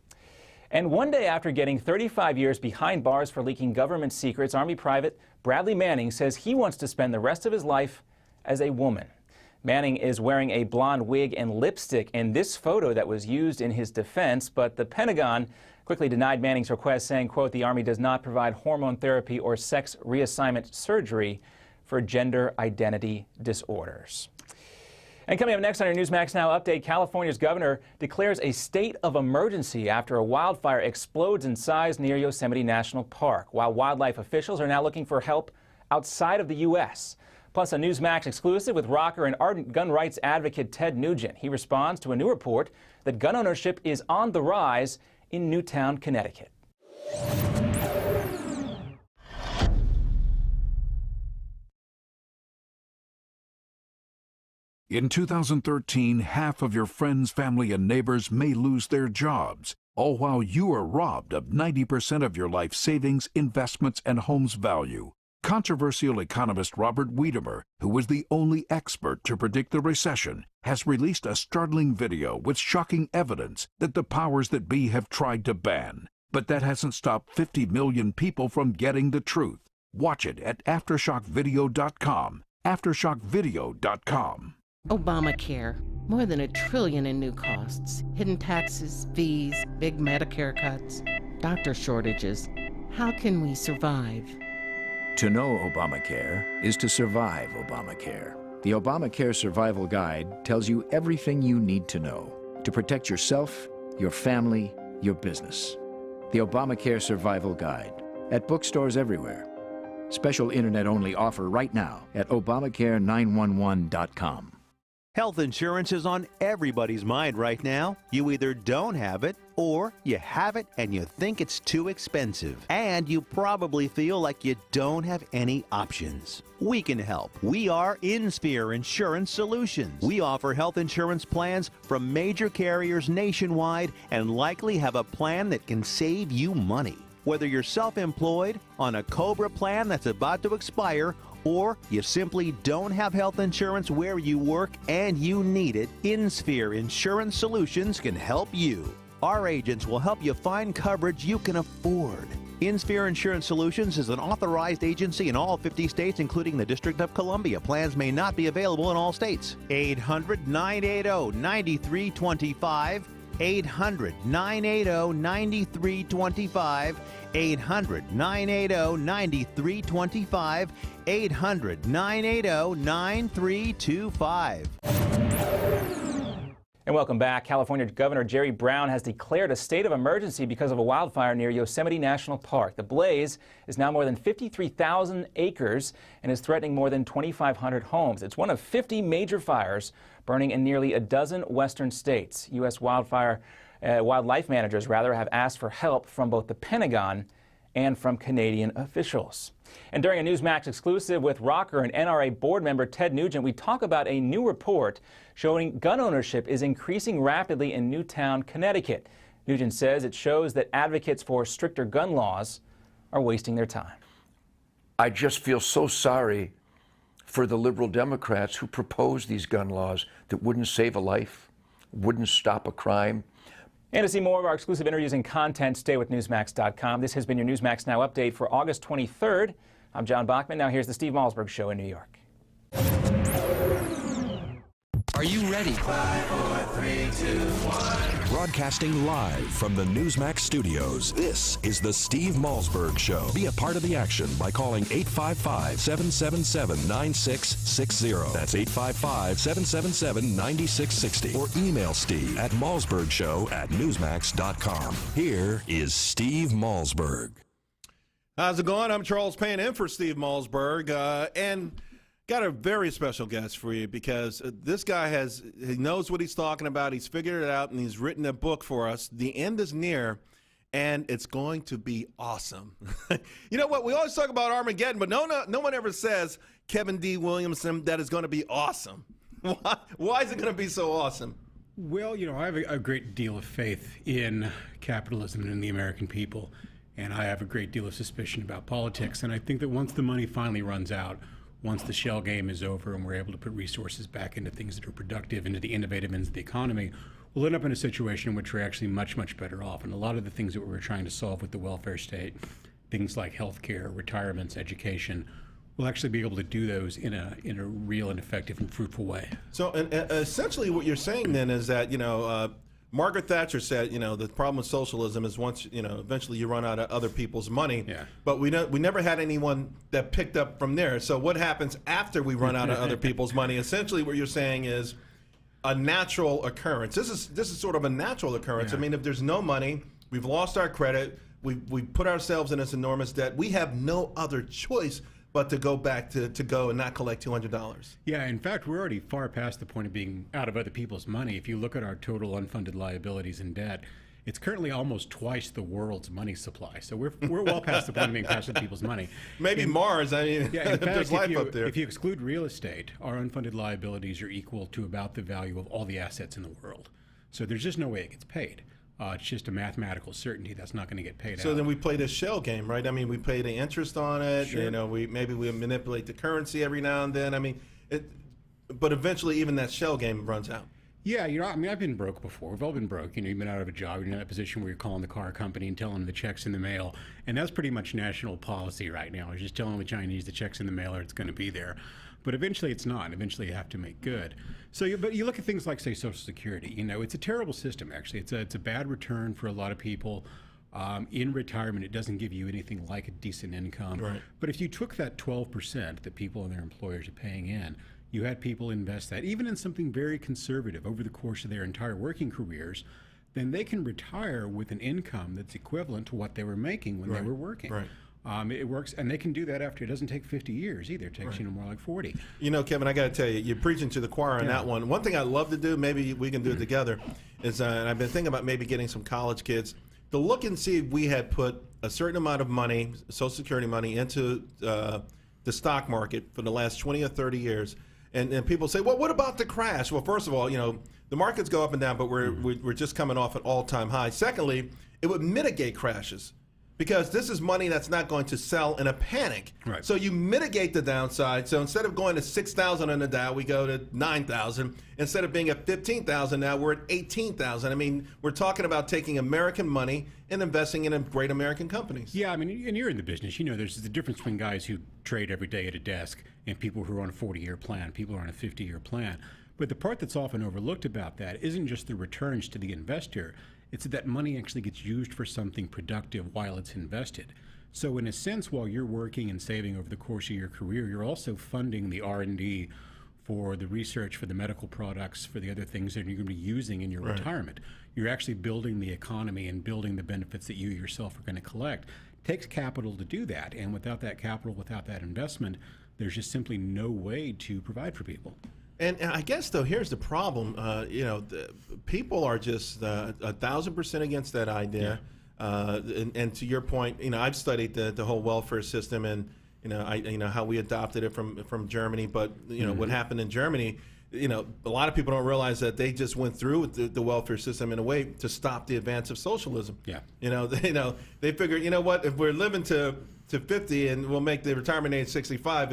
J: And one day after getting 35 years behind bars for leaking government secrets, Army Private Bradley Manning says he wants to spend the rest of his life as a woman. Manning is wearing a blonde wig and lipstick in this photo that was used in his defense, but the Pentagon quickly denied Manning's request, saying, quote, the Army does not provide hormone therapy or sex reassignment surgery for gender identity disorders. And coming up next on your Newsmax Now update, California's governor declares a state of emergency after a wildfire explodes in size near Yosemite National Park, while wildlife officials are now looking for help outside of the U.S. Plus, a Newsmax exclusive with rocker and ardent gun rights advocate Ted Nugent. He responds to a new report that gun ownership is on the rise in Newtown, Connecticut.
H: In 2013, half of your friends, family, and neighbors may lose their jobs, all while you are robbed of 90% of your life savings, investments, and home's value. Controversial economist Robert Wiedemer, who was the only expert to predict the recession, has released a startling video with shocking evidence that the powers that be have tried to ban. But that hasn't stopped 50 million people from getting the truth. Watch it at AftershockVideo.com. AftershockVideo.com.
U: Obamacare. More than $1 trillion in new costs. Hidden taxes, fees, big Medicare cuts, doctor shortages. How can we survive?
W: To know Obamacare is to survive Obamacare. The Obamacare Survival Guide tells you everything you need to know to protect yourself, your family, your business. the Obamacare Survival Guide, at bookstores everywhere. Special internet-only offer right now at Obamacare911.com.
K: Health insurance is on everybody's mind right now. You either don't have it, or you have it and you think it's too expensive. And you probably feel like you don't have any options. We can help. We are InSphere Insurance Solutions. We offer health insurance plans from major carriers nationwide and likely have a plan that can save you money. Whether you're self-employed, on a COBRA plan that's about to expire, or you simply don't have health insurance where you work and you need it, InSphere Insurance Solutions can help you. Our agents will help you find coverage you can afford. InSphere Insurance Solutions is an authorized agency in all 50 states, including the District of Columbia. Plans may not be available in all states. 800-980-9325. 800-980-9325. 800-980-9325. 800-980-9325.
J: And welcome back. California Governor Jerry Brown has declared a state of emergency because of a wildfire near Yosemite National Park. The blaze is now more than 53,000 acres and is threatening more than 2,500 homes. It's one of 50 major fires burning in nearly a dozen western states. U.S. wildlife managers have asked for help from both the Pentagon and from Canadian officials. And during a Newsmax exclusive with rocker and NRA board member Ted Nugent, we talk about a new report showing gun ownership is increasing rapidly in Newtown, Connecticut. Nugent says it shows that advocates for stricter gun laws are wasting their time.
L: I just feel so sorry for the liberal Democrats who propose these gun laws that wouldn't save a life, wouldn't stop a crime.
J: And to see more of our exclusive interviews and content, stay with Newsmax.com. This has been your Newsmax Now update for August 23rd. I'm John Bachman. Now here's the Steve Malzberg Show in New York.
Q: Are you ready? 5, 4, 3, 2, 1.
C: Broadcasting live from the Newsmax studios, this is the Steve Malzberg Show. Be a part of the action by calling 855-777-9660. That's 855-777-9660. Or email Steve at malzbergshow@newsmax.com. Here is Steve Malzberg.
D: How's it going? I'm Charles Payne in for Steve Malzberg. And got a very special guest for you because this guy he knows what he's talking about. He's figured it out, and he's written a book for us. The end is near, and it's going to be awesome. You know what? We always talk about Armageddon, but no one ever says, Kevin D. Williamson, that is going to be awesome. Why is it going to be so awesome?
R: Well, you know, I have a great deal of faith in capitalism and in the American people, and I have a great deal of suspicion about politics. And I think that once the money finally runs out, once the shell game is over and we're able to put resources back into things that are productive, into the innovative ends of the economy, we'll end up in a situation in which we're actually much, much better off. And a lot of the things that we're trying to solve with the welfare state, things like healthcare, retirements, education, we'll actually be able to do those in a real and effective and fruitful way. So
D: essentially what you're saying then is that, Margaret Thatcher said, the problem with socialism is once, eventually you run out of other people's money. Yeah. But we never had anyone that picked up from there. So what happens after we run out of other people's money? Essentially what you're saying is a natural occurrence. This is sort of a natural occurrence. Yeah. I mean, if there's no money, we've lost our credit, we put ourselves in this enormous debt, we have no other choice but to go back to go and not collect $200.
R: Yeah, in fact, we're already far past the point of being out of other people's money. If you look at our total unfunded liabilities and debt, it's currently almost twice the world's money supply. So we're well past the point of being past other people's money.
D: Maybe Mars. I mean, yeah, in fact, there's life up there.
R: If you exclude real estate, our unfunded liabilities are equal to about the value of all the assets in the world. So there's just no way it gets paid. It's just a mathematical certainty that's not going to get paid out.
D: So then we play this shell game, right? I mean, we pay the interest on it. Sure. We manipulate the currency every now and then. I mean, but eventually even that shell game runs out.
R: Yeah, I mean, I've been broke before. We've all been broke. You've been out of a job. You're in that position where you're calling the car company and telling them the check's in the mail. And that's pretty much national policy right now. It's just telling the Chinese the check's in the mail or it's going to be there. But eventually it's not. Eventually you have to make good. So, but you look at things like, say, Social Security. It's a terrible system, actually. It's a bad return for a lot of people. In retirement, it doesn't give you anything like a decent income. Right. But if you took that 12% that people and their employers are paying in, you had people invest that, even in something very conservative over the course of their entire working careers, then they can retire with an income that's equivalent to what they were making when they were working.
D: Right.
R: It works, and they can do that after. It doesn't take 50 years either. It takes more like 40.
D: You know, Kevin, I got to tell you, you're preaching to the choir on that one. One thing I'd love to do, maybe we can do it together, is and I've been thinking about maybe getting some college kids to look and see if we had put a certain amount of money, Social Security money, into the stock market for the last 20 or 30 years. And people say, well, what about the crash? Well, first of all, you know, the markets go up and down, but we're just coming off an all-time high. Secondly, it would mitigate crashes, because this is money that's not going to sell in a panic.
R: Right.
D: So you mitigate the downside. So instead of going to 6,000 on the Dow, we go to 9,000. Instead of being at 15,000 now, we're at 18,000. I mean, we're talking about taking American money and investing in great American companies.
R: Yeah, I mean, and you're in the business. You know, there's the difference between guys who trade every day at a desk and people who are on a 40-year plan, people who are on a 50-year plan. But the part that's often overlooked about that isn't just the returns to the investor. It's that money actually gets used for something productive while it's invested. So in a sense, while you're working and saving over the course of your career, you're also funding the R&D for the research, for the medical products, for the other things that you're going to be using in your retirement. You're actually building the economy and building the benefits that you yourself are going to collect. It takes capital to do that, and without that capital, without that investment, there's just simply no way to provide for people.
D: And I guess, though, here's the problem. You know, people are just 1,000% against that idea. Yeah. And to your point, you know, I've studied the whole welfare system, and you know how we adopted it from Germany. But you know what happened in Germany. You know, a lot of people don't realize that they just went through with the welfare system in a way to stop the advance of socialism.
R: Yeah.
D: You know, they figured, you know what, if we're living to 50 and we'll make the retirement age 65,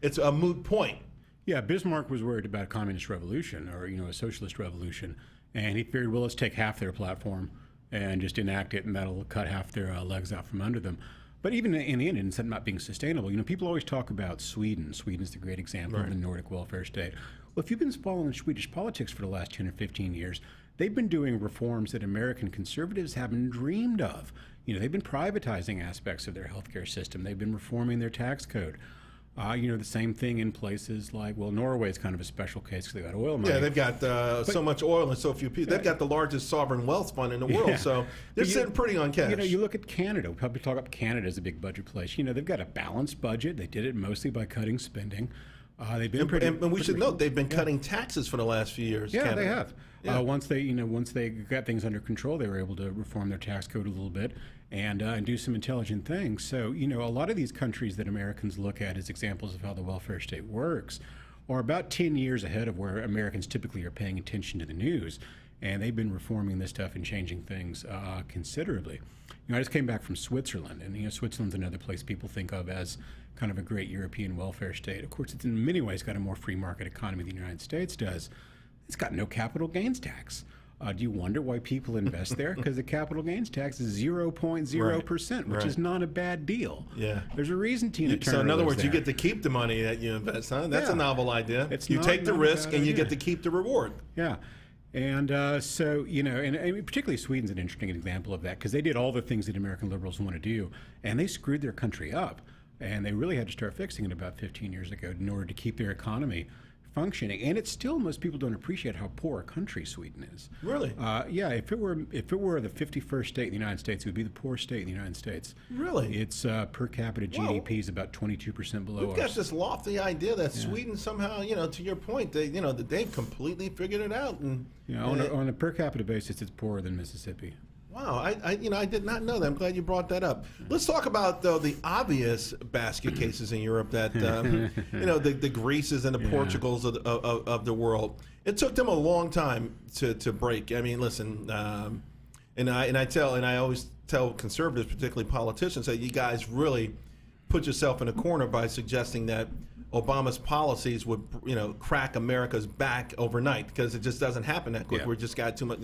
D: it's a moot point.
R: Yeah, Bismarck was worried about a communist revolution, or a socialist revolution, and he figured, well, let's take half their platform and just enact it, and that'll cut half their legs out from under them. But even in the end, it ended up not being sustainable. You know, people always talk about Sweden. Sweden's the great example of the Nordic welfare state. Well, if you've been following Swedish politics for the last 10 or 15 years, they've been doing reforms that American conservatives haven't dreamed of. You know, they've been privatizing aspects of their healthcare system. They've been reforming their tax code. You know, the same thing in places like, well, Norway's kind of a special case because they got oil money.
D: Yeah, they've got so much oil and so few people. They've got the largest sovereign wealth fund in the world, so they're sitting pretty on cash.
R: You know, you look at Canada. We probably talk about Canada as a big budget place. You know, they've got a balanced budget. They did it mostly by cutting spending. They've been
D: and we should note they've been cutting taxes for the last few years.
R: Yeah,
D: Canada.
R: they have.
D: Yeah.
R: Once they got things under control, they were able to reform their tax code a little bit and do some intelligent things. So, you know, a lot of these countries that Americans look at as examples of how the welfare state works are about 10 years ahead of where Americans typically are paying attention to the news. And they've been reforming this stuff and changing things considerably. You know, I just came back from Switzerland, and, you know, Switzerland's another place people think of as kind of a great European welfare state. Of course, it's in many ways got a more free market economy than the United States does. It's got no capital gains tax. Do you wonder why people invest there? Because the capital gains tax is 0.0%, which is not a bad deal.
D: Yeah.
R: There's a reason Tina Turner
D: So in other words, you
R: there.
D: get to keep the money that you invest, huh? That's a novel idea. You
R: not
D: take the
R: a
D: risk
R: bad
D: and you
R: idea.
D: get to keep the reward.
R: Yeah. And so, you know, and particularly Sweden's an interesting example of that because they did all the things that American liberals want to do, and they screwed their country up. And they really had to start fixing it about 15 years ago in order to keep their economy functioning. And it's still, most people don't appreciate how poor a country Sweden is.
D: Really?
R: Yeah, if it were the 51st state in the United States, it would be the poorest state in the United States.
D: Really?
R: It's per capita GDP is about 22% below
D: We've
R: ours.
D: got this lofty idea that Sweden somehow, you know, to your point, they've completely figured it out. And
R: on a per capita basis, it's poorer than Mississippi.
D: Wow, I did not know that. I'm glad you brought that up. Let's talk about, though, the obvious basket cases in Europe that, the Greeces and the Portugals of the world. It took them a long time to break. I mean, listen, and I always tell conservatives, particularly politicians, that you guys really put yourself in a corner by suggesting that Obama's policies would, crack America's back overnight, because it just doesn't happen that quick.
R: Yeah.
D: We've just got too much.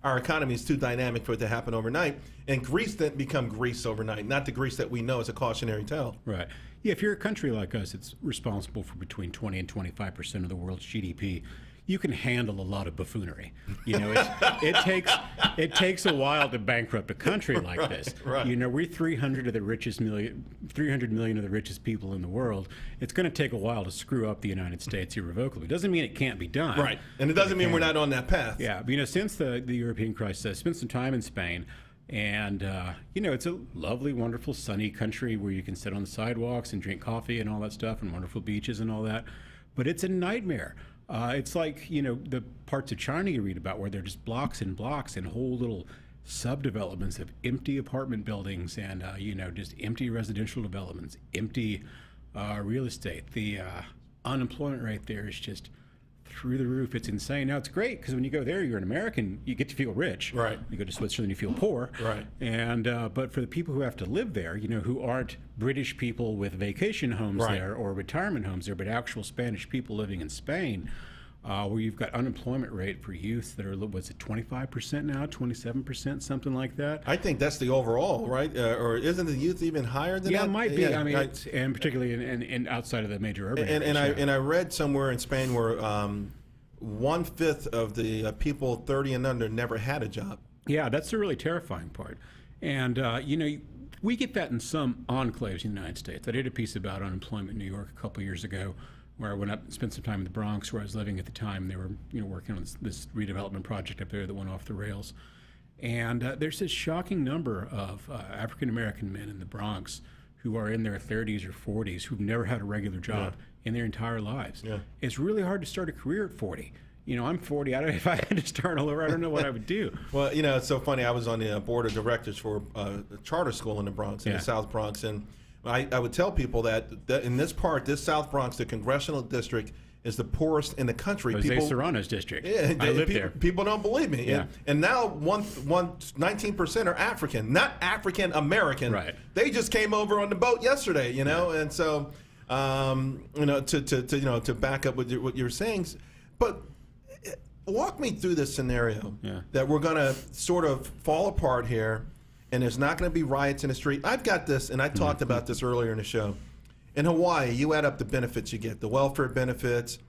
D: Our economy is too dynamic for it to happen overnight, and Greece didn't become Greece overnight. Not the Greece that we know as a cautionary tale.
R: Right. Yeah, if you're a country like us, it's responsible for between 20 and 25% of the world's GDP. you can handle a lot of buffoonery. You know, it takes a while to bankrupt a country like this.
D: Right.
R: You know, we're 300 million of the richest people in the world. It's going to take a while to screw up the United States irrevocably. Doesn't mean it can't be done.
D: Right, and it doesn't mean we're not on that path.
R: Yeah, but, you know, since the European crisis, I spent some time in Spain, and you know, it's a lovely, wonderful, sunny country where you can sit on the sidewalks and drink coffee and all that stuff, and wonderful beaches and all that. But it's a nightmare. It's like, you know, the parts of China you read about where they're just blocks and blocks and whole little subdevelopments of empty apartment buildings and you know, just empty residential developments, empty real estate. The unemployment rate there is just through the roof. It's insane. Now, it's great because when you go there, you're an American, you get to feel rich.
D: Right.
R: You go to Switzerland, you feel poor.
D: Right.
R: And but for the people who have to live there, you know, who aren't British people with vacation homes
D: Right.
R: there or retirement homes there, but actual Spanish people living in Spain, where you've got unemployment rate for youth that are, what's it, 25% now, 27%, something like that?
D: I think that's the overall, right? Or isn't the youth even higher than that?
R: Yeah, it might be.
D: Yeah,
R: I mean, and particularly in outside of the major urban areas.
D: And I read somewhere in Spain where 1/5 of the people 30 and under never had a job.
R: Yeah, that's the really terrifying part. And, you know, we get that in some enclaves in the United States. I did a piece about unemployment in New York a couple years ago where I went up and spent some time in the Bronx where I was living at the time. They were, you know, working on this redevelopment project up there that went off the rails. And there's this shocking number of African-American men in the Bronx who are in their 30s or 40s who've never had a regular job in their entire lives.
D: Yeah.
R: It's really hard to start a career at 40. You know, I'm 40. If I had to start all over, I don't know what I would do.
D: Well, you know, it's so funny. I was on the board of directors for a charter school in the Bronx, in
R: Yeah.
D: the South Bronx, and I would tell people that in this part, this South Bronx, the congressional district, is the poorest in the country.
R: Jose Serrano's district.
D: Yeah,
R: I live there.
D: People don't believe me.
R: Yeah.
D: And now 19% are African, not African American.
R: Right.
D: They just came over on the boat yesterday, you know, and so you know, to back up with what you're saying, but walk me through this scenario that we're going to sort of fall apart here, and there's not going to be riots in the street. I've got this, and I talked about this earlier in the show. In Hawaii, you add up the benefits you get, the welfare benefits.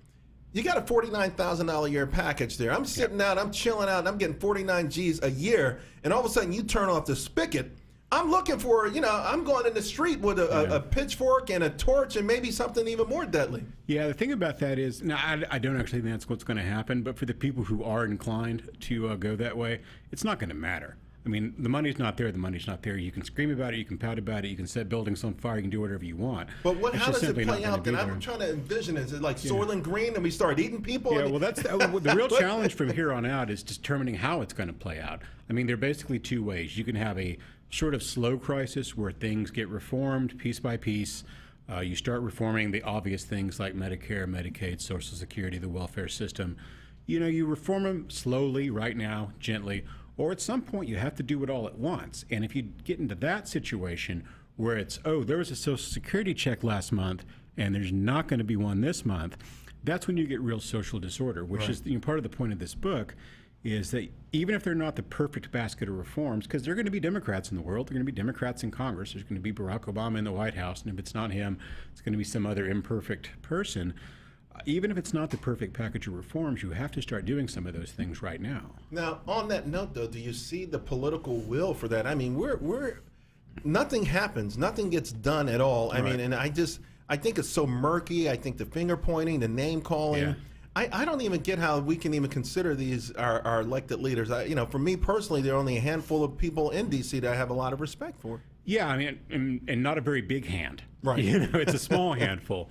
D: You got a $49,000 a year package there. I'm sitting out, I'm chilling out, and I'm getting 49 G's a year, and all of a sudden you turn off the spigot. I'm looking for, you know, I'm going in the street with a pitchfork and a torch and maybe something even more deadly.
R: Yeah, the thing about that is, now I don't actually think that's what's going to happen, but for the people who are inclined to go that way, it's not going to matter. I mean, the money's not there, the money's not there. You can scream about it, you can pout about it, you can set buildings on fire, you can do whatever you want.
D: But
R: It's
D: how
R: just
D: does it
R: simply
D: play
R: not
D: out
R: gonna
D: then?
R: be
D: I'm
R: there.
D: trying to envision it. Is it like Soylent Green and we start eating people?
R: Yeah, well, that's the real challenge from here on out is determining how it's going to play out. I mean, there are basically two ways. You can have a sort of slow crisis where things get reformed piece by piece. You start reforming the obvious things like Medicare, Medicaid, Social Security, the welfare system. You know, you reform them slowly right now, gently, or at some point you have to do it all at once. And if you get into that situation where it's, oh, there was a Social Security check last month and there's not going to be one this month, that's when you get real social disorder, which is, you know, part of the point of this book is that even if they're not the perfect basket of reforms, because there are going to be Democrats in the world, there are going to be Democrats in Congress, there's going to be Barack Obama in the White House, and if it's not him, it's going to be some other imperfect person. Even if it's not the perfect package of reforms, you have to start doing some of those things right now.
D: Now, on that note, though, do you see the political will for that? I mean, we're nothing happens, nothing gets done at all. I mean, and I think it's so murky. I think the finger pointing, the name calling.
R: Yeah.
D: I don't even get how we can even consider these our elected leaders. You know, for me personally, there are only a handful of people in D.C. that I have a lot of respect for.
R: Yeah, I mean, and not a very big hand.
D: Right.
R: You know, it's a small handful.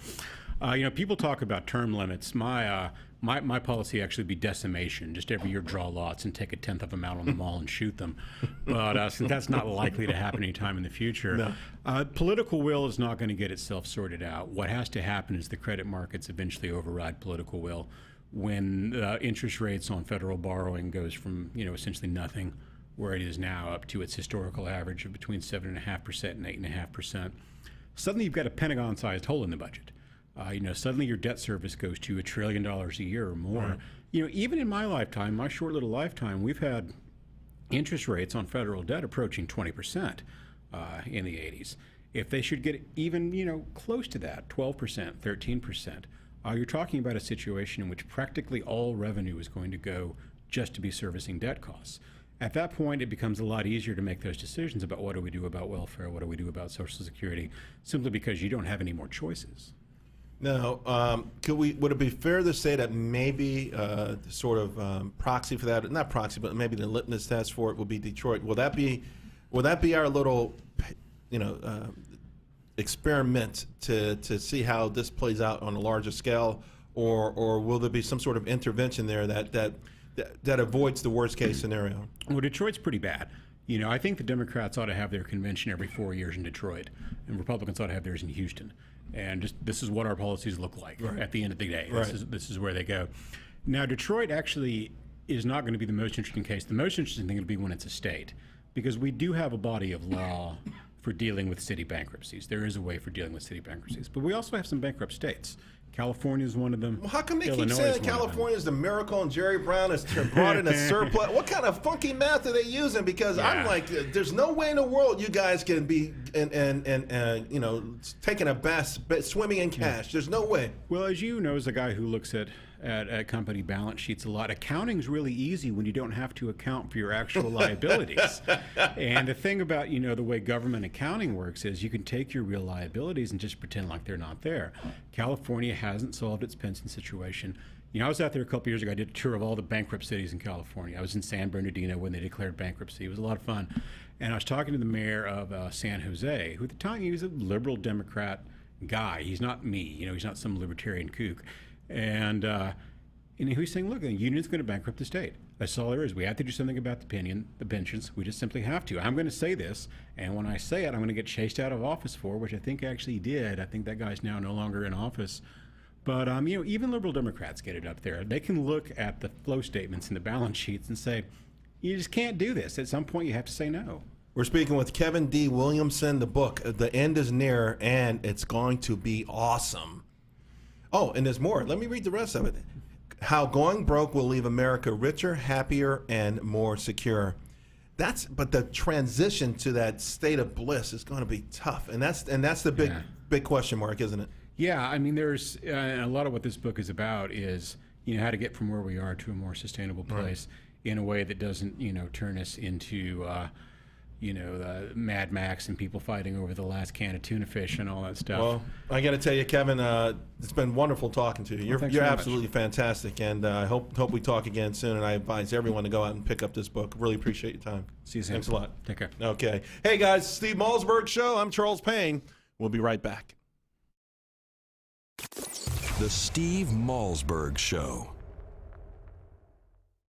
R: You know, people talk about term limits. My policy actually would be decimation. Just every year draw lots and take 1/10 of them out on the mall and shoot them. But since that's not likely to happen anytime in the future, political will is not going to get itself sorted out. What has to happen is the credit markets eventually override political will. When interest rates on federal borrowing goes from, you know, essentially nothing, where it is now, up to its historical average of between 7.5% and 8.5%, suddenly you've got a Pentagon-sized hole in the budget. You know, suddenly your debt service goes to $1 trillion a year or more.
D: Right.
R: You know, even in my lifetime, my short little lifetime, we've had interest rates on federal debt approaching 20% in the 80s. If they should get even, you know, close to that, 12%, 13%, you're talking about a situation in which practically all revenue is going to go just to be servicing debt costs. At that point, it becomes a lot easier to make those decisions about what do we do about welfare, what do we do about Social Security, simply because you don't have any more choices.
D: Now, would it be fair to say that maybe sort of proxy for that, not proxy, but maybe the litmus test for it will be Detroit? Will that be our little, experiment to see how this plays out on a larger scale, or will there be some sort of intervention there that avoids the worst case scenario?
R: Well, Detroit's pretty bad. I think the Democrats ought to have their convention every 4 years in Detroit, and Republicans ought to have theirs in Houston. And just this is what our policies look like at the end of the day.
D: Right.
R: This is where they go. Now, Detroit actually is not going to be the most interesting case. The most interesting thing will be when it's a state, because we do have a body of law for dealing with city bankruptcies. There is a way for dealing with city bankruptcies, but we also have some bankrupt states. California is one of them.
D: Well, how come they
R: Illinois
D: keep saying
R: is
D: California is the miracle and Jerry Brown has brought in a surplus? What kind of funky math are they using? Because I'm like, there's no way in the world you guys can be taking a bath, swimming in cash. There's no way.
R: Well, as you know, as a guy who looks at company balance sheets a lot, accounting's really easy when you don't have to account for your actual liabilities. And the thing about, the way government accounting works is you can take your real liabilities and just pretend like they're not there. California hasn't solved its pension situation. I was out there a couple years ago. I did a tour of all the bankrupt cities in California. I was in San Bernardino when they declared bankruptcy. It was a lot of fun. And I was talking to the mayor of San Jose, who at the time he was a liberal Democrat guy. He's not me, he's not some libertarian kook. And he was saying, look, the union's going to bankrupt the state. That's all there is. We have to do something about the pensions. We just simply have to. I'm going to say this, and when I say it, I'm going to get chased out of office for, which I think actually did. I think that guy's now no longer in office. But, even liberal Democrats get it up there. They can look at the flow statements and the balance sheets and say, you just can't do this. At some point, you have to say no.
D: We're speaking with Kevin D. Williamson. The book, The End is Near, and it's going to be awesome. Oh, and there's more. Let me read the rest of it. How going broke will leave America richer, happier, and more secure. But the transition to that state of bliss is going to be tough, and that's the big question mark, isn't it?
R: Yeah, there's a lot of what this book is about is how to get from where we are to a more sustainable place in a way that doesn't turn us into Mad Max and people fighting over the last can of tuna fish and all that stuff.
D: Well, I got to tell you, Kevin, it's been wonderful talking to you. You're absolutely fantastic, and I hope we talk again soon. And I advise everyone to go out and pick up this book. Really appreciate your time.
R: See you soon.
D: Thanks a lot.
R: Take care.
D: Okay. Hey guys, Steve Malzberg Show. I'm Charles Payne. We'll be right back.
C: The Steve Malzberg Show.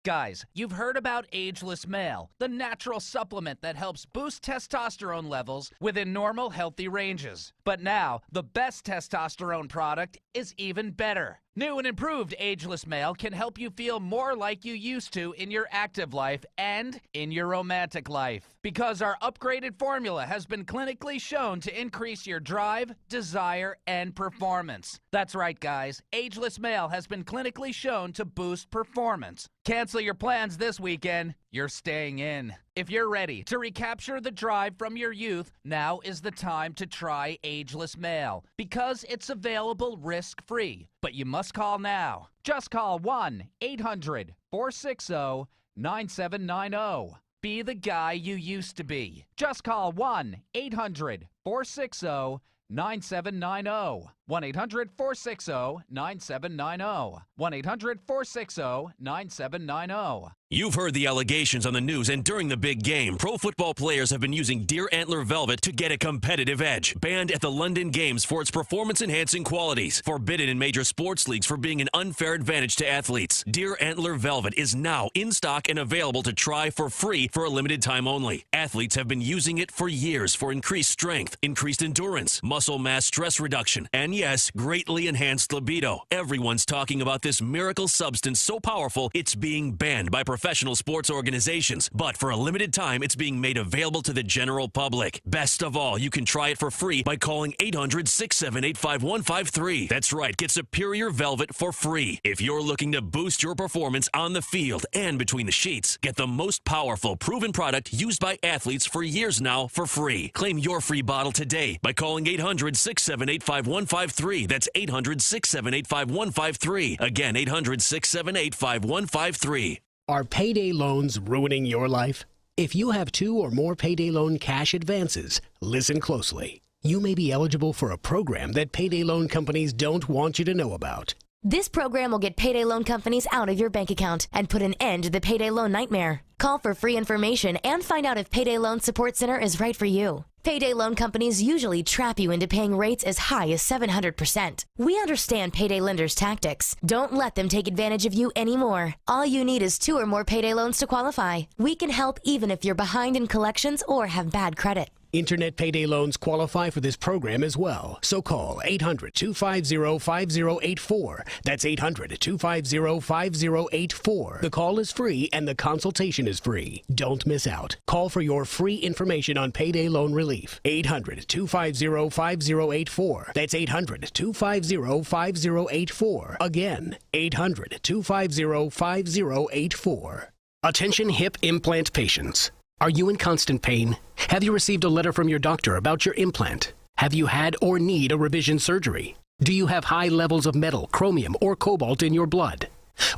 A: Guys, you've heard about Ageless Male, the natural supplement that helps boost testosterone levels within normal, healthy ranges. But now, the best testosterone product is even better. New and improved Ageless Male can help you feel more like you used to in your active life and in your romantic life. Because our upgraded formula has been clinically shown to increase your drive, desire, and performance. That's right, guys. Ageless Male has been clinically shown to boost performance. Cancel your plans this weekend. You're staying in. If you're ready to recapture the drive from your youth, now is the time to try Ageless Male because it's available risk-free. But you must call now. Just call 1-800-460-9790. Be the guy you used to be. Just call 1-800-460-9790. 1-800-460-9790. 1-800-460-9790.
M: You've heard the allegations on the news, and during the big game, pro football players have been using deer antler velvet to get a competitive edge. Banned at the London Games for its performance-enhancing qualities. Forbidden in major sports leagues for being an unfair advantage to athletes. Deer antler velvet is now in stock and available to try for free for a limited time only. Athletes have been using it for years for increased strength, increased endurance, muscle mass stress reduction, and yes, greatly enhanced libido. Everyone's talking about this miracle substance so powerful, it's being banned by professionals professional sports organizations. But for a limited time, it's being made available to the general public. Best of all, you can try it for free by calling 800-678-5153. That's right, get Superior Velvet for free. If you're looking to boost your performance on the field and between the sheets, get the most powerful, proven product used by athletes for years now for free. Claim your free bottle today by calling 800-678-5153. That's 800-678-5153. Again, 800-678-5153.
F: Are payday loans ruining your life? If you have 2 or more payday loan cash advances, listen closely. You may be eligible for a program that payday loan companies don't want you to know about.
S: This program will get payday loan companies out of your bank account and put an end to the payday loan nightmare. Call for free information and find out if Payday Loan Support Center is right for you. Payday loan companies usually trap you into paying rates as high as 700%. We understand payday lenders' tactics. Don't let them take advantage of you anymore. All you need is 2 or more payday loans to qualify. We can help even if you're behind in collections or have bad credit.
F: Internet payday loans qualify for this program as well. So call 800-250-5084. That's 800-250-5084. The call is free and the consultation is free. Don't miss out. Call for your free information on payday loan relief. 800-250-5084. That's 800-250-5084. Again, 800-250-5084. Attention hip implant patients. Are you in constant pain? Have you received a letter from your doctor about your implant? Have you had or need a revision surgery? Do you have high levels of metal, chromium, or cobalt in your blood?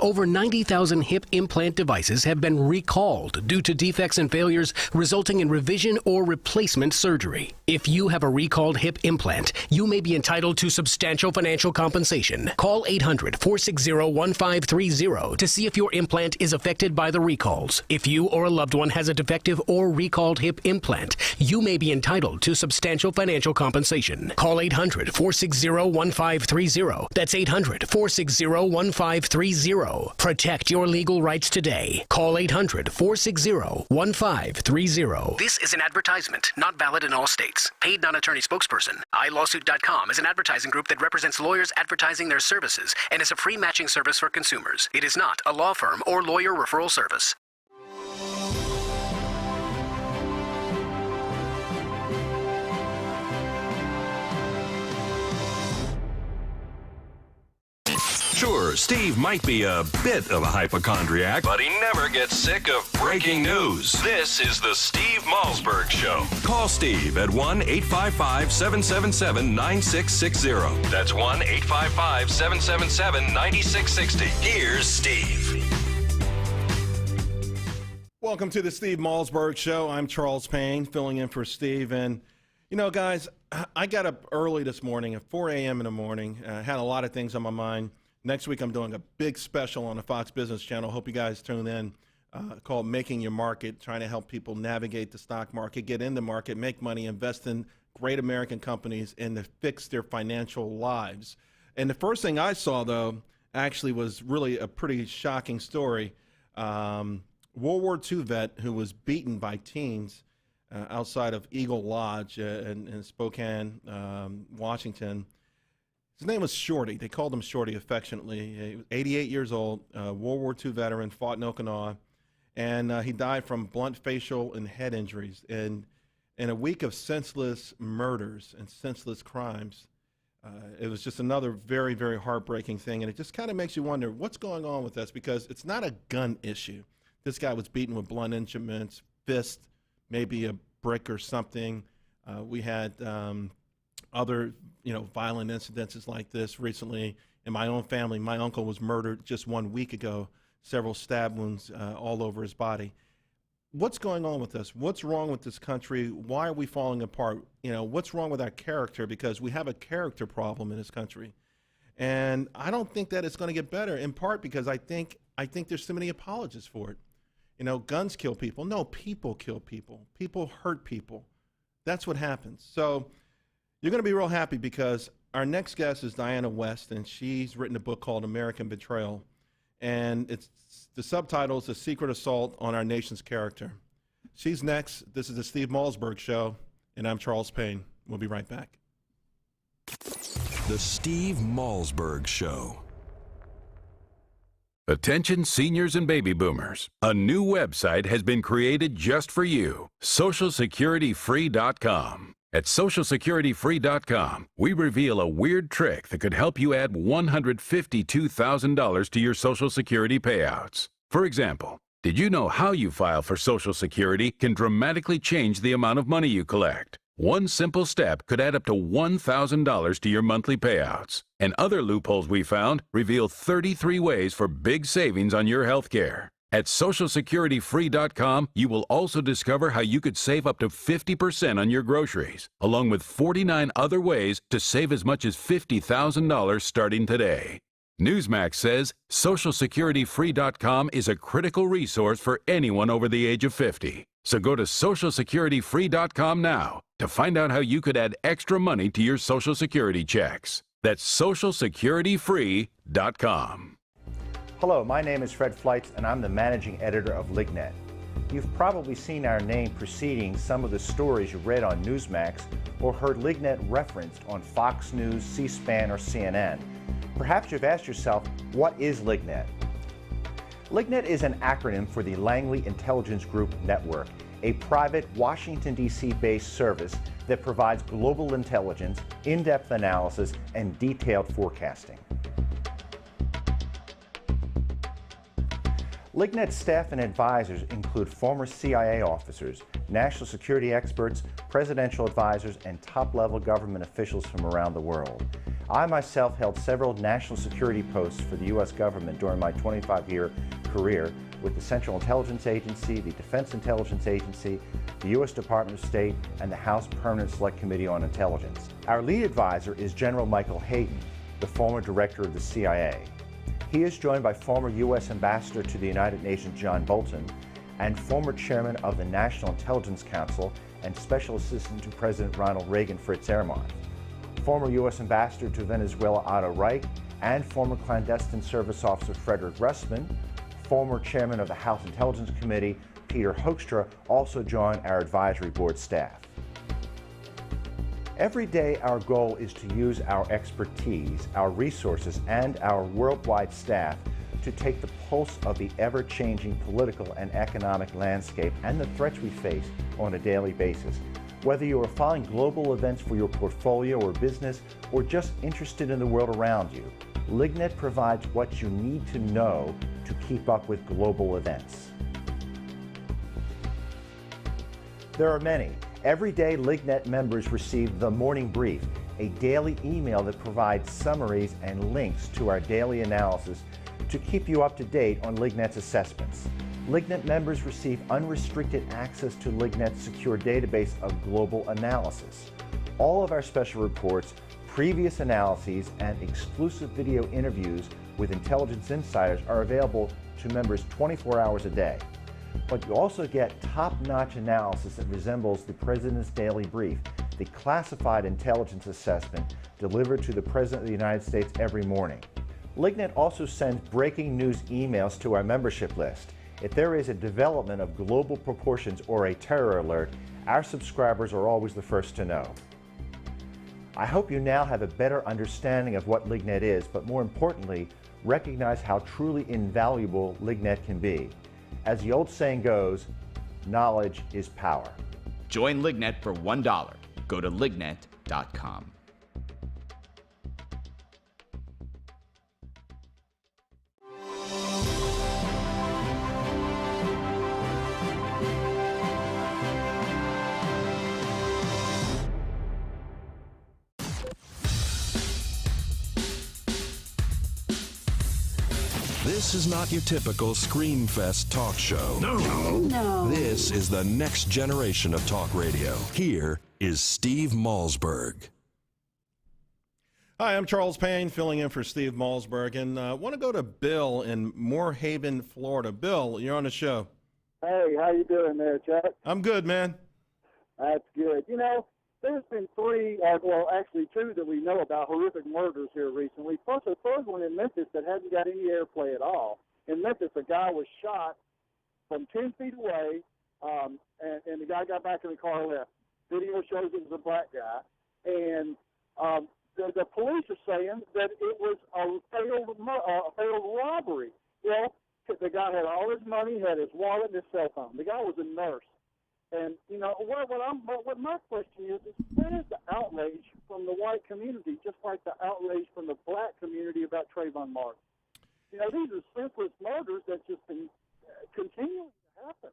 F: Over 90,000 hip implant devices have been recalled due to defects and failures resulting in revision or replacement surgery. If you have a recalled hip implant, you may be entitled to substantial financial compensation. Call 800-460-1530 to see if your implant is affected by the recalls. If you or a loved one has a defective or recalled hip implant, you may be entitled to substantial financial compensation. Call 800-460-1530. That's 800-460-1530. Protect your legal rights today. Call 800-460-1530. This is an advertisement, not valid in all states. Paid non-attorney spokesperson. iLawsuit.com is an advertising group that represents lawyers advertising their services and is a free matching service for consumers. It is not a law firm or lawyer referral service.
B: Sure, Steve might be a bit of a hypochondriac, but he never gets sick of breaking news. This is the Steve Malzberg Show. Call Steve at 1-855-777-9660. That's 1-855-777-9660. Here's Steve.
D: Welcome to the Steve Malzberg Show. I'm Charles Payne, filling in for Steve. And, you know, guys, I got up early this morning at 4 a.m. in the morning. Had a lot of things on my mind. Next week, I'm doing a big special on the Fox Business Channel. Hope you guys tune in, called Making Your Market, trying to help people navigate the stock market, get in the market, make money, invest in great American companies, and to fix their financial lives. And the first thing I saw, though, actually was really a pretty shocking story. World War II vet who was beaten by teens outside of Eagle Lodge in Spokane, Washington. His name was Shorty. They called him Shorty affectionately. He was 88 years old, World War II veteran, fought in Okinawa, and he died from blunt facial and head injuries. And in a week of senseless murders and senseless crimes, it was just another very, very heartbreaking thing. And it just kind of makes you wonder what's going on with this, because it's not a gun issue. This guy was beaten with blunt instruments, fist, maybe a brick or something. We had other, violent incidences like this recently in my own family. My uncle was murdered just 1 week ago, several stab wounds all over his body. What's going on with this? What's wrong with this country? Why are we falling apart? What's wrong with our character? Because we have a character problem in this country. And I don't think that it's going to get better, in part because I think there's so many apologists for it. Guns kill people. No, people kill people. People hurt people. That's what happens. So you're going to be real happy because our next guest is Diana West, and she's written a book called American Betrayal. And the subtitle is The Secret Assault on Our Nation's Character. She's next. This is the Steve Malzberg Show, and I'm Charles Payne. We'll be right back.
C: The Steve Malzberg Show.
H: Attention seniors and baby boomers. A new website has been created just for you. SocialSecurityFree.com. At SocialSecurityFree.com, we reveal a weird trick that could help you add $152,000 to your Social Security payouts. For example, did you know how you file for Social Security can dramatically change the amount of money you collect? One simple step could add up to $1,000 to your monthly payouts. And other loopholes we found reveal 33 ways for big savings on your health care. At SocialSecurityFree.com, you will also discover how you could save up to 50% on your groceries, along with 49 other ways to save as much as $50,000 starting today. Newsmax says SocialSecurityFree.com is a critical resource for anyone over the age of 50. So go to SocialSecurityFree.com now to find out how you could add extra money to your Social Security checks. That's SocialSecurityFree.com.
G: Hello, my name is Fred Fleitz, and I'm the managing editor of LigNet. You've probably seen our name preceding some of the stories you read on Newsmax or heard LigNet referenced on Fox News, C-SPAN, or CNN. Perhaps you've asked yourself, what is LigNet? LigNet is an acronym for the Langley Intelligence Group Network, a private Washington, D.C. based service that provides global intelligence, in-depth analysis, and detailed forecasting. LigNet's staff and advisors include former CIA officers, national security experts, presidential advisors, and top-level government officials from around the world. I myself held several national security posts for the U.S. government during my 25-year career with the Central Intelligence Agency, the Defense Intelligence Agency, the U.S. Department of State, and the House Permanent Select Committee on Intelligence. Our lead advisor is General Michael Hayden, the former director of the CIA. He is joined by former U.S. Ambassador to the United Nations John Bolton and former chairman of the National Intelligence Council and Special Assistant to President Ronald Reagan Fritz Ehrmann, former U.S. Ambassador to Venezuela Otto Reich, and former clandestine service officer Frederick Russman. Former chairman of the House Intelligence Committee Peter Hoekstra also joined our advisory board staff. Every day, our goal is to use our expertise, our resources, and our worldwide staff to take the pulse of the ever-changing political and economic landscape and the threats we face on a daily basis. Whether you are following global events for your portfolio or business, or just interested in the world around you, LigNet provides what you need to know to keep up with global events. There are many. Every day, LigNet members receive the Morning Brief, a daily email that provides summaries and links to our daily analysis to keep you up to date on LigNet's assessments. LigNet members receive unrestricted access to LigNet's secure database of global analysis. All of our special reports, previous analyses, and exclusive video interviews with intelligence insiders are available to members 24 hours a day. But you also get top-notch analysis that resembles the President's Daily Brief, the classified intelligence assessment delivered to the President of the United States every morning. LigNet also sends breaking news emails to our membership list. If there is a development of global proportions or a terror alert, our subscribers are always the first to know. I hope you now have a better understanding of what LigNet is, but more importantly, recognize how truly invaluable LigNet can be. As the old saying goes, knowledge is power.
N: Join LigNet for $1. Go to lignet.com.
C: This is not your typical Screamfest talk show.
T: No.
C: This is the next generation of talk radio. Here is Steve Malzberg.
D: Hi, I'm Charles Payne, filling in for Steve Malzberg, and I want to go to Bill in Moorhaven, Florida. Bill, you're on the show.
X: Hey, how you doing there, Chuck?
D: I'm good, man.
X: That's good. You know, there's been two that we know about horrific murders here recently, plus a third one in Memphis that hasn't got any airplay at all. In Memphis, a guy was shot from 10 feet away, and the guy got back in the car and left. Video shows it was a black guy. And the police are saying that it was a failed robbery. Well, the guy had all his money, had his wallet, and his cell phone. The guy was a nurse. And, what my question is where is the outrage from the white community, just like the outrage from the black community about Trayvon Martin? These are senseless murders that just been continuing to happen.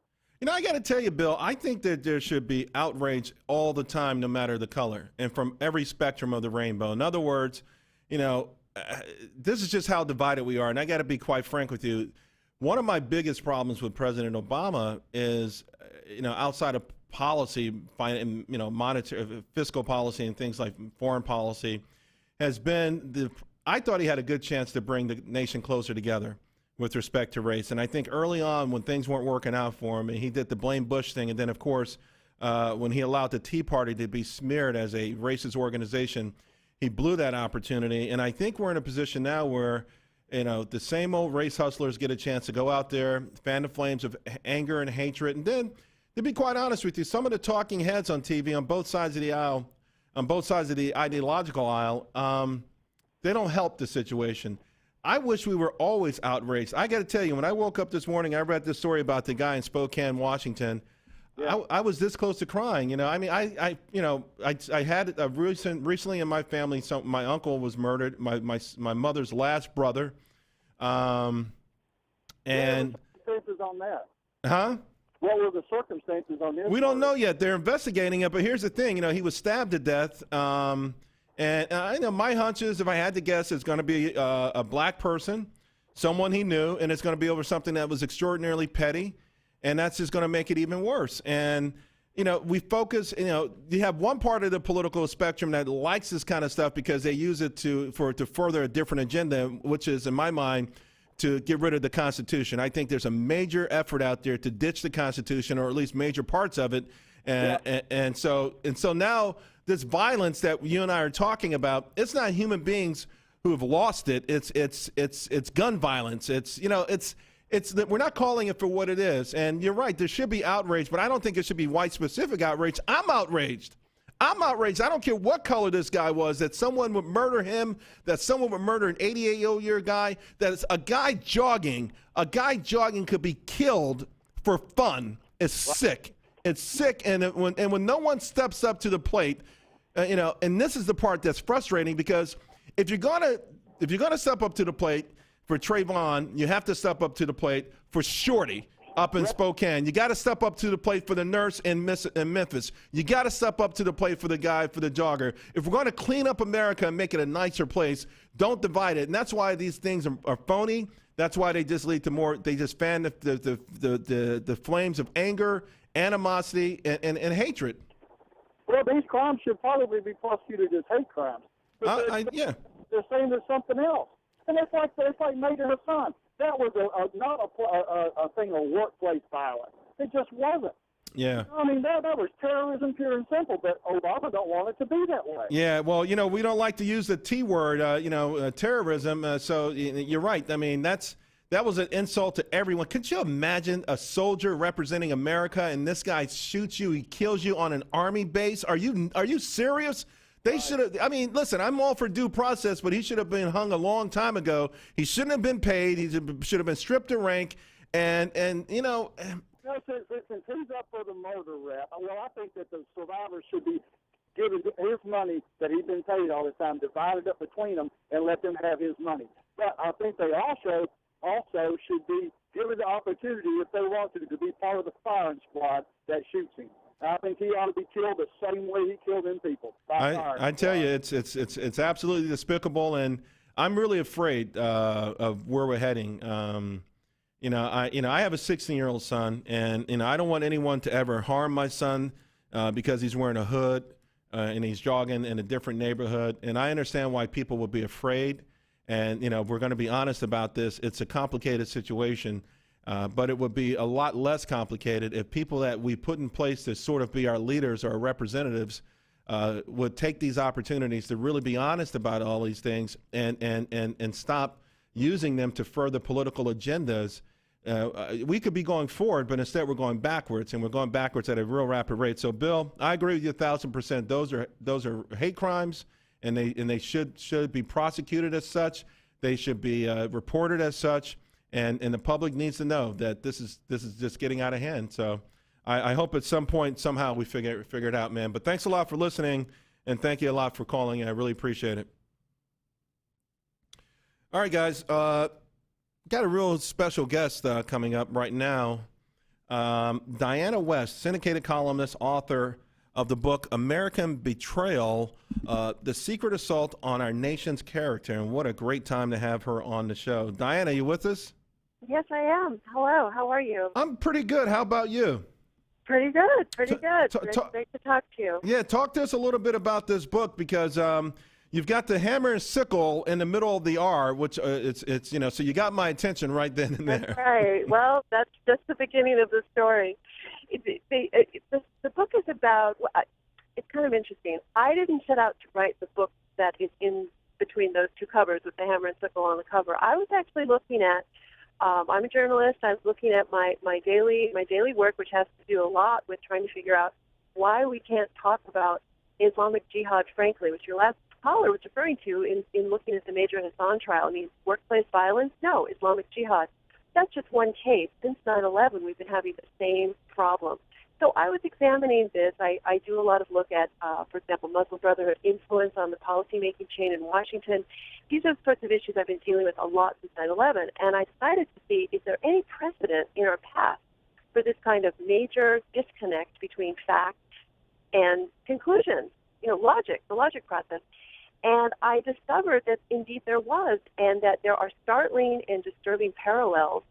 D: I got to tell you, Bill, I think that there should be outrage all the time, no matter the color, and from every spectrum of the rainbow. In other words, this is just how divided we are. And I got to be quite frank with you. One of my biggest problems with President Obama is, outside of policy, monetary, fiscal policy, and things like foreign policy, has been I thought he had a good chance to bring the nation closer together with respect to race. And I think early on, when things weren't working out for him, and he did the blame Bush thing, and then, of course, when he allowed the Tea Party to be smeared as a racist organization, he blew that opportunity. And I think we're in a position now where the same old race hustlers get a chance to go out there, fan the flames of anger and hatred. And then, to be quite honest with you, some of the talking heads on TV on both sides of the aisle, on both sides of the ideological aisle, they don't help the situation. I wish we were always outraged. I got to tell you, when I woke up this morning, I read this story about the guy in Spokane, Washington. Yeah. I was this close to crying. I had a recently in my family. My uncle was murdered. My mother's last brother. And
X: circumstances on that?
D: Huh?
X: What were the circumstances on this?
D: We don't know yet. They're investigating it. But here's the thing. He was stabbed to death. And I know my hunch is, if I had to guess, it's going to be a black person, someone he knew, and it's going to be over something that was extraordinarily petty. And that's just going to make it even worse. And, we focus, you have one part of the political spectrum that likes this kind of stuff because they use it to further a different agenda, which is, in my mind, to get rid of the Constitution. I think there's a major effort out there to ditch the Constitution, or at least major parts of it. And so now this violence that you and I are talking about, it's not human beings who have lost it. It's gun violence. It's that we're not calling it for what it is. And you're right, there should be outrage, but I don't think it should be white-specific outrage. I'm outraged. I don't care what color this guy was, that someone would murder him, that someone would murder an 88-year-old guy, that it's a guy jogging could be killed for fun. It's sick. It's sick, and when no one steps up to the plate, and this is the part that's frustrating, because if you're gonna step up to the plate for Trayvon, you have to step up to the plate for Shorty up in Spokane. You got to step up to the plate for the nurse in Memphis. You got to step up to the plate for the guy, for the jogger. If we're going to clean up America and make it a nicer place, don't divide it. And that's why these things are phony. That's why they just lead to more. They just fan the flames of anger, animosity, and hatred.
X: Well, these crimes should probably be prosecuted as hate crimes.
D: Yeah.
X: They're saying there's something else. And it's like Made in the Sun. That was not a thing of workplace violence. It just wasn't.
D: Yeah.
X: That was terrorism, pure and simple, but Obama don't want it to be that way.
D: Yeah, well, we don't like to use the T word, terrorism, so you're right. That was an insult to everyone. Could you imagine a soldier representing America, and this guy shoots you, he kills you on an Army base? Are you serious? They should have. Listen, I'm all for due process, but he should have been hung a long time ago. He shouldn't have been paid. He should have been stripped of rank. And
X: Since he's up for the murder rap, well, I think that the survivors should be given his money that he's been paid all this time, divided up between them, and let them have his money. But I think they also should be given the opportunity, if they want to be part of the firing squad that shoots him. I think he ought to be killed the same way he killed them people.
D: I tell you, it's absolutely despicable, and I'm really afraid of where we're heading. I have a 16-year-old son, and I don't want anyone to ever harm my son because he's wearing a hood and he's jogging in a different neighborhood. And I understand why people would be afraid. And we're going to be honest about this. It's a complicated situation. But it would be a lot less complicated if people that we put in place to sort of be our leaders or our representatives would take these opportunities to really be honest about all these things and stop using them to further political agendas. We could be going forward, but instead we're going backwards, and we're going backwards at a real rapid rate. So, Bill, I agree with you 1,000%. Those are hate crimes, and they should be prosecuted as such. They should be reported as such. and the public needs to know that this is just getting out of hand. So I hope at some point somehow we figure it out, man. But thanks a lot for listening, and thank you a lot for calling. I really appreciate it. All right, guys, got a real special guest coming up right now. Diana West, syndicated columnist, author of the book American Betrayal, The Secret Assault on Our Nation's Character. And what a great time to have her on the show. Diana, you with us?
E: Yes, I am. Hello, how are you?
D: I'm pretty good. How about you?
E: Pretty good, pretty good. Great to talk to you.
D: Yeah, talk to us a little bit about this book, because you've got the hammer and sickle in the middle of the R, which it's you know, so you got my attention right then and there.
E: That's right. Well, that's just the beginning of the story. The book is about, it's kind of interesting. I didn't set out to write the book that is in between those two covers with the hammer and sickle on the cover. I was actually looking at, I'm a journalist. I was looking at my daily work, which has to do a lot with trying to figure out why we can't talk about Islamic jihad, frankly, which your last caller was referring to in looking at the Major Hassan trial. I mean, workplace violence? No. Islamic jihad. That's just one case. Since 9/11, we've been having the same problem. So I was examining this. I do a lot of look at, for example, Muslim Brotherhood influence on the policymaking chain in Washington. These are the sorts of issues I've been dealing with a lot since 9/11, and I decided to see, is there any precedent in our past for this kind of major disconnect between facts and conclusions, you know, logic, the logic process. And I discovered that indeed there was, and that there are startling and disturbing parallels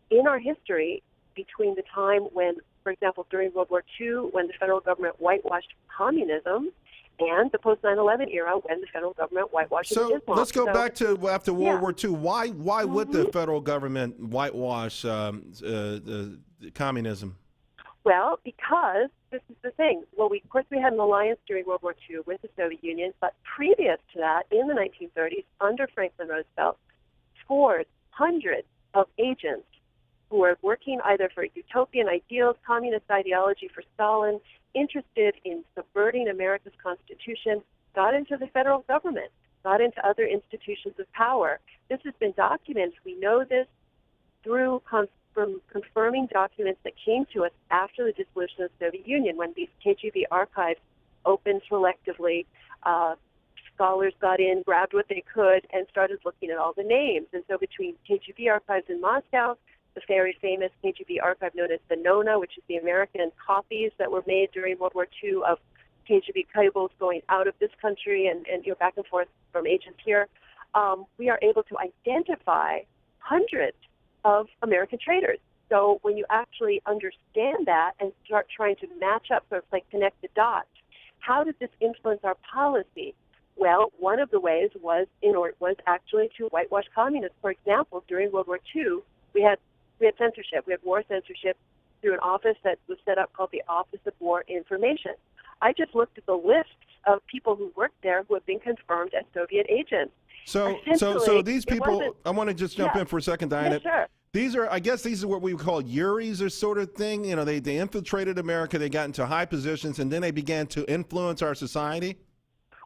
E: in our history between the time when, for example, during World War II, when the federal government whitewashed communism, and the post-9/11 era when the federal government whitewashed Islam.
D: So let's go back to after World War II. Why would the federal government whitewash communism?
E: Well, because this is the thing. Well, of course, we had an alliance during World War II with the Soviet Union, but previous to that, in the 1930s, under Franklin Roosevelt, scores, hundreds of agents who were working either for utopian ideals, communist ideology for Stalin, interested in subverting America's Constitution, got into the federal government, got into other institutions of power. This has been documented. We know this through from confirming documents that came to us after the dissolution of the Soviet Union, when these KGB archives opened selectively. Scholars got in, grabbed what they could, and started looking at all the names. And so between KGB archives in Moscow, the very famous KGB archive known as the Nona, which is the American copies that were made during World War II of KGB cables going out of this country and you know, back and forth from agents here, we are able to identify hundreds of American traitors. So when you actually understand that and start trying to match up, sort of like connect the dots, how does this influence our policy? Well, one of the ways was actually to whitewash communists. For example, during World War II, we had censorship. We had war censorship through an office that was set up called the Office of War Information. I just looked at the list of people who worked there who have been confirmed as Soviet agents.
D: So these people, I want to just jump in for a second, Diana.
E: Yeah, sure.
D: These are what we would call Uris or sort of thing. You know, they infiltrated America, they got into high positions, and then they began to influence our society.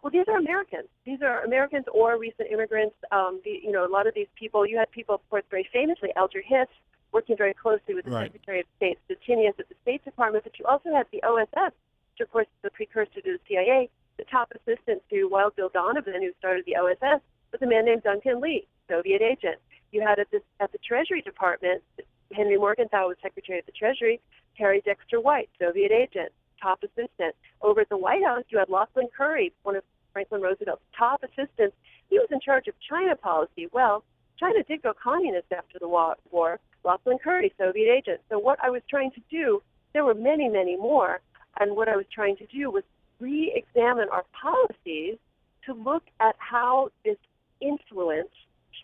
E: Well, these are Americans. These are Americans or recent immigrants. You know, a lot of these people, you had people, of course, very famously, Alger Hiss, working very closely with the Secretary of State Stettinius at the State Department, but you also had the OSS, which, of course, is the precursor to the CIA. The top assistant to Wild Bill Donovan, who started the OSS, was a man named Duncan Lee, Soviet agent. You had at the Treasury Department, Henry Morgenthau was Secretary of the Treasury, Harry Dexter White, Soviet agent, top assistant. Over at the White House, you had Lachlan Curry, one of Franklin Roosevelt's top assistants. He was in charge of China policy. Well, China did go communist after the war. Lachlan Curry, Soviet agent. So what I was trying to do, there were many, many more, and what I was trying to do was re-examine our policies to look at how this influence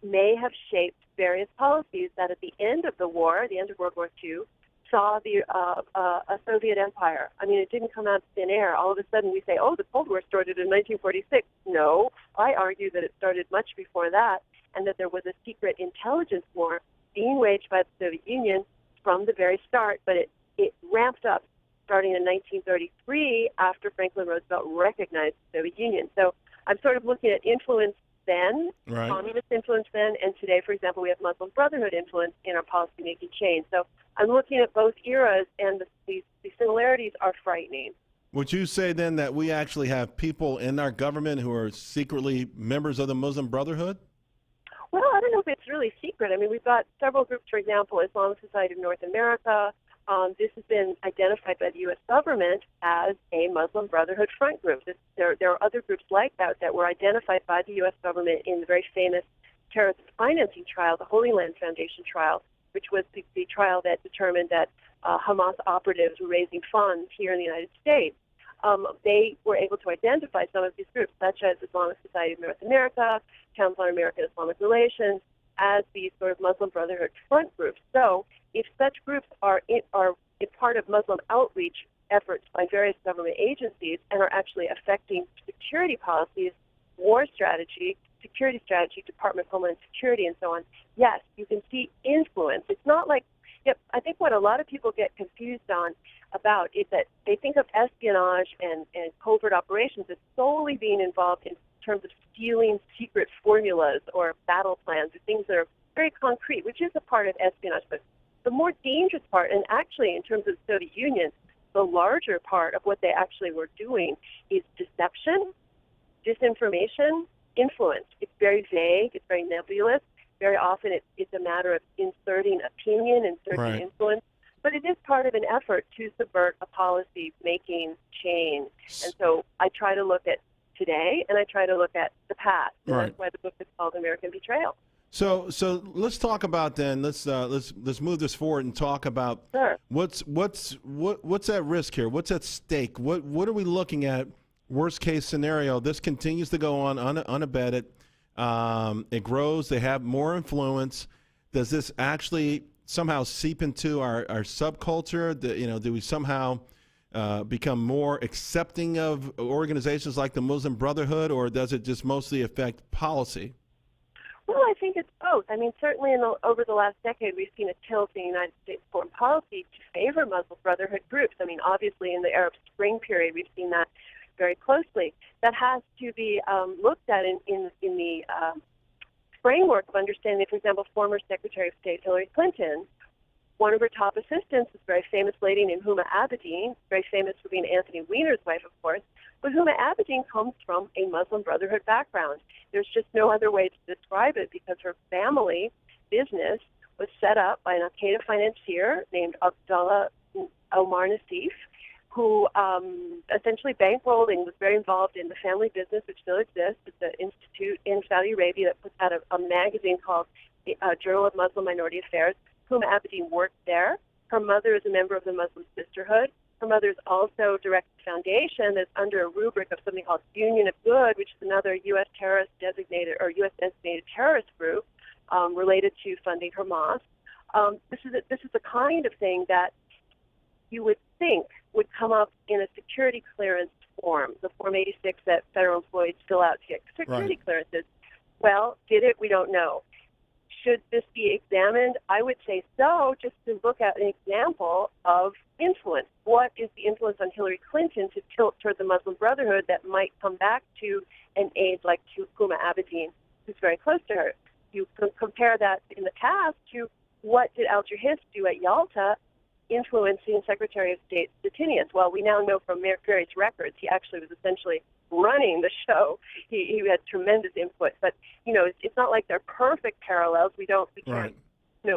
E: may have shaped various policies that at the end of the war, the end of World War II, saw a Soviet empire. I mean, it didn't come out of thin air. All of a sudden we say, oh, the Cold War started in 1946. No, I argue that it started much before that, and that there was a secret intelligence war being waged by the Soviet Union from the very start, but it ramped up starting in 1933 after Franklin Roosevelt recognized the Soviet Union. So I'm sort of looking at influence then,
D: Right.
E: communist influence then, and today, for example, we have Muslim Brotherhood influence in our policymaking chain. So I'm looking at both eras, and the similarities are frightening.
D: Would you say then that we actually have people in our government who are secretly members of the Muslim Brotherhood?
E: Well, I don't know if it's really secret. I mean, we've got several groups, for example, Islamic Society of North America. This has been identified by the U.S. government as a Muslim Brotherhood front group. There are other groups like that were identified by the U.S. government in the very famous terrorist financing trial, the Holy Land Foundation trial, which was the trial that determined that Hamas operatives were raising funds here in the United States. They were able to identify some of these groups, such as Islamic Society of North America, Council on American Islamic Relations, as these sort of Muslim Brotherhood front groups. So if such groups are a part of Muslim outreach efforts by various government agencies and are actually affecting security policies, war strategy, security strategy, Department of Homeland Security, and so on, yes, you can see influence. It's not like, I think what a lot of people get confused on about is that they think of espionage and covert operations as solely being involved in terms of stealing secret formulas or battle plans or things that are very concrete, which is a part of espionage. But the more dangerous part, and actually in terms of the Soviet Union, the larger part of what they actually were doing is deception, disinformation, influence. It's very vague. It's very nebulous. Very often it's a matter of inserting opinion, inserting influence. But it is part of an effort to subvert a policy-making chain. And so I try to look at today, and I try to look at the past. And that's why the book is called American Betrayal.
D: So let's talk about then. Let's move this forward and talk about what's at risk here. What's at stake? What are we looking at? Worst case scenario. This continues to go on unabated. It grows. They have more influence. Does this actually somehow seep into our subculture? Do we somehow become more accepting of organizations like the Muslim Brotherhood, or does it just mostly affect policy?
E: Well, I think it's both. I mean, certainly over the last decade, we've seen a tilt in United States foreign policy to favor Muslim Brotherhood groups. I mean, obviously in the Arab Spring period, we've seen that very closely. That has to be looked at in the framework of understanding, for example, former Secretary of State Hillary Clinton. One of her top assistants, this very famous lady named Huma Abedin, very famous for being Anthony Weiner's wife, of course, but Huma Abedin comes from a Muslim Brotherhood background. There's just no other way to describe it because her family business was set up by an al-Qaeda financier named Abdullah Omar Nassif, who essentially bankrolled and was very involved in the family business, which still exists. It's an institute in Saudi Arabia that puts out a magazine called the Journal of Muslim Minority Affairs. Huma Abedin worked there. Her mother is a member of the Muslim Sisterhood. Her mother is also directed a foundation that's under a rubric of something called Union of Good, which is another U.S. terrorist designated or U.S. designated terrorist group related to funding Hamas. This is the kind of thing that you would think would come up in a security clearance form, the Form 86 that federal employees fill out to get security clearances. Well, did it? We don't know. Should this be examined? I would say so, just to look at an example of influence. What is the influence on Hillary Clinton to tilt toward the Muslim Brotherhood that might come back to an aide like Huma Abedin, who's very close to her? You can compare that in the past to what did Alger Hiss do at Yalta, influencing Secretary of State Stettinius. Well, we now know from various records he actually was essentially running the show. He had tremendous input, but it's not like they're perfect parallels. We can't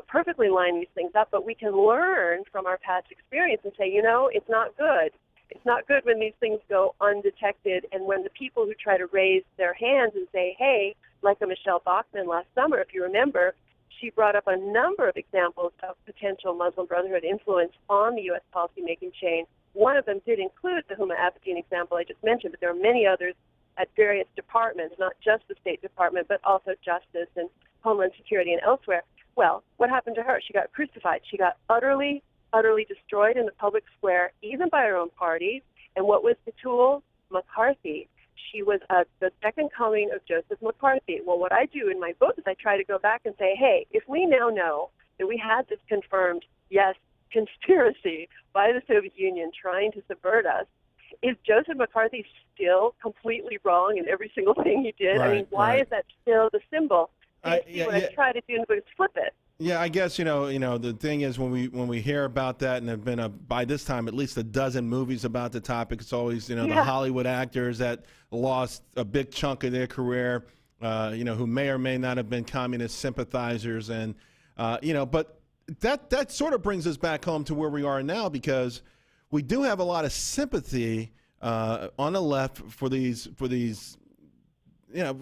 E: perfectly line these things up, but we can learn from our past experience and say, it's not good. It's not good when these things go undetected, and when the people who try to raise their hands and say, hey, like a Michelle Bachmann last summer, if you remember, she brought up a number of examples of potential Muslim Brotherhood influence on the U.S. policymaking chain. One of them did include the Huma Abedin example I just mentioned, but there are many others at various departments, not just the State Department, but also Justice and Homeland Security and elsewhere. Well, what happened to her? She got crucified. She got utterly destroyed in the public square, even by her own party. And what was the tool? McCarthy. She was the second coming of Joseph McCarthy. Well, what I do in my book is I try to go back and say, hey, if we now know that we had this confirmed, yes, conspiracy by the Soviet Union trying to subvert us, is Joseph McCarthy still completely wrong in every single thing he did? I mean, why is that still the symbol? I try to do is flip it.
D: Yeah, I guess the thing is when we hear about that, and there've been by this time at least a dozen movies about the topic. It's always the Hollywood actors that lost a big chunk of their career, who may or may not have been communist sympathizers, and but that sort of brings us back home to where we are now, because we do have a lot of sympathy on the left for these.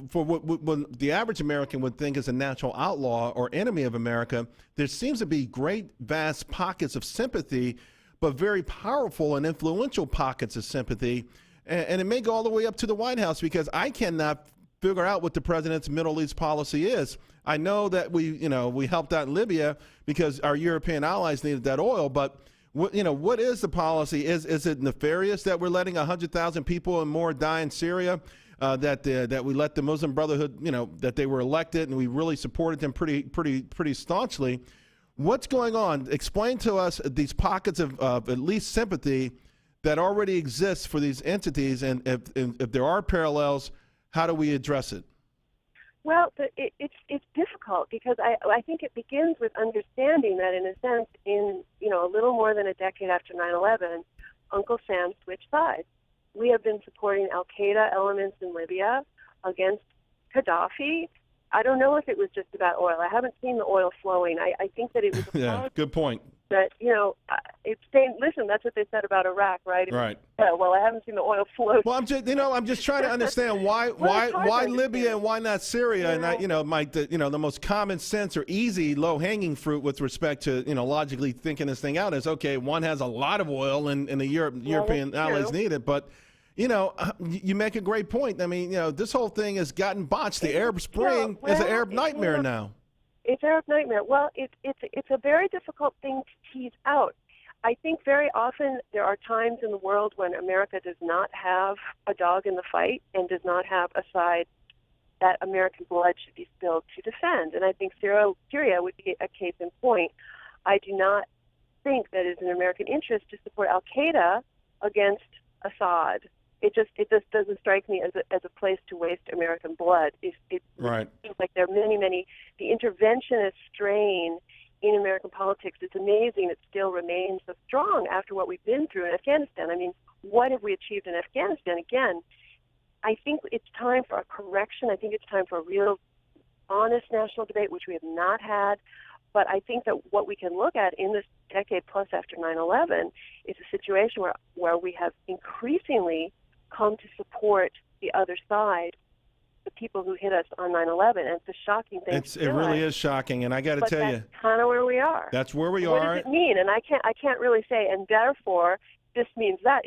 D: For what the average American would think is a natural outlaw or enemy of America, there seems to be great, vast pockets of sympathy, but very powerful and influential pockets of sympathy. And it may go all the way up to the White House, because I cannot figure out what the president's Middle East policy is. I know that we helped out in Libya because our European allies needed that oil, but what is the policy? Is it nefarious that we're letting 100,000 people and more die in Syria? That we let the Muslim Brotherhood, that they were elected, and we really supported them pretty staunchly. What's going on? Explain to us these pockets of at least sympathy that already exists for these entities, and if there are parallels, how do we address it?
E: Well, it's difficult, because I think it begins with understanding that, in a sense, in a little more than a decade after 9/11, Uncle Sam switched sides. We have been supporting al-Qaeda elements in Libya against Gaddafi. I don't know if it was just about oil. I haven't seen the oil flowing. I think that it was
D: good point.
E: That, it's saying, listen, that's what they said about Iraq, right?
D: Right.
E: Well, I haven't seen the oil flow.
D: Well, I'm just trying to understand why Libya and why not Syria? And the most common sense or easy low-hanging fruit with respect to logically thinking this thing out is, okay, one has a lot of oil and the European allies need it, but you make a great point. I mean, this whole thing has gotten botched. The Arab Spring is an Arab nightmare now.
E: It's Arab nightmare. Well, it's a very difficult thing to tease out. I think very often there are times in the world when America does not have a dog in the fight and does not have a side that American blood should be spilled to defend. And I think Syria would be a case in point. I do not think that it is in American interest to support al-Qaeda against Assad. It just doesn't strike me as a place to waste American blood. It seems like there are many. The interventionist strain in American politics, it's amazing it still remains so strong after what we've been through in Afghanistan. I mean, what have we achieved in Afghanistan? Again, I think it's time for a correction. I think it's time for a real honest national debate, which we have not had. But I think that what we can look at in this decade plus after 9/11 is a situation where we have increasingly come to support the other side, the people who hit us on 9/11, and it's a shocking thing.
D: It really is shocking, and I got to tell you,
E: that's kind of where we are.
D: That's where we are.
E: What does it mean? And I can't really say, and therefore this means that.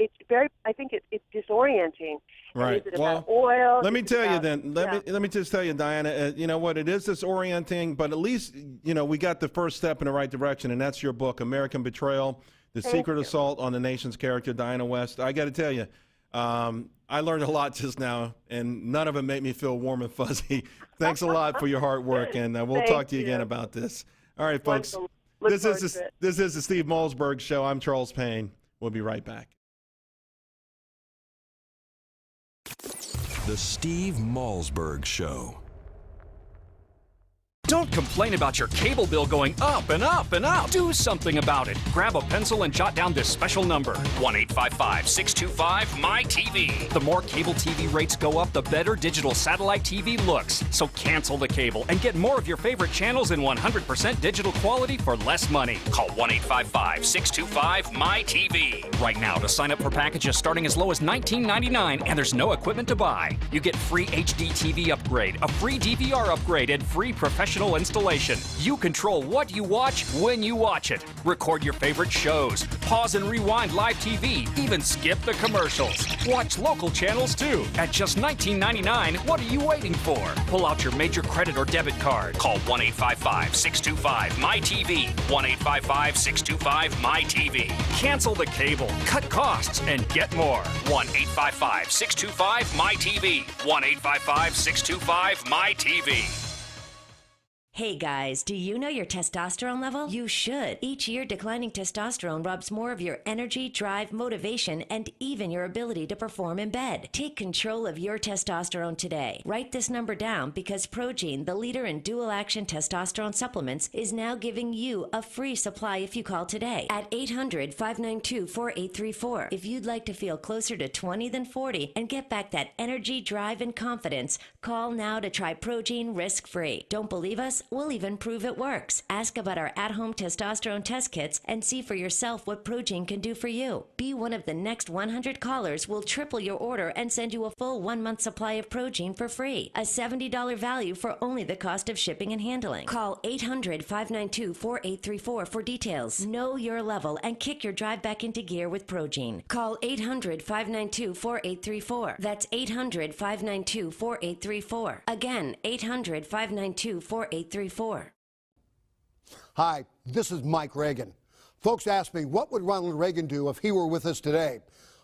E: I think it's disorienting.
D: Right.
E: Is it about oil?
D: Let me tell you then. Let me just tell you, Diana. You know what? It is disorienting, but at least we got the first step in the right direction, and that's your book, American Betrayal: The Secret Assault on the Nation's Character. Diana West. I got to tell you. I learned a lot just now, and none of it made me feel warm and fuzzy. Thanks a lot for your hard work, and we'll talk to you again about this. All right, folks. This is the Steve Malzberg Show. I'm Charles Payne. We'll be right back.
C: The Steve Malzberg Show.
I: Don't complain about your cable bill going up and up and up. Do something about it. Grab a pencil and jot down this special number, 1-855-625-MY-TV. The more cable TV rates go up, the better digital satellite TV looks. So cancel the cable and get more of your favorite channels in 100% digital quality for less money. Call 1-855-625-MY-TV. Right now to sign up for packages starting as low as $19.99, and there's no equipment to buy. You get free HD TV upgrade, a free DVR upgrade, and free professional installation. You control what you watch when you watch it. Record your favorite shows. Pause and rewind live TV. Even skip the commercials. Watch local channels too. At just $19.99, what are you waiting for? Pull out your major credit or debit card. Call 1-855-625-MY-TV. 1-855-625-MY-TV. Cancel the cable, cut costs, and get more. 1-855-625-MY-TV. 1-855-625-MY-TV.
O: Hey guys, do you know your testosterone level? You should. Each year, declining testosterone robs more of your energy, drive, motivation, and even your ability to perform in bed. Take control of your testosterone today. Write this number down because Progene, the leader in dual-action testosterone supplements, is now giving you a free supply if you call today at 800-592-4834. If you'd like to feel closer to 20 than 40 and get back that energy, drive, and confidence, call now to try Progene risk-free. Don't believe us? We'll even prove it works. Ask about our at-home testosterone test kits and see for yourself what Progene can do for you. Be one of the next 100 callers. We'll triple your order and send you a full 1-month supply of Progene for free. A $70 value for only the cost of shipping and handling. Call 800-592-4834 for details. Know your level and kick your drive back into gear with Progene. Call 800-592-4834. That's 800-592-4834. Again, 800-592-4834.
P: Hi, this is Mike Reagan. Folks ask me, what would Ronald Reagan do if he were with us today?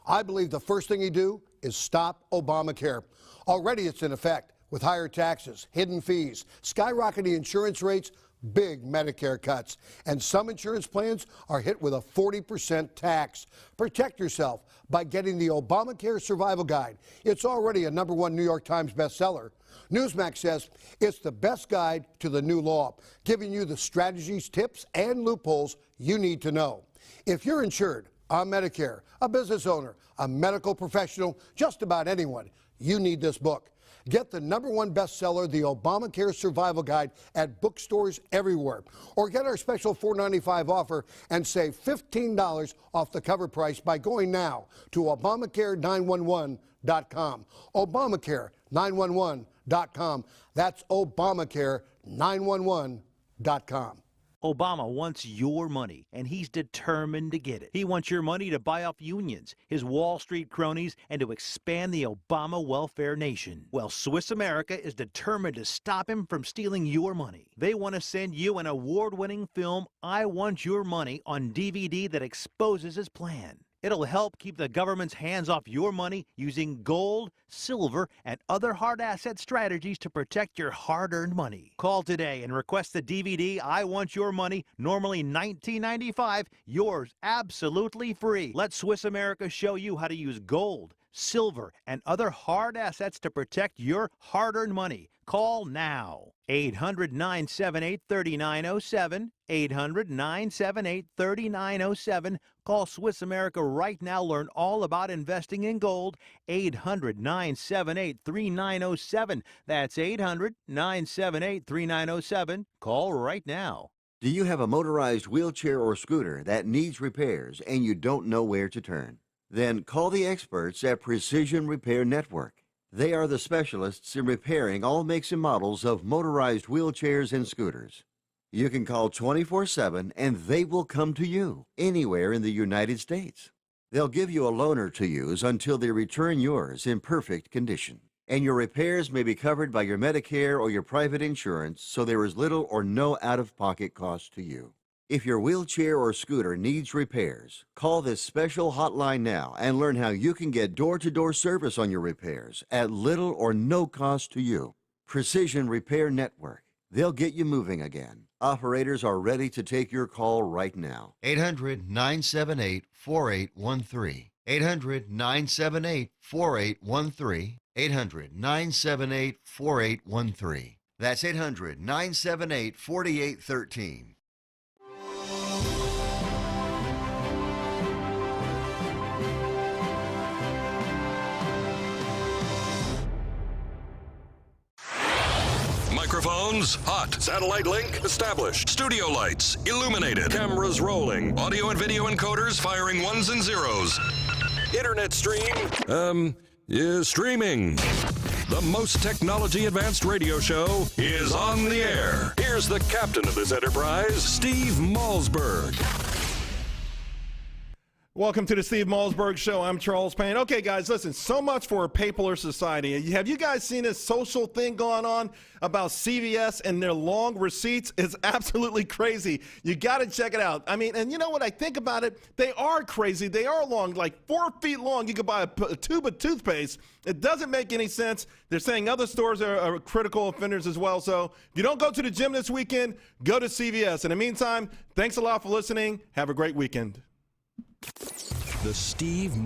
P: I believe the first thing he'd do is stop Obamacare. Already it's in effect with higher taxes, hidden fees, skyrocketing insurance rates, big Medicare cuts, and some insurance plans are hit with a 40% tax. Protect yourself by getting the Obamacare Survival Guide. It's already a #1 New York Times bestseller. Newsmax says it's the best guide to the new law, giving you the strategies, tips, and loopholes you need to know. If you're insured on Medicare, a business owner, a medical professional, just about anyone, you need this book. Get the #1 bestseller, the Obamacare Survival Guide, at bookstores everywhere. Or get our special $4.95 offer and save $15 off the cover price by going now to Obamacare911.com. Obamacare911.com. That's Obamacare911.com.
K: Obama wants your money, and he's determined to get it. He wants your money to buy off unions, his Wall Street cronies, and to expand the Obama welfare nation. Well, Swiss America is determined to stop him from stealing your money. They want to send you an award-winning film, I Want Your Money, on DVD that exposes his plan. It'll help keep the government's hands off your money using gold, silver, and other hard asset strategies to protect your hard-earned money. Call today and request the DVD, I Want Your Money, normally $19.95, yours absolutely free. Let Swiss America show you how to use gold, silver, and other hard assets to protect your hard-earned money. Call now. 800-978-3907, 800-978-3907. Call Swiss America right now. Learn all about investing in gold. 800-978-3907. That's 800-978-3907. Call right now.
T: Do you have a motorized wheelchair or scooter that needs repairs and you don't know where to turn? Then call the experts at Precision Repair Network. They are the specialists in repairing all makes and models of motorized wheelchairs and scooters. You can call 24/7 and they will come to you anywhere in the United States. They'll give you a loaner to use until they return yours in perfect condition. And your repairs may be covered by your Medicare or your private insurance, so there is little or no out-of-pocket cost to you. If your wheelchair or scooter needs repairs, call this special hotline now and learn how you can get door-to-door service on your repairs at little or no cost to you. Precision Repair Network. They'll get you moving again. Operators are ready to take your call right now. 800-978-4813. 800-978-4813. 800-978-4813. That's 800-978-4813.
B: Microphones hot. Satellite link established. Studio lights illuminated. Cameras rolling. Audio and video encoders firing ones and zeros. Internet stream is streaming. The most technology advanced radio show is on the air. Here's the captain of this enterprise, Steve Malzberg.
D: Welcome to the Steve Malzberg Show. I'm Charles Payne. Okay, guys, listen, so much for a paperless society. Have you guys seen this social thing going on about CVS and their long receipts? It's absolutely crazy. You got to check it out. I mean, and you know what? I think about it. They are crazy. They are long, like 4 feet long. You could buy a tube of toothpaste. It doesn't make any sense. They're saying other stores are critical offenders as well. So if you don't go to the gym this weekend, go to CVS. In the meantime, thanks a lot for listening. Have a great weekend.
C: The Steve